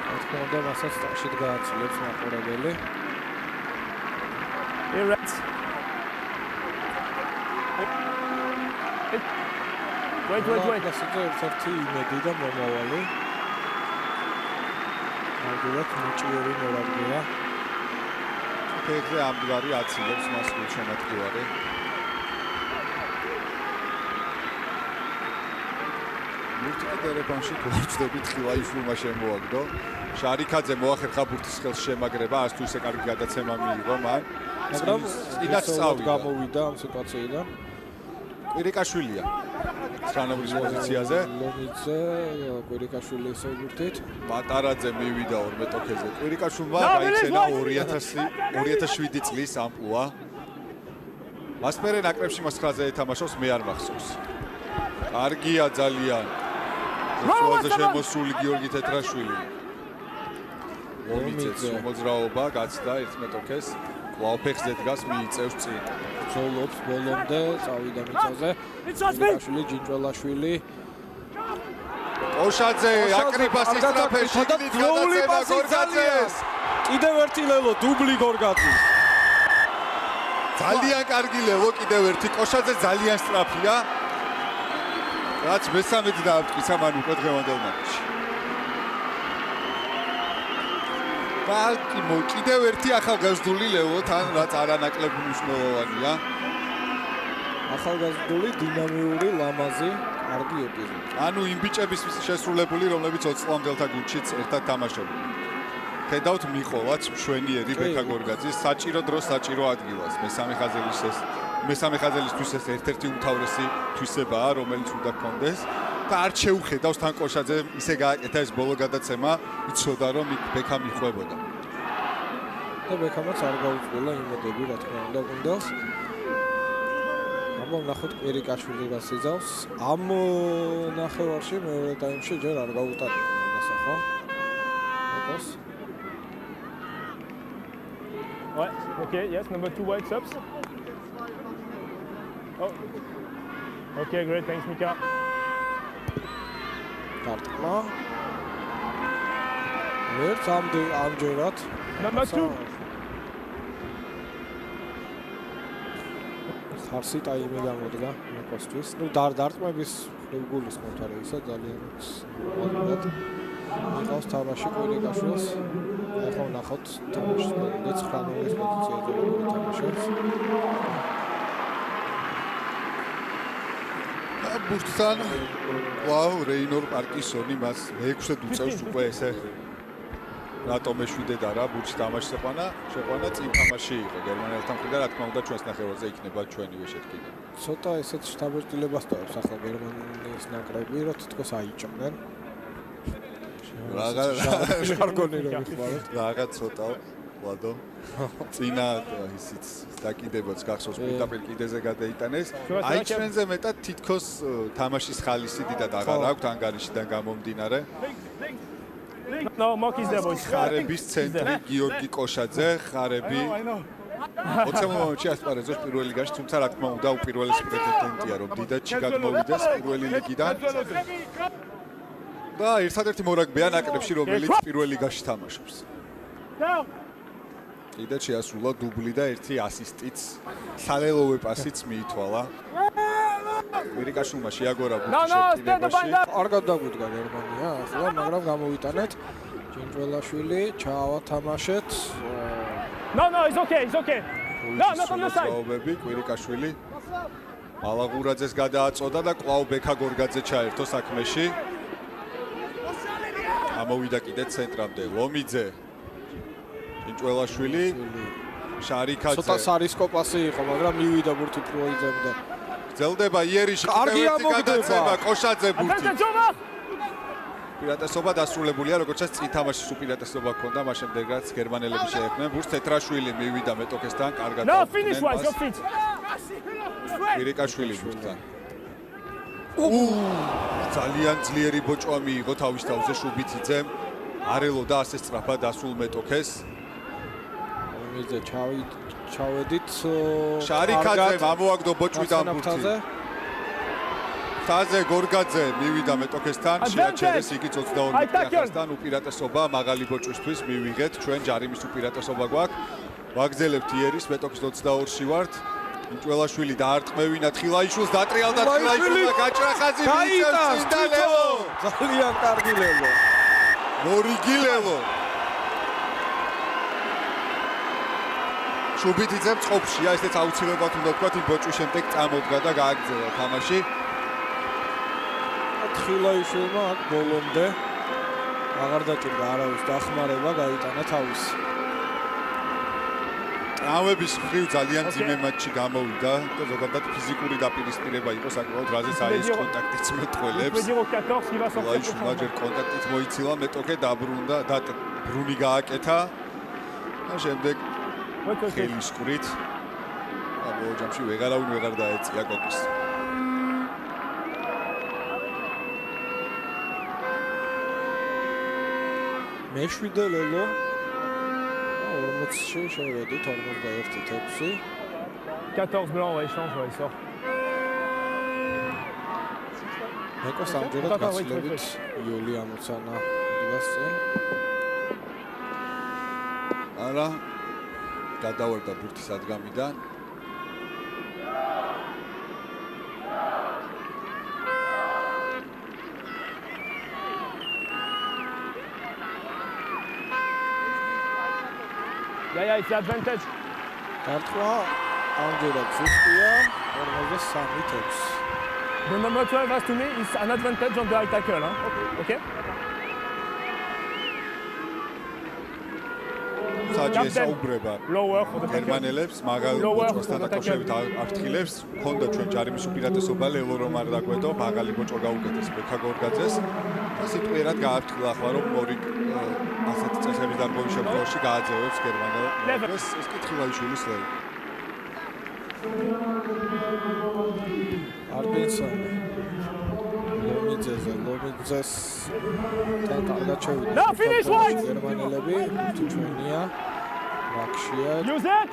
რა თქმა უნდა, მასაც ტაშით გააცილებს მაყურებელი. Wait. ასეთი ერთ-ერთი იმედი და მომავალი. მაგალითად, მოჭიერი მორაგბეა. ფეხზე ამდვარი აცილებს მას გულშემატკივარი. მურტიკერებანში თორჩდებით ხილაიშვილმა შემოაგდო. შარიქაძე მოახერხა ბურთის ხელს შემაგრება, არც თუ ისე კარგი გადაცემა მიიღო მან. მაგრამ წინაც გამოვიდა ამ სიტუაციიდან. კვირიკაშვილია სტრანოვრის პოზიციაზე. ლომიძე, კვირიკაშვილი ესეურთით. პატარაძე მივიდა 2 მეტოქეზე. კვირიკაშვილმა გაიცენა 2007 წლის ამპლუა. მასპერე ნაკრებში მოსხრაზე ეთამაშოს, მე არ მახსოვს. კარგია ძალიან. ზოაზე შემოსული გიორგი თეთრაშვილი. ლომიძეს მოძრაობა გაცდა 1 მეტოქეს. კვლავ-ფეხზე დგას, მიიწევს წინ. ცოლობს ბოლომდე, წავიდა მიწაზე. კვირიკაშვილი, ჯინჯველაშვილი. ოშაძე აკრიფას ისტრაფეში გადაცემა გორგაძეს. კიდევ ერთი ლელო, დუბლი გორგაძის. ძალიან კარგი ლელო, კიდევ ერთი. კოშაძე ძალიან სწრაფია. რაც მესამედ დაამტკიცა მან უკვე დღევანდელ მატჩში. კიდევ ერთი ახალგაზრდული ლელო, თან რაც არანაკლებ მნიშვნელოვანია. ახალგაზრდული, დინამიური, ლამაზი, კარგი ეპიზოდი. ანუ იმ ბიჭების შესრულებული, რომლებიც 20 წლამდელთა გუნდშიც ერთად თამაშობდნენ. ხედავთ მიყოლაც მშვენიერი ბექა გორგაძის საჭირო დროს საჭირო ადგილას. მესამე ხაზელისთვის ეს ერთ-ერთი უმთავრესი თვისებაა, რომელიც უნდა გქონდეს. და არ შეუხედავს თან კოშაძე ისე გააკეთა ეს ბოლო გადაცემა, იცოდა რომ ბექა მიხვებოდა. და ბექამაც არ გაუწყვილა იმედები, რა თქმა უნდა, გუნდელს. აბა ნახოთ კვირიკაშვილი რას იზავს. ამ ნახევარში მეორე ტაიმში ჯერ არ გაუტარდა დასახო. ოკოს. Ouais, okay, yes, number 2 white subs. Oh. Okay, great, thanks, Mika. Kartma. Where's Amjerat? Number 2. ხარსი ტაიმი გამოდგა მეკოსთვის. ნუ დარტყმების გულის მომთარე ისა ძალიან მოკლედ. მიყავს თამაში კვირიკაშვილს. ახლა ნახოთ თამაშის მომენტი 9 ნომერის პოზიციაზე თამაშობს. ბურთთან ვაუ რეინორ პარკისონი მას მე-6-ად უწევს უკვე ესე რატომ მეშვიდე და რა ბურთში თამაშს შეყვანა წინ თამაში იყო გერმანელთან მხრიდან რა თქმა უნდა ჩვენს ნახევარზე იქნება ჩვენივე შედგენა. ცოტა ესეც შთაბეჭდილებას ტოვებს ახლა გერმანიის ნაკრები რომ თითქოს აიჭმნენ. ჟარგონი რომ მიხმაროთ. რაღაც ცოტა ლადო წინა ისიც დაკიდებაც გახსოვს პირდაპირ კიდეზე გადაიტანეს. აი ჩვენზე მეტად თითქოს თამაშის ხალისი დიდად აღარ აქვთ ანგარიშიდან გამომდინარე. No, Moki's there, boys. ხარების ცენტრი გიორგი კოშაძე, ხარები 20 მომენტში ასპარეზობს პირველ ლიგაში, თუმცა რა თქმა უნდა უპირველესი პრეტენდენტია რომ დიდადში გადმოვიდეს პირველი ლიგიდან. და ერთადერთი მორაგბეა ნაკრებში, რომელიც პირველ ლიგაში თამაშობს. კიდეც შეასრულა დუბლი და ერთი ასისტიც, სალელოვე პასიც მიითვალა. კვირიკაშვილმა შეაგორა ბურთის შეკიდებაში. არ გადაგვიდგა გერმანია ახლა, მაგრამ გამოვიტანეთ. ჯინჯველაშვილი ჩაავათამაშეთ. No, it's okay, it's okay. No, not on the side. კვირიკაშვილი ალაღურაძეს გადააწოდა და კვლავ ბექა გორგაძე ჩაერთო საქმეში. ამოვიდა კიდე ცენტრამდე ლომიძე. ჯინჯველაშვილი შარიკაძე. ცოტა სარისკო პასი იყო, მაგრამ მივიდა ბურთი პროიზემდა. გრძელდება იერიში კიდევ ერთი გადაცემა კოშაძე ბურთი. პირატესობა დასრულებულია, როგორც წინ თამაშის უპირატესობა ჰქონდა, მას შემდეგ რაც გერმანელები შეექმნენ ბურთს. თეთრაშვილი მივიდა მეტოქესთან, კარგად No, finish wise, your feet. კვირიკაშვილი ბურთთან. ძალიან ძლიერი ბოჭვა მიიღო თავის თავზე შუბიციძემ. არელოდა ასე სწრაფად დასულ მეტოქეს. მიზე ჩავედით შარიკაძემ ამოაგდო ბოჭვიდან ბურთი. თაზე გორგაძე მივიდა მეტოქესთან, შეაჩერეს იგი 22 მეტრისგან უპირატესობა მაღალი ბოჭვისთვის მივიღეთ, ჩვენ ჯარიმის უპირატესობა გვაქვს. ვაგზელებთ იერის მეტოქის 22-ში ვართ. ინჭველაშვილი დაარტყმევინა თხილაიშვილს, დატრიალდა თხილაიშვილმა გაჭრა ხაზი მიიწევს წინ ლელო. ძალიან კარგი ლელო. მორიგი ლელო. შუბიციძემ წყობშია, ესეც აუცილებლად უნდა თქვა, იმ ბოჭვის შემდეგ წამოდგა და გააგრძელა თამაში. თხილაიშვილმა აქ ბოლომდე აღარ დაჭირდა არავის დახმარება, გაიტანა თავისი. ტრავმების მხრივ ძალიან ძიმე მატჩი გამოვიდა და ზოგადად ფიზიკური დაპირისპირება იყო საკმაოდ, რაზეც აი ეს კონტაქტიც მეტყველებს. თხილაიშვილმა ჯერ კონტაქტით მოიცილა, მეტოქე დაბრუნდა და ბრუნი გააკეთა და შემდეგ ხელის ყრით აბოლო ჯამში ვეღარავინ ვეღარ დაეწია კოკის. მეშვიდე ლელო 40-ში შევედით 41-6. 14 blancs, ouais, change, ouais, il sort. მეკოს ამჯერად გაცილებით იოლი ამოცანა დილას წინ. არა გადავარდა ბურთის ადგამიდან. Yeah, it's the advantage. დარტყმა ამჯერად ზუსტია 43-6. The number 12 has to me is an advantage on the high tackle, huh? Okay. ხაჯი ესაუბრება Lower for the tackle. გერმანელებს მაგალ ბოჭკოსთან დაკავშირებით აფრთხილებს მქონდა ჩვენ ჯარიმის უპირატესობა ლელო რომ არ დაგვედო მაგალი ბოჭკო გაუკეთეს ბექა გორგაძეს და სიტყვიერად გააფრთხილა ახლა რომ ორი ასეთი წესების დარღვევის შემთხვევაში გააძევებს გერმანელებს ეს კითხილაიშვილის ლევი არბინსონი ლომიძეს თან კარგად შევიდა გერმანელები ჩვენია ვაქშია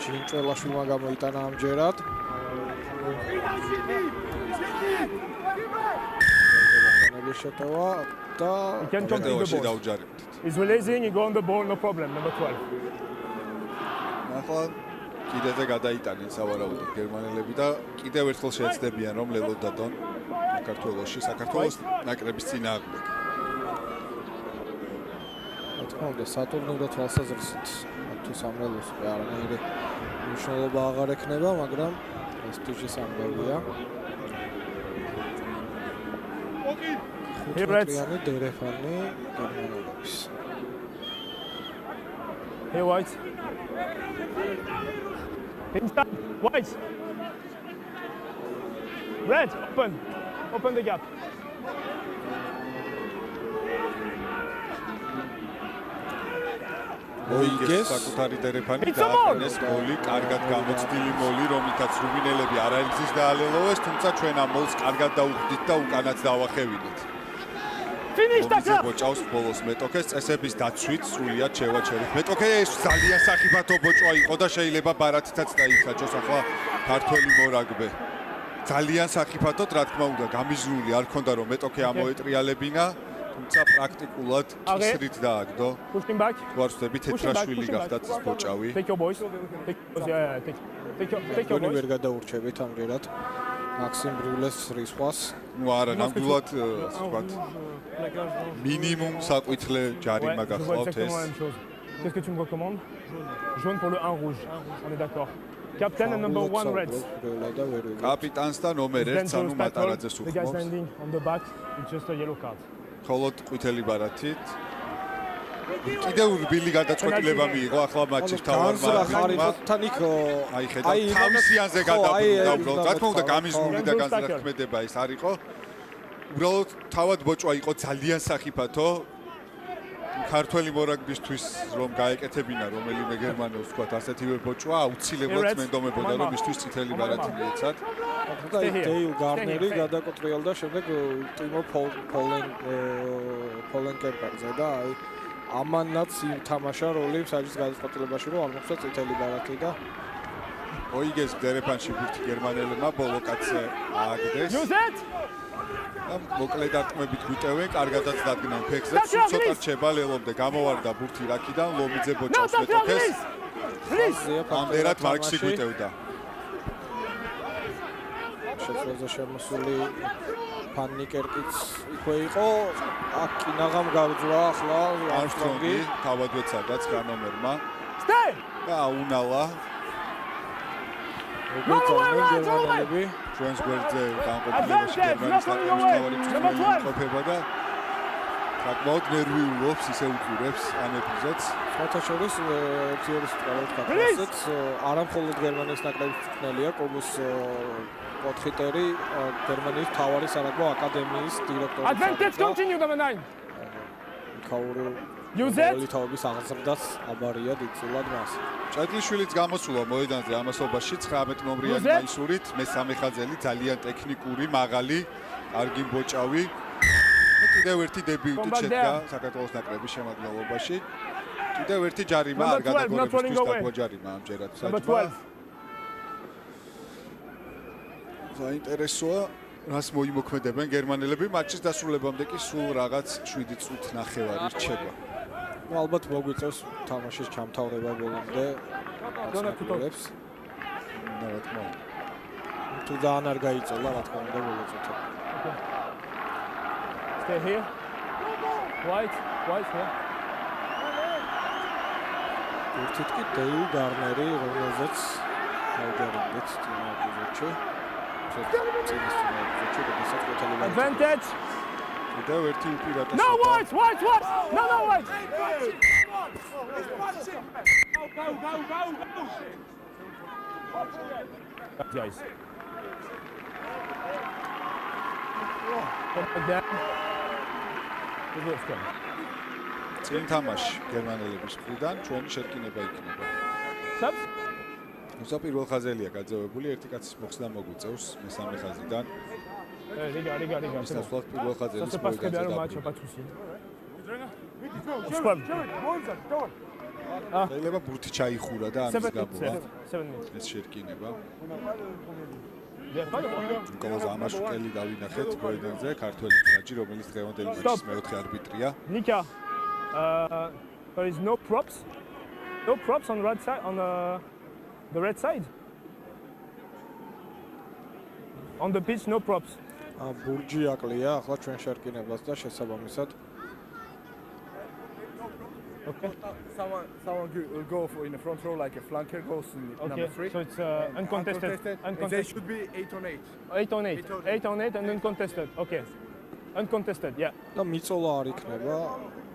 ჩინჭველაშვილმა გამოიტანა ამჯერად შეტევა და კედელში დაუჯარებთ He's releasing, he go on the ball, no problem, number 12. ახლა კიდეზე გადაიტანენ სავარაუდოდ გერმანელები და კიდევ ერთხელ შეეცდებიან რომ ლელო დადონ საქართველოს ნაკრების წინააღმდეგ. თქონდა სატურნირო თვალსაზრისით თუ სამრელოს არანაირი მნიშვნელობა აღარ ექნება, მაგრამ პრესტიჟის ამბავია. ხუთმეტრიანი დერეფანი გერმანელების. Hey, White. Inside, White. Red, open the gap. მოიგეს საკუთარი დერეფანი დააყენეს გოლი, კარგად გამოცდილი მოლი, რომლითაც რუმინელები არაერთის დაალელოვეს, თუმცა ჩვენ ამ მოლს კარგად დაუხდით და უკანაც დავახევინეთ. Finish the gap. ბოჭავს ბოლოს მეტოქეს წესების დაცვით სრულიად შევაჩერეთ. მეტოქე ეს ძალიან სახიფათო ბოჭვა იყო და შეიძლება ბარათითაც დაიხაჭოს ახლა ქართველი მორაგბე. ძალიან სახიფათოდ, რა თქმა უნდა, გამიზრული არ ქონდა რომ მეტოქე ამოეტრიალებინა, თუმცა პრაქტიკულად ისრით დააგდო. Pushing back. ვარსდები თეთრაშვილი გახდათ ეს ბოჭავი. Take your boys. Take your გონი boys. ვერ გადაურჩებით ამჯერად მაქსიმ ბრიულეს რისხვას. ნუ არა, ნამდვილად ვთქვათ მინიმუმ საკუთლე ჯარიმა გახლავთ ეს. Qu'est-ce que tu me recommandes? Jaune pour le 1 rouge. On est d'accord. Captain and number 1 red. კაპიტანს და ნომერ 1 სანუ მატარაძეს The guy უხმობს. standing on the back, it's just a yellow card. ხოლოდ ყვითელი ბარათით. კიდევ რბილი გადაწყვეტილება მიიღო ახლა მატჩის თავარმა. თან იქ აი ხედავ თავისიანზე გადაბრუნდა უბრალოდ. რა თქმა უნდა გამიზრული და განზრახმედება ეს არ იყო. უბრალოდ თავად ბოჭვა იყო ძალიან სახიფათო. ქართველი მორაგბისთვის რომ გაეკეთებინა რომელიმე გერმანელს თქვათ ასეთივე ბოჭვა აუცილებლად მენდომებოდა რომ მისთვის წითელი ბარათი მიეცათ. და დეილ გარნერი გადაკოტრიალდა შემდეგ ტიმო პოლენკერპერზე და აი ამანაც ითამაშა როლი საჯის გადაწყვეტილებაში რომ არ მოხდა წითელი ბარათი და მოიგეს დერეფანში ბურთი გერმანელებმა ბოლო კაცზე ააგდეს. მოკლე დარტყმებით გვიტევენ, კარგადაც დადგნენ ფეხზე, სულ ცოტა რჩება ლელომდე, გამოვარდა ბურთი რაკიდან, ლომიძე ბოჭავს მეტოქეს. ამდენად მარკსი გვიტევდა. შეწყვეტა შემოსული ფანიკერკიც იქვე იყო, აქ კინაღამ გავძვა ახლა არმსტრონგი, თავად ვეცადაც განომერმა. Stay! და უნალა მოგწონდნენ გერმანელები. ჩვენს გვერდზე განყოფილებაში გერმანიის ნაკრების თავარი ყოფება და საკმაოდ ნერვიულობს, ისე უყურებს ამ ეპიზოდს. სხვათა შორის თეორის სიტყვით არა მხოლოდ გერმანიის ნაკრების მწვრთნელია, კობუს პოთხიტერი გერმანიის მთავარი სარაგბო აკადემიის დირექტორი. Advantage continue number 9. ქაური თაობის აღზრდას აბარია დიდწილად მას. ჭედლიშვილიც გამოსულა მოედანზე ამასობაში 19 ნომრიანი მაისურით, მესამე ხაზელი ძალიან ტექნიკური, მაღალი, კარგი ბოჭავი. კიდევ ერთი დებიუტი შედგა საქართველოს ნაკრების შემადგენლობაში. კიდევ ერთი ჯარიმა არ გადაგორებისთვის დაგვაჯარიმა ამჯერად საჭმა. საინტერესოა რას მოიმოქმედებენ გერმანელები მატჩის დასრულებამდე კი სულ რაღაც 7 წუთი ნახევარი რჩება. ნუ ალბათ მოგვიწევს თამაშის ჩამთავრება ბოლომდე. გონაკუტებს. რა თქმა უნდა. თუ ძალიან არ გაიწოლა რა თქმა უნდა ბოლო წუთი. Stay here. White here. თითქი დეილ გარნერი რომელზეც გავგარდეთ თამაშში. Advantage. კიდევ ერთი უპირატესობა. No white. No white. Guys. Come down. წინ თამაში გერმანელების მხრიდან ჩვენი შეკინება იქნება. Subs? უსა პირველ ხაზელია გაძევებული, ერთი კაცის მოხსნა მოგვიწევს მესამე ხაზიდან. Riga. სასვლად პირველ ხაზელის Ça se passe très bien le match, pas de souci. შეიძლება ბურთი ჩაიხურა და ამის გამოვა 7 minutes. ეს შეკინება. Pas de problème. ნიკოლოზ ამაშუკელი დავინახეთ მოედანზე, ქართველი ჯაჯი, რომელიც დღევანდელი მაჩის მეოთხე არბიტრია. Nika, there is no props. No props on right side, on the red side. On the pitch, no props. ბურჯი აკლია ახლა ჩვენ შერკინებას და შესაბამისად Okay. Someone will go for in the front row like a flanker goes in number 3. So it's uncontested. They should be 8 on 8. 8 on 8. 8 on 8 and uncontested. Okay. Uncontested, yeah. და მიწოლა არ იქნება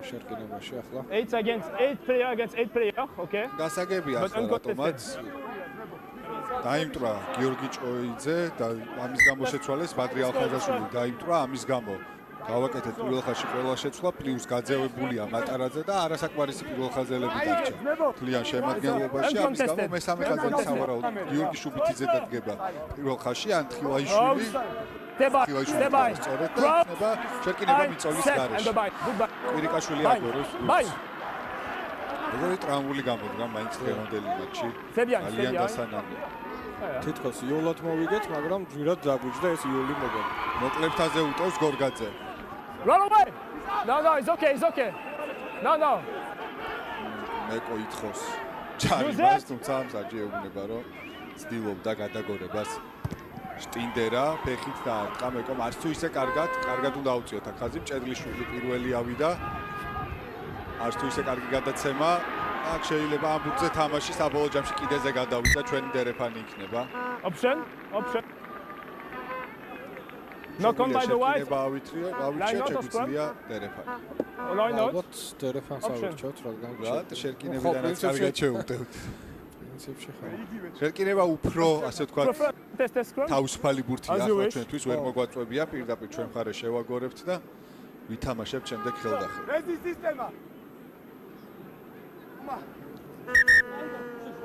შერკინებაში ახლა 8 player against 8 player, okay. გასაგებია But ახლა რატომაც დაიმტრა გიორგი ჭოიძე და ამის გამო შეცვალეს ბადრი ალხაზაშვილი დაიმტრა ამის გამო გავაკეთეთ პირველ ხაზში ყველა შეცვლა პლუს გაძევებულია მატარაძე და არასაკმარისი პირველ ხაზელები დარჩა თლიან შემადგენლობაში ამის გამო მესამე ხაზელი სავარაუდოდ გიორგი შუბითიძე დადგება პირველ ხაზში ან თხილაიშვილი Step-by. სწორედ და იქნება შეკინება მიწოლის გარეშე კვირიკაშვილი აგოროს როგორი ტრამვული გამოდგა მაინც დღევანდელი მატჩი ძალიან დასანანია თითქოს იოლად მოვიგეთ მაგრამ ჯვირად დაგვიჯდა ეს იოლი მოგონა მოკლებთაზე უტევს გორგაძე Run away! No, it's okay. No. მეკო ითხოს ჩარიმას თუმცა ამსაჯი ეუბნება რომ ცდილობდა გადაგორებას შტინდერა ფეხით დაარტყა მეკომ არც თუ ისე კარგად უნდა აუწიოთ აქ ხაზი მჭედლიშვილი პირველი ავიდა არც თუ ისე კარგი გადაცემა აქ შეიძლება ამ ბურთზე თამაში საბოლოო ჯამში კიდეზე გადავიდა ჩვენი დერეფანი იქნება Option. Knock on by the white. ავიჩე შეგვიძლია დერეფანი Line out. ალბათ დერეფანს ავირჩევთ რადგან რა შერკინებიდანაც კარგად შევუტევთ პრინციპში ხარ შერკინება უფრო ასე ვთქვათ Test scrum. თავისუფალი ბურთია As you ახლა wish. ჩვენთვის ვერ მოგვაწვევია პირდაპირ ჩვენ მხარე შევაგორებთ და ვითამაშებთ შემდეგ ხელდახევ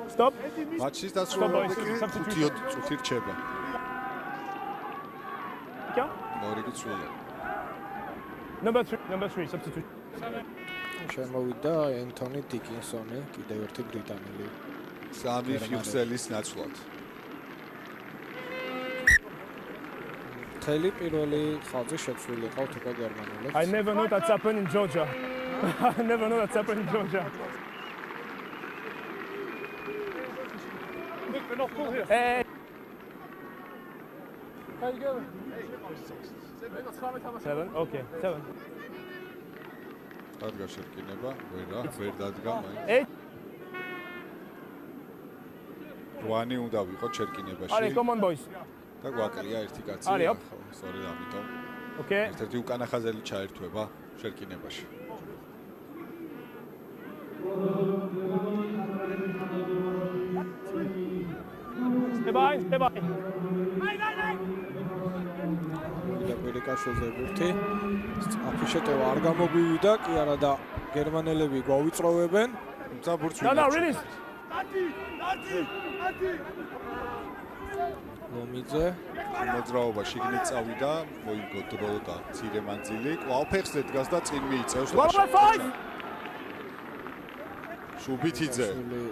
Stop. მატჩის დასრულებამდე კი 5 წუთი რჩება Nika. ორი კი ცვლილა Number 3 substitute. შემოვიდა ენტონი დიკინსონი კიდევ ერთი ბრიტანელი სამი ფიუსელის ნაცვლად მთელი პირველი ხაზი შეცვლილი ყავთ უკვე გერმანელებს I never know that's happened in Georgia. I never know that's happened in Georgia. We're not full here. Hey. How you going? 7. Okay. 7. დადგა შერკინება ვერ დადგა მაინც 8. რვანი უნდა ვიყოთ შერკინებაში Allez, come on boys. და გვაკლია ერთი კაცი Allez, hop. სწორედ ამიტომ Okay. ერთ-ერთი უკანა ხაზელი ჩაერთვება შერკინებაში Stay by. კვირიკაშვილზე ბურთი აფიშეტევა არ გამოგვივიდა კი არა და გერმანელები გვავიწროვებენ თუმცა ბურთს No, release. ლომიძე მოძრაობა შიგნით წავიდა მოიგო დრო და მცირე მანძილი კვლავ ფეხზე დგას და წინ მიიწევს 1-5. შუბითიძე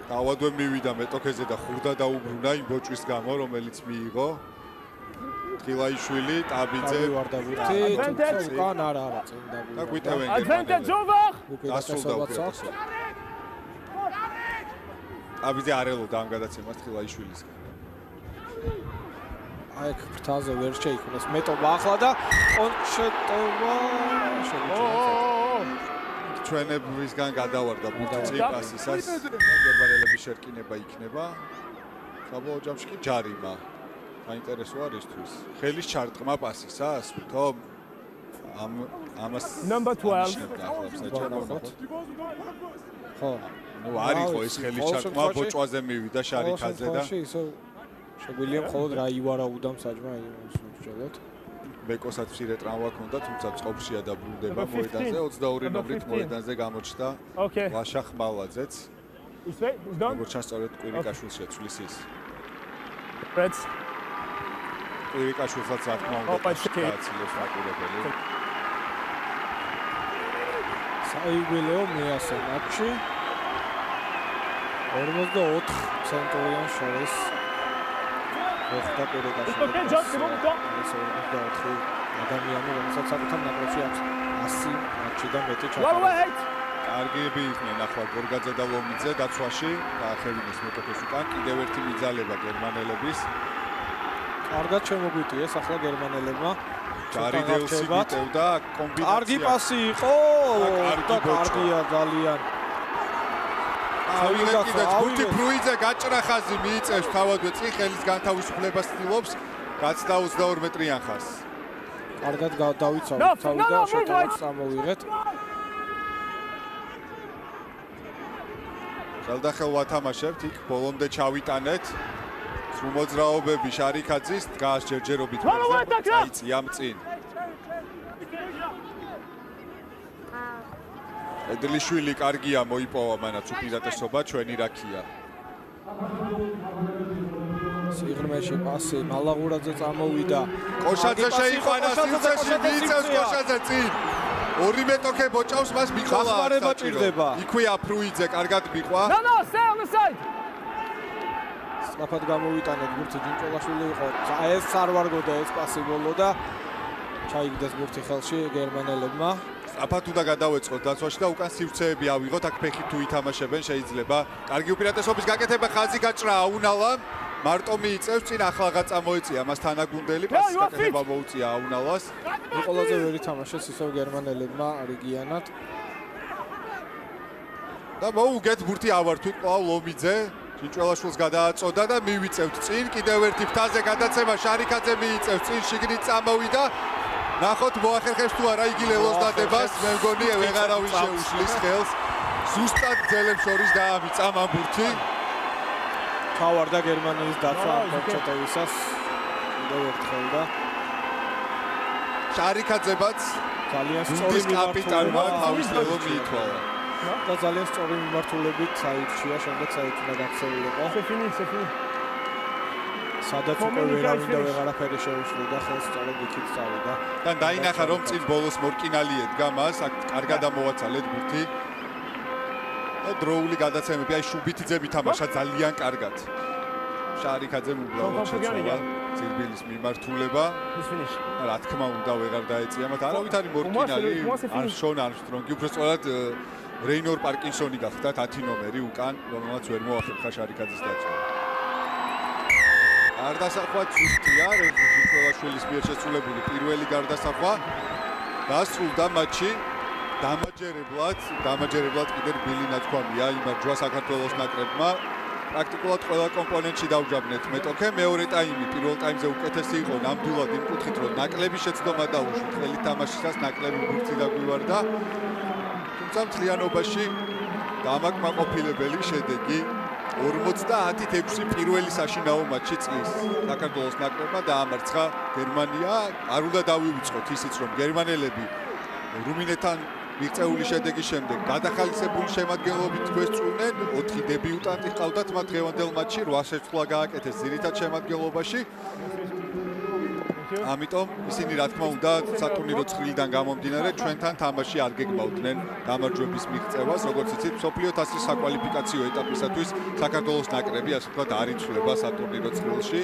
დავადვე მივიდა მეტოქეზე და ხურდა დაუბრუნა იმ ბოჭვის გამო რომელიც მიიღო თხილაიშვილი ტაბიძე ვარდა ბურთი Advantage. უკან არა წინ და დაგვიდა გვიტევენ Advantage over. დასრულდა დასრულდა უკვე ტაბიძე არ ელოდა ამ გადაცემას თხილაიშვილისგან აი აქ ფრთაზე ვერ შეიქმნეს მეტობა ახლა და კონშეტოვა ჩვენებისგან გადავარდა ბურთი წინ პასისას გერმანელების შერკინება იქნება საბოლოო ჯამში კი ჯარიმა საინტერესო არის თვის ხელის ჩარტყმა პასისას თო ამ Number 12. ხო. ნუ არ იყო ეს ხელისჩარკმა ბოჭვაზე მივიდა შარიკაძე და შეგვიძლია მხოლოდ რა ივარაუდამ საჯმა იმუშავოთ. ბეკოსაც მცირე ტრავმა ჰქონდა, თუმცა წყობშია დაბრუნდება მოედანზე 22 ნომრით მოედანზე გამოჩნდა. ლაშა ხმალაძეც. როგორც ჩანს სწორედ კვირიკაშვილს შეცვლის ის. Reds. კვირიკაშვილსაც რა თქმა უნდა გააცილოს ნაკურებელი. საიგველეო მეასე მატჩი 44 ცენტრიან შორის მოხდა კვირიკაშვილს. ადამიანი რომელსაც საკუთარ ნაკრებში აქვს 100 მატჩიდან მეტი ჩატარება. კარგები იყვნენ ახლა გორგაძე და ლომიძე დაცვაში გაახევინეს მეტოქეს უკან კიდევ ერთი მიძალება გერმანელების. კარგად შემოგვიტიეს ახლა გერმანელებმა. ჯარიდეუსი მიტევდა კომბინაცია. კარგი პასი იყო და კარგია ძალიან. ავიღეთ გუთი ფრუიძე გაჭრა ხაზი მიიწევს თავადვე წინ ხელის განთავისუფლებას ცდილობს გაცდა 22 მეტრიან ხაზს. კარგად დავიცავთ თავიდან შეტევას წამოვიღეთ. ხელდახელ ვათამაშებთ იქ ბოლომდე ჩავიტანეთ. სრუმოძრაობები შარიკაძის დგას ჯერჯერობით წაიწია წინ. ედლიშვილი კარგია მოიპოვა მანაც უპირატესობა ჩვენი რაქია. სიღრმეში პასი მალაღურაძე წამოვიდა. კოშაძე შეიყვანა სივრცეში მიიწევს კოშაძე წინ. ორი მეტოქე ბოჭავს მას მიყოლა. გახმარება ჭირდება. იქვეა ფრუიძე კარგად მიყვა. No, stay on the side. სწრაფად გამოვიტანეთ ბურთი ჯინჭოლაშვილი იყო. ეს არ ვარგოდა ეს პასი ბოლო და ჩაიგდეს ბურთი ხელში გერმანელებმა. სწრაფად უნდა გადავეწყოთ დაცვაში და უკან სივრცეები ავიღოთ. აქ ფეხით თუ ითამაშებენ შეიძლება. კარგი უპირატესობის გაკეთება ხაზი გაჭრა აუნალა. მარტო მიიწევს წინ ახლა წამოეწია მას თანაგუნდელი პასის გაკეთება მოუწია აუნალას. ნიკოლაძე ვერ ითამაშეს ისევ გერმანელებმა რიგიანად. და მოუგეთ ბურთი ავართვით კვლავ ლომიძე. ჯინჭველაშვილს გადააწოდა და მივიწევთ წინ. კიდევ ერთი ფთაზე გადაცემა შარიკაძე მიიწევს წინ შიგნით წამოვიდა. ნახოთ მოახერხებს თუ არა იგი ლელოს დადებას. მე მგონი ვეღარავის შეუშლის ხელს. ზუსტად ძელებს შორის დაამიწა ამ ბურთი. თავარდა გერმანიის დაცვა ჩატევისას. კიდევ ერთხელ და შარიკაძებაც ძალიან სწორი კაპიტანმა თავის ლელო მიითვალა. და ძალიან სწორი მიმართულებით საერთშია, შემდეგ საერთოდ გაქცეულიყო. სადაც უკვე ვერავინ და ვეღარაფერი შეუშლიდა, ხელს სწორედ იქით წავიდა. და დაინახა რომ წინ ბოლოს მორკინალი ედგა მას, აქ კარგად ამოვაცალეთ ბურთი. და დროული გადაცემები, აი შუბითიძე ვითამაშა ძალიან კარგად. შარიკაძემ უბრალოდ შეცვალა ძირბილის მიმართულება. რა თქმა უნდა ვეღარ დაეწია მათ. არავით არის მორკინალი, არშონ არმსტრონგი, უფრო სწორად რეინორ პარკინსონი გახდა 10 ნომერი უკან, რომელმაც ვერ მოახერხა შარიკაძის დაცვა. გარდასახვა ზუსტია, რეზულტატაშვილის მიერ შესრულებული პირველი გარდასახვა დასრულდა მატჩი. დამაჯერებლად კიდე რბილი ნათქვამია იმარჯვა საქართველოს ნაკრებმა. პრაქტიკულად ყველა კომპონენტში დავჯაბნეთ მეტოქე. მეორე ტაიმი პირველ ტაიმზე უკეთესი იყო ნამდვილად იმ კუთხით, რომ ნაკლები შეცდომა დაუშვით ხელით თამაშისას ნაკლები ბურთი დაგვივარდა. თუმცა მთლიანობაში დამაკმაყოფილებელი შედეგი 50-6 პირველი საშინაო მატჩი წლის საქართველოს ნაკრებმა დაამარცხა გერმანია. არ უნდა დავივიწყოთ ისიც, რომ გერმანელები რუმინეთთან მიღწეული შედეგის შემდეგ გადახალისებული შემადგენლობით გვესწრნენ. 4 დებიუტანტი ჰყავდათ მათ დღევანდელ მატჩში, 8 შეცვლა გააკეთეს ძირითად შემადგენლობაში. ამიტომ ისინი რა თქმა უნდა სატურნირო ცხრილიდან გამომდინარე ჩვენთან თამაში არ გეგმავდნენ გამარჯვების მიღწევას. როგორც იცით, მსოფლიო თასის საკვალიფიკაციო ეტაპისათვის საქართველოს ნაკრები ასე ვთქვათ არ იცვლება სატურნირო ცხრილში.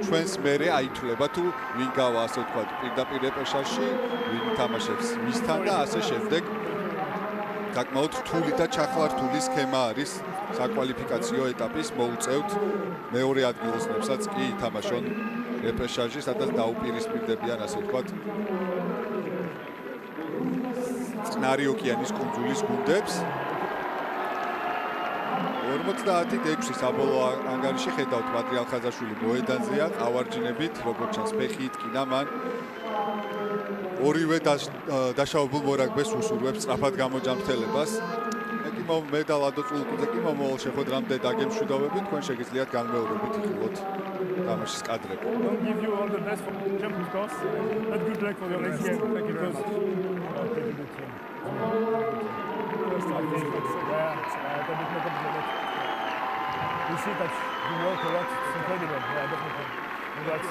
ჩვენს მერე აითვლება თუ ვინ გავა ასე ვთქვათ პირდაპირ ეპეშაში, ვინ თამაშობს მისთან და ასე შემდეგ. საკმაოდ რთული და ჩახლართული სქემა არის საკვალიფიკაციო ეტაპის. მოუწევთ მეორე ადგილოსნებსაც კი ითამაშონ ეპეშაჟი, სადაც დაუპირისპირდებიან ასე ვთქვათ წყნარი ოკეანის კუნძულის გუნდებს. 56 საბოლოო ანგარიში ხედავთ პატრიალ ხაზაშვილი მოედანზეა ყავარჯინებით როგორც ჩანს ფეხი იტკინა მან ორივე დაშავებულ მორაგბეს უსურვებს სწრაფად გამოჯამრთელებას მე და ლადო წულკუძე კი მომავალ შეხვედრამდე დაგემშვიდობებით თქვენ შეგიძლიათ განმეორებით იხილოთ თამაშის კადრები Don't give you all the best for Champions course. But good luck for your next game. Thank you very much. You see that you work a lot. It's incredible. Yeah, definitely. Congrats.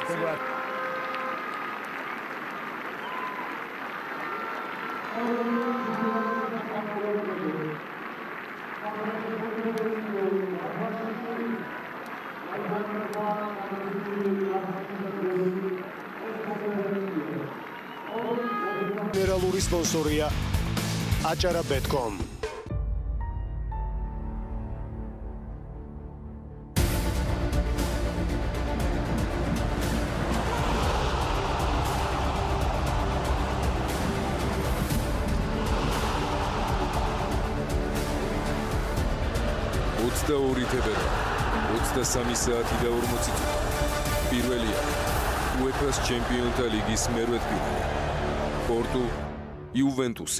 Generალური სპონსორია acara.com თებერვალი 23 საათი და 40 წუთი. პირველია UEFA-ს ჩემპიონთა ლიგის მერვე ტურნირი. პორტუ იუვენტუსი.